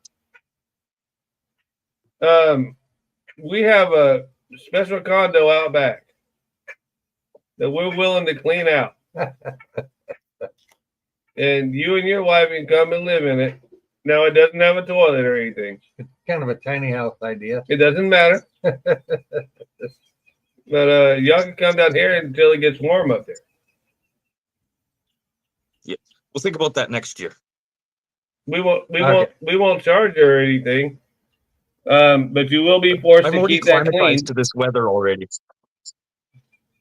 Speaker 1: We have a special condo out back that we're willing to clean out. And you and your wife can come and live in it. Now, it doesn't have a toilet or anything.
Speaker 8: It's kind of a tiny house idea.
Speaker 1: It doesn't matter. But y'all can come down here until it gets warm up there.
Speaker 4: Yeah, we'll think about that next year.
Speaker 1: We won't charge you or anything. But you will be forced
Speaker 4: I'm
Speaker 1: to
Speaker 4: already
Speaker 1: keep that clean.
Speaker 4: climatized to this weather already.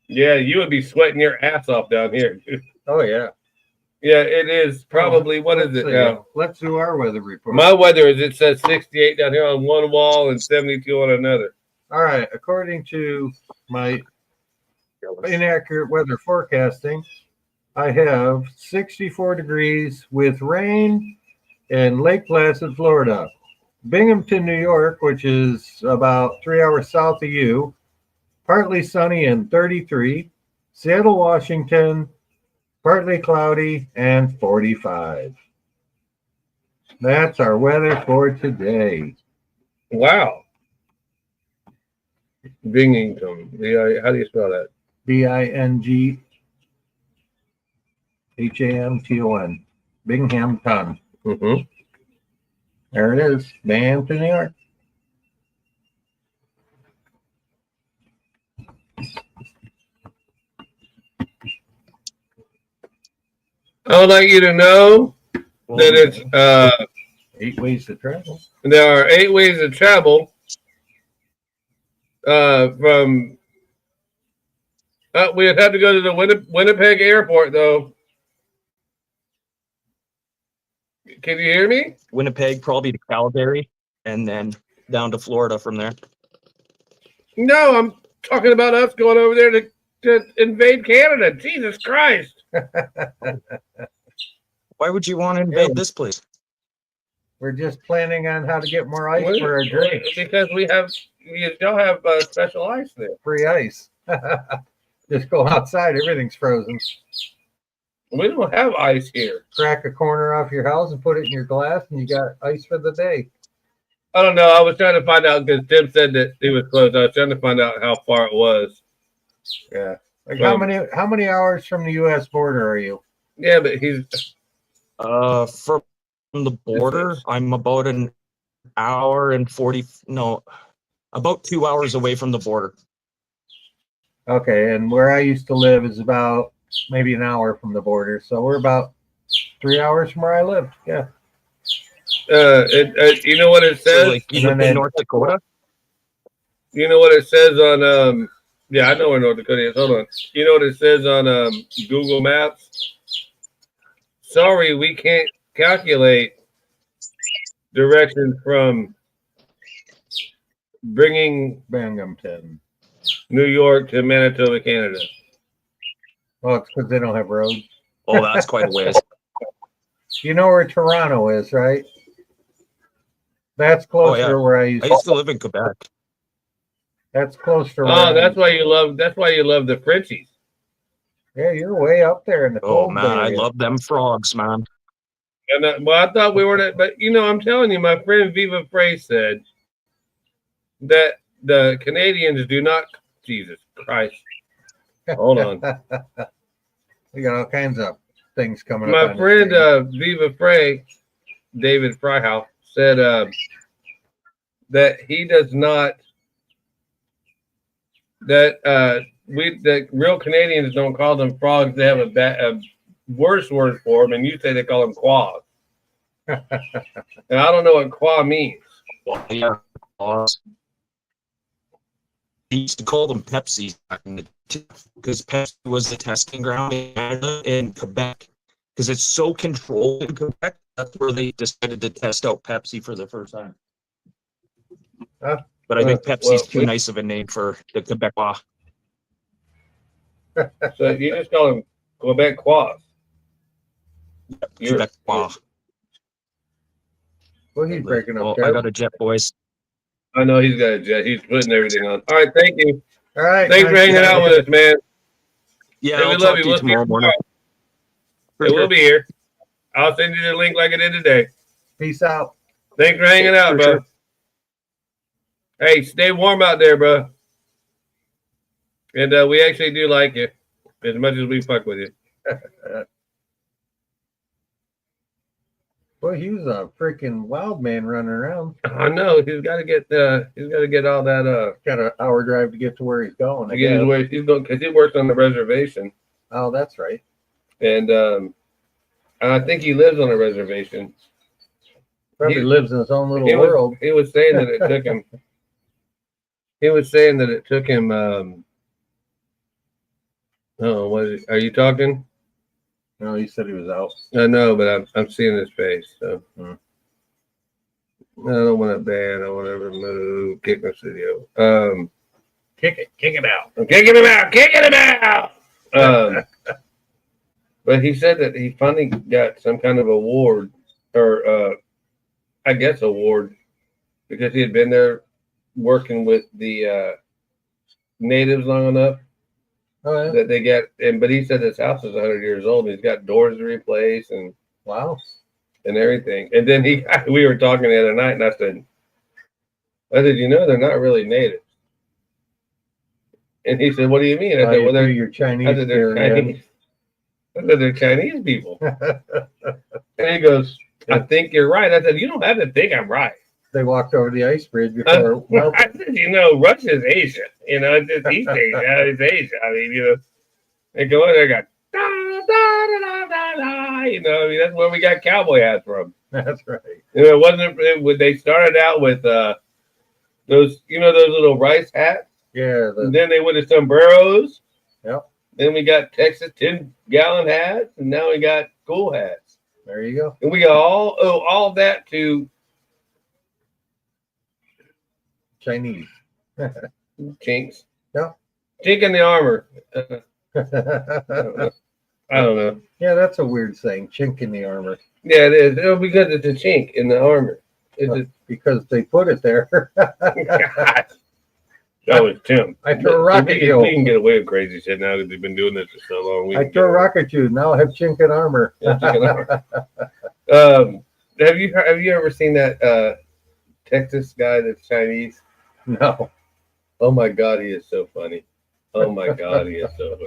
Speaker 1: Yeah, you would be sweating your ass off down here.
Speaker 8: Oh, yeah.
Speaker 1: Yeah, it is probably, what is it now?
Speaker 8: Let's do our weather report.
Speaker 1: My weather is, it says 68 down here on one wall and 72 on another.
Speaker 8: All right. According to my inaccurate weather forecasting, I have 64 degrees with rain in Lake Placid, Florida. Binghamton, New York, which is about 3 hours south of you, partly sunny and 33. Seattle, Washington, partly cloudy and 45. That's our weather for today.
Speaker 1: Wow. Binghamton. How do you spell that?
Speaker 8: Binghamton. Binghamton.
Speaker 1: Mm-hmm.
Speaker 8: There it is. Binghamton, New York.
Speaker 1: I would like you to know that it's
Speaker 8: 8 ways to travel.
Speaker 1: There are 8 ways to travel from. We'd have to go to the Winnipeg airport, though. Can you hear me?
Speaker 4: Winnipeg, probably to Calgary, and then down to Florida from there.
Speaker 1: No, I'm talking about us going over there to invade Canada. Jesus Christ.
Speaker 4: Why would you want to invade this place?
Speaker 8: We're just planning on how to get more ice for our drinks.
Speaker 1: Because we still have special ice there.
Speaker 8: Free ice. Just go outside. Everything's frozen.
Speaker 1: We don't have ice here.
Speaker 8: Crack a corner off your house and put it in your glass, and you got ice for the day.
Speaker 1: I don't know. I was trying to find out because Tim said that it was closed. I was trying to find out how far it was.
Speaker 8: Yeah. Like how many hours from the U.S. border are you?
Speaker 1: Yeah, but he's
Speaker 4: from the border. I'm about an hour and 40. No, about 2 hours away from the border.
Speaker 8: Okay, and where I used to live is about maybe an hour from the border, so we're about 3 hours from where I live. Yeah.
Speaker 1: You know what it says?
Speaker 4: So like you live in North Dakota?
Speaker 1: You know what it says on yeah, I know where North Dakota is. Hold on. You know what it says on Google Maps? Sorry, we can't calculate directions from bringing
Speaker 8: Binghamton,
Speaker 1: New York to Manitoba, Canada.
Speaker 8: Well, it's because they don't have roads.
Speaker 4: Oh, that's quite a ways.
Speaker 8: You know where Toronto is, right? That's closer to where I used
Speaker 4: to live in Quebec.
Speaker 8: That's close to.
Speaker 1: Oh, that's why you love. That's why you love the Frenchies.
Speaker 8: Yeah, you're way up there in the cold.
Speaker 4: Oh man, area. I love them frogs, man.
Speaker 1: And well, I thought we were, but I'm telling you, my friend Viva Frey said that the Canadians do not. Jesus Christ! Hold on.
Speaker 8: We got all kinds of things coming
Speaker 1: up.
Speaker 8: My
Speaker 1: friend Viva Frey, David Fryhouse, said that he does not. That real Canadians don't call them frogs. They have a worse word for them, and you say they call them quaws. And I don't know what quaw means.
Speaker 4: Yeah. used to call them Pepsi back in the because Pepsi was the testing ground in Canada and Quebec. Because it's so controlled in Quebec, that's where they decided to test out Pepsi for the first time. But I think Pepsi's too nice of a name for the Quebecois.
Speaker 1: So you just call them Quebecois.
Speaker 4: Quebecois.
Speaker 8: Well, he's breaking up.
Speaker 4: I got a jet, boys.
Speaker 1: I know he's got a jet. He's putting everything on. All right, thank you.
Speaker 8: All right.
Speaker 1: Thanks for hanging out with us, man.
Speaker 4: Yeah,
Speaker 1: hey,
Speaker 4: I'll
Speaker 1: we
Speaker 4: talk
Speaker 1: love you.
Speaker 4: to you tomorrow morning.
Speaker 1: We'll be here. I'll send you the link like I did today.
Speaker 8: Peace out.
Speaker 1: Thanks for hanging out, bro. Sure. Hey, stay warm out there, bro. And we actually do like you as much as we fuck with you.
Speaker 8: Well, he was a freaking wild man running around.
Speaker 1: I know. He's got to get all that.
Speaker 8: Got an hour drive to get to where he's going.
Speaker 1: I guess where he's going because he works on the reservation.
Speaker 8: Oh, that's right.
Speaker 1: And I think he lives on a reservation.
Speaker 8: Probably lives in his own little world.
Speaker 1: He was saying that it took him. He was saying that it took him. Are you talking?
Speaker 8: No, he said he was out.
Speaker 1: I know, but I'm seeing his face. So I don't want to ban. I want to remove. Kick my studio.
Speaker 8: Kick it out.
Speaker 1: I'm kicking him out. Kicking him out. But he said that he finally got some kind of award, or I guess award, because he had been there working with the natives long enough.
Speaker 8: Oh, yeah.
Speaker 1: That they get, but he said his house is 100 years old. And he's got doors to replace and
Speaker 8: wow,
Speaker 1: and everything. And then we were talking the other night, and I said, you know, they're not really natives. And he said, "What do you mean?" I said, "Well, they're
Speaker 8: Chinese."
Speaker 1: I said, "They're Chinese." I said, "They're Chinese people." And he goes, "I think you're right." I said, "You don't have to think I'm right."
Speaker 8: They walked over the ice bridge before.
Speaker 1: I said, "You know, Russia's Asia. You know, it's just East Asia. It's Asia. I mean, you know, they go in there, got da da da da da. You know, I mean, that's where we got cowboy hats from.
Speaker 8: That's right.
Speaker 1: You know, it wasn't. They started out with those, you know, those little rice hats.
Speaker 8: Yeah.
Speaker 1: And then they went to sombreros.
Speaker 8: Yep.
Speaker 1: Then we got Texas 10-gallon hats, and now we got cool hats.
Speaker 8: There you go.
Speaker 1: And we got all that to
Speaker 8: Chinese.
Speaker 1: chinks.
Speaker 8: Yeah.
Speaker 1: Chink in the armor. I don't know.
Speaker 8: Yeah, that's a weird saying. Chink in the armor.
Speaker 1: Yeah, it is. It'll be because it's a chink in the armor.
Speaker 8: Because they put it there.
Speaker 1: God. That was Tim.
Speaker 8: I throw a rock at you.
Speaker 1: We can get away with crazy shit now because we've been doing this for so long.
Speaker 8: I throw a rock at you. Now I have chink in armor.
Speaker 1: Yeah, chink in armor. Have you ever seen that Texas guy that's Chinese?
Speaker 8: No.
Speaker 1: Oh my God, he is so funny. Oh my God, he is so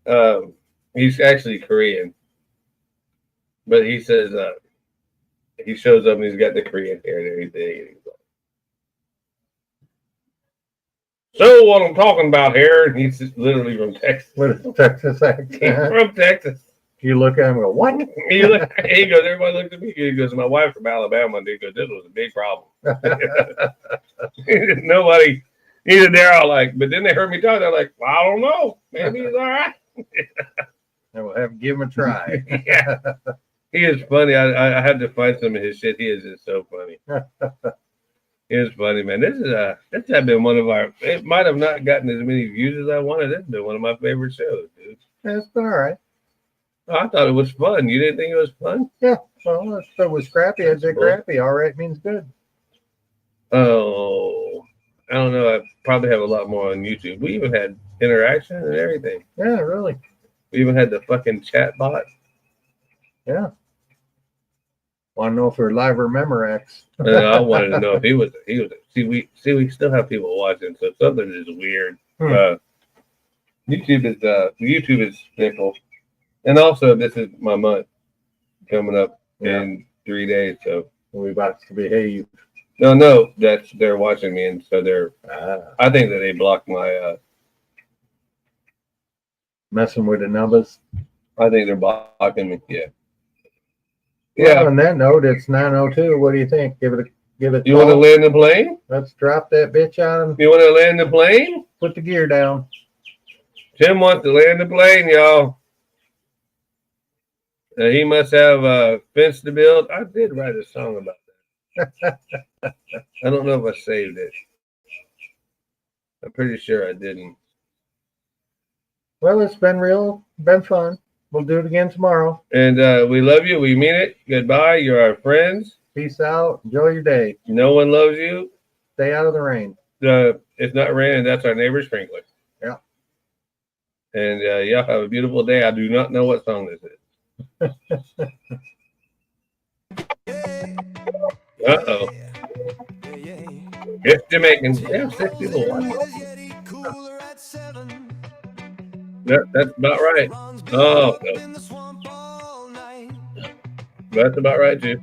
Speaker 1: funny. He's actually Korean, but he says he shows up and he's got the Korean hair and everything. And he's like, "So what I'm talking about here," and he's just literally from Texas.
Speaker 8: With a Texas accent.
Speaker 1: He's from Texas.
Speaker 8: You look at him and go, "What?"
Speaker 1: He goes, everybody looks at me. He goes, "My wife's from Alabama." And he goes, "This was a big problem." Nobody, either they're all like, but then they heard me talk. They're like, "Well, I don't know. Maybe he's all right."
Speaker 8: And we'll have to give him a try.
Speaker 1: Yeah. He is funny. I had to find some of his shit. He is just so funny. He is funny, man. This has been one of our. It might have not gotten as many views as I wanted. This has been one of my favorite shows, dude.
Speaker 8: That's been all right.
Speaker 1: Oh, I thought it was fun. You didn't think it was fun?
Speaker 8: Yeah. Well, if it was crappy, I'd say crappy. All right means good.
Speaker 1: Oh, I don't know. I probably have a lot more on YouTube. We even had interaction and everything.
Speaker 8: Yeah, really.
Speaker 1: We even had the fucking chat bot.
Speaker 8: Yeah. Want to know if we're live or Memorex?
Speaker 1: I wanted to know if he was. See, we still have people watching, so something is weird. YouTube is fickle, and also this is my month coming up in 3 days, so
Speaker 8: we're about to behave.
Speaker 1: No, they're watching me, and so they're. I think that they blocked my.
Speaker 8: Messing with the numbers.
Speaker 1: I think they're blocking me. Yeah.
Speaker 8: Well, on that note, it's 9:02. What do you think? Give it Give it.
Speaker 1: You want to
Speaker 8: thought.
Speaker 1: land the plane?
Speaker 8: Let's drop that bitch on.
Speaker 1: You want to land the plane?
Speaker 8: Put the gear down.
Speaker 1: Tim wants to land the plane, y'all. He must have a fence to build. I did write a song about that. I don't know if I saved it. I'm pretty sure I didn't.
Speaker 8: Well, it's been fun. We'll do it again tomorrow.
Speaker 1: And we love you. We mean it. Goodbye. You're our friends.
Speaker 8: Peace out. Enjoy your day.
Speaker 1: No one loves you.
Speaker 8: Stay out of the rain.
Speaker 1: It's not raining. That's our neighbor's sprinkler.
Speaker 8: Yeah.
Speaker 1: And y'all have a beautiful day. I do not know what song this is. Uh-oh. It's Jamaican. Damn, 6 people watching. That's about right. Oh, no. That's about right, too.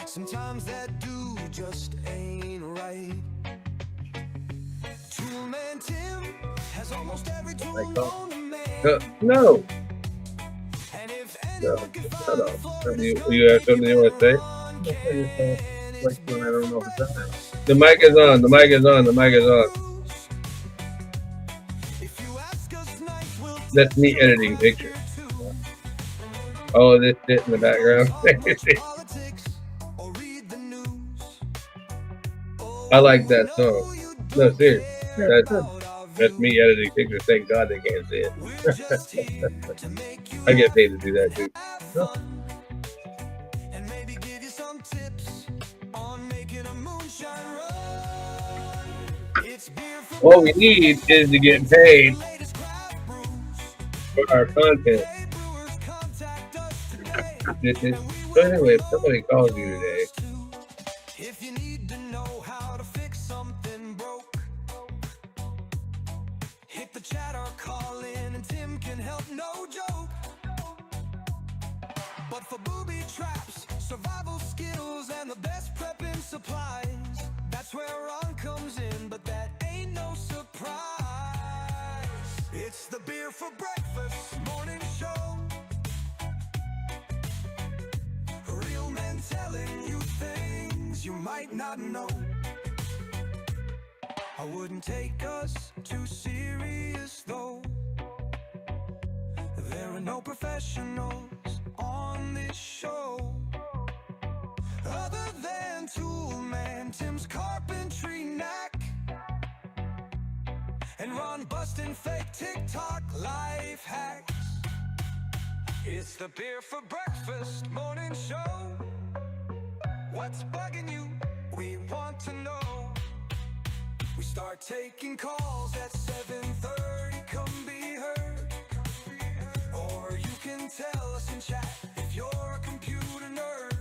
Speaker 7: Sometimes that dude just ain't right. Two-man Tim has almost every tool known to man.
Speaker 1: No.
Speaker 7: And if
Speaker 1: No. Shut up. You have something you want to say?
Speaker 8: Like when I don't know if it's on.
Speaker 1: The mic is on. The mic is on. The mic is on. That's me editing pictures. Oh, this shit in the background. I like that song. No, seriously. That's me editing pictures. Thank God they can't see it. I get paid to do that too. What we need is to get paid for our content. So anyway, if somebody calls you today,
Speaker 7: if you need to know how to fix something broke, hit the chat or call in and Tim can help, no joke. But for booby traps, survival skills, and the best prepping supplies, that's where Ron comes in, but that ain't no surprise. It's the Beer for Breakfast morning show. Real men telling you things you might not know. I wouldn't take us too serious though. There are no professionals on this show other than Tool Man Tim's carpentry knack and Ron busting fake TikTok life hacks. It's the Beer for Breakfast morning show. What's bugging you? We want to know. We start taking calls at 7:30. Come be heard. Or you can tell us in chat if you're a computer nerd.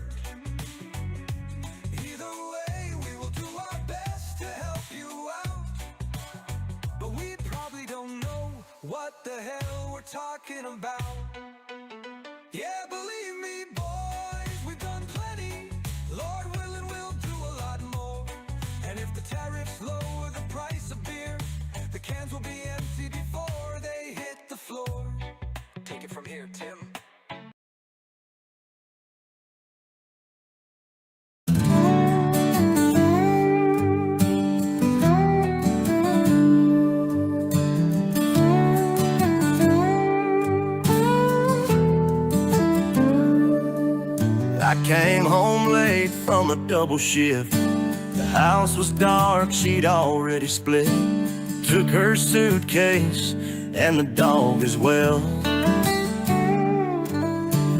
Speaker 7: Either way, we will do our best to help you out. But we probably don't know what the hell we're talking about. Yeah, believe me, boys, we've done plenty. Lord willing, we'll do a lot more. And if the tariffs lower the price of beer, the cans will be empty before they hit the floor. Take it from here, Tim.
Speaker 6: I came home late from a double shift. The house was dark, she'd already split. Took her suitcase and the dog as well.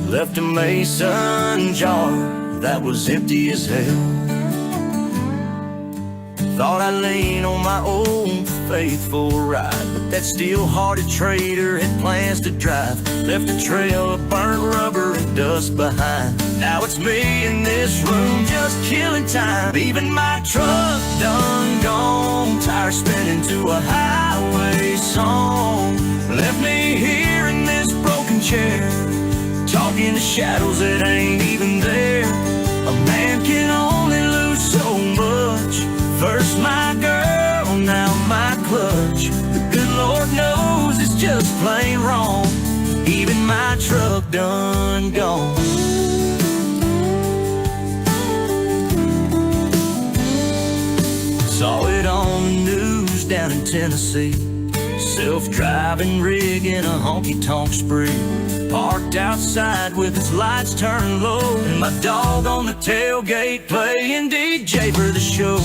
Speaker 6: Left a mason jar that was empty as hell. Thought I'd lean on my old faithful ride, but that steel-hearted trader had plans to drive. Left a trail of burnt rubber and dust behind. Now it's me in this room just killing time. Even my truck done gone, tires spinning to a highway song. Left me here in this broken chair, talking to shadows that ain't even there. A man can only lose so much. First my girl, now my clutch. The good Lord knows it's just plain wrong. Even my truck done
Speaker 12: Tennessee. Self-driving rig in a honky-tonk spree. Parked outside with its lights turned low, and my dog on the tailgate playing DJ for the show.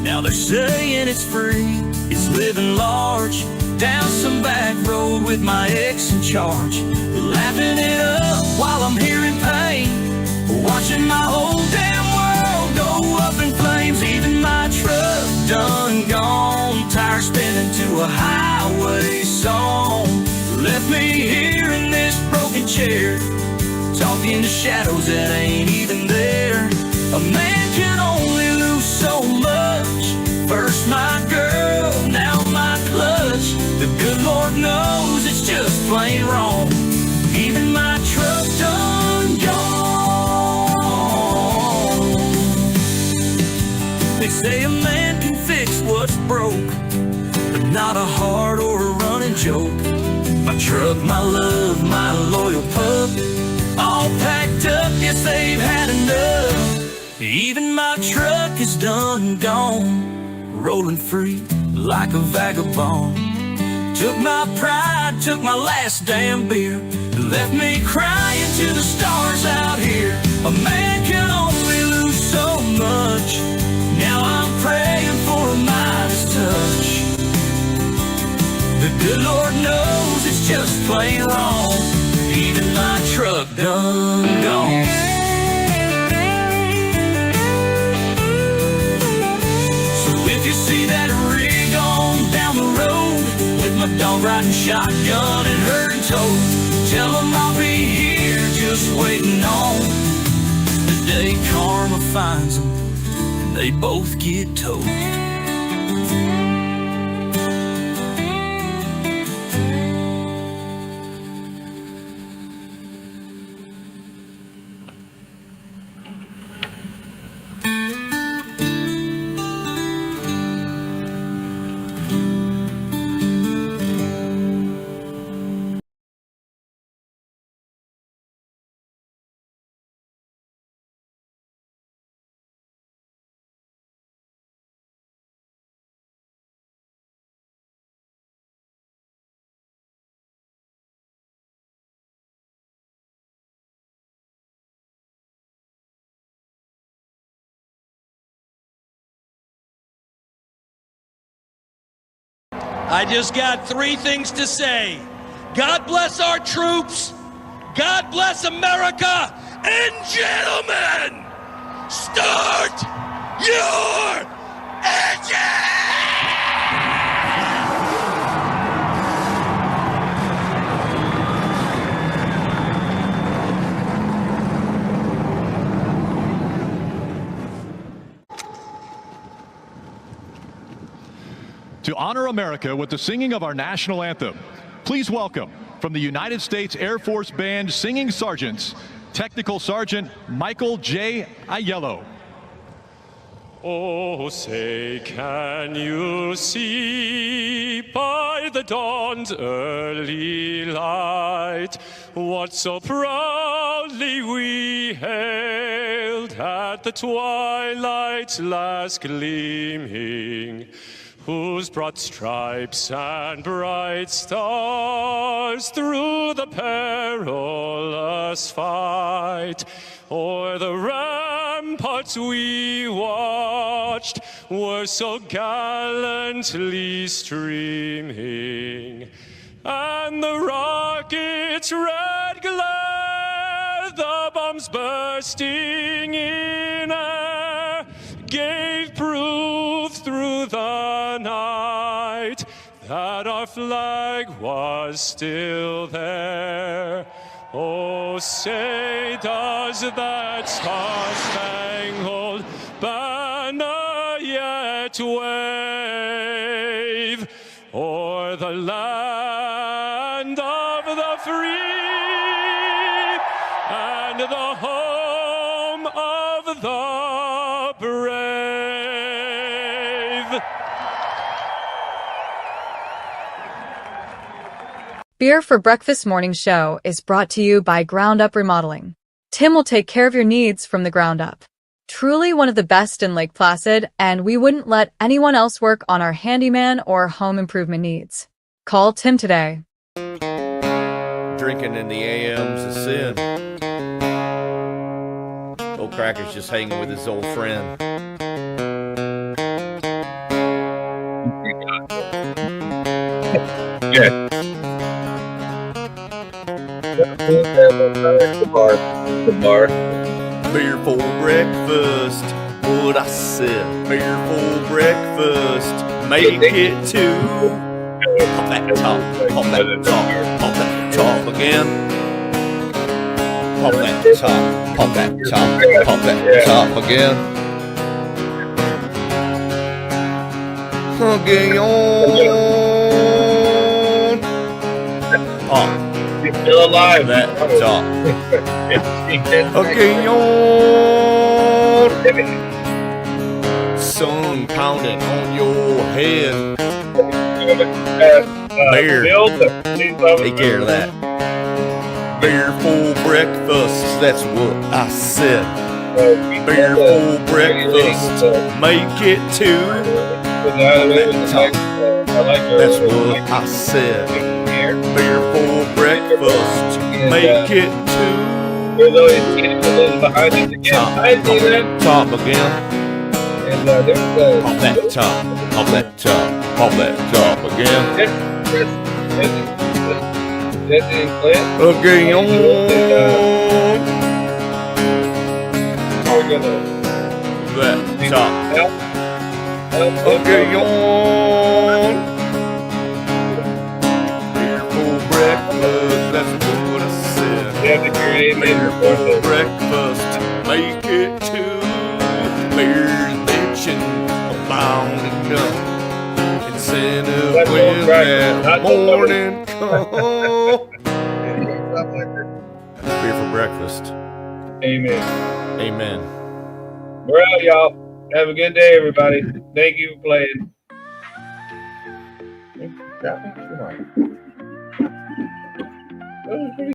Speaker 12: Now they're saying it's free, it's living large, down some back road with my ex in charge. Laughing it up while I'm here in pain, watching my whole damn world go up in flames. Even my truck done gone, tires spinning to a highway song. Left me here in this broken chair, talking to shadows that ain't even there. A man can only lose so much. First my girl, now my clutch. The good Lord knows it's just plain wrong. Even my truck done gone. They say a man can fix what's broke, but not a heart or a running joke. My truck, my love, my loyal pup, all packed up, yes they've had enough. Even my truck is done gone, rolling free like a vagabond. Took my pride, took my last damn beer, left me crying to the stars out here. A man can only lose so much, now I'm praying for a Midas touch. The good Lord knows it's just plain wrong. Even my truck done gone. So if you see that rig on down the road, with my dog riding shotgun and herding toad, tell them I'll be here just waiting on the day karma finds them and they both get told.
Speaker 2: I just got three things to say. God bless our troops, God bless America, and gentlemen, start your engine!
Speaker 3: To honor America with the singing of our national anthem, please welcome, from the United States Air Force Band Singing Sergeants, Technical Sergeant Michael J. Aiello.
Speaker 13: Oh, say, can you see by the dawn's early light what so proudly we hailed at the twilight's last gleaming, whose broad stripes and bright stars through the perilous fight o'er the ramparts we watched were so gallantly streaming, and the rocket's red glare, the bombs bursting in air, gave proof through the night that our flag was still there. Oh, say, does that star-spangled banner yet wave o'er the land of the free and the home of the brave?
Speaker 5: Beer for Breakfast Morning Show is brought to you by Ground Up Remodeling. Tim will take care of your needs from the ground up. Truly one of the best in Lake Placid, and we wouldn't let anyone else work on our handyman or home improvement needs. Call Tim today.
Speaker 6: Drinking in the AM's a sin. Old Cracker's just hanging with his old friend.
Speaker 1: Yeah. The bar.
Speaker 6: Beer for breakfast, what I said. Beer for breakfast, make it two. Pop that top, pop that top, pop that top again. Pop that top, pop that top, pop that top again. Again on. Pop.
Speaker 1: He's still alive.
Speaker 6: That top. Again on. Sun pounding on your head. Beer. Take care of that. Beer for breakfast, that's what I said. Beer for breakfast, make it two. That's what I said. Beer for breakfast, make it two. Top again. Pop that top, pop that top, pop that top again. Again on. That top. Again on. Beer for breakfast, that's what I said. Beer for breakfast, make it two. Beer's bitching, abounding up. Incentive when that morning comes. Beer for breakfast.
Speaker 1: Amen.
Speaker 6: Amen.
Speaker 1: We're out, y'all. Have a good day, everybody. Thank you for playing. That was pretty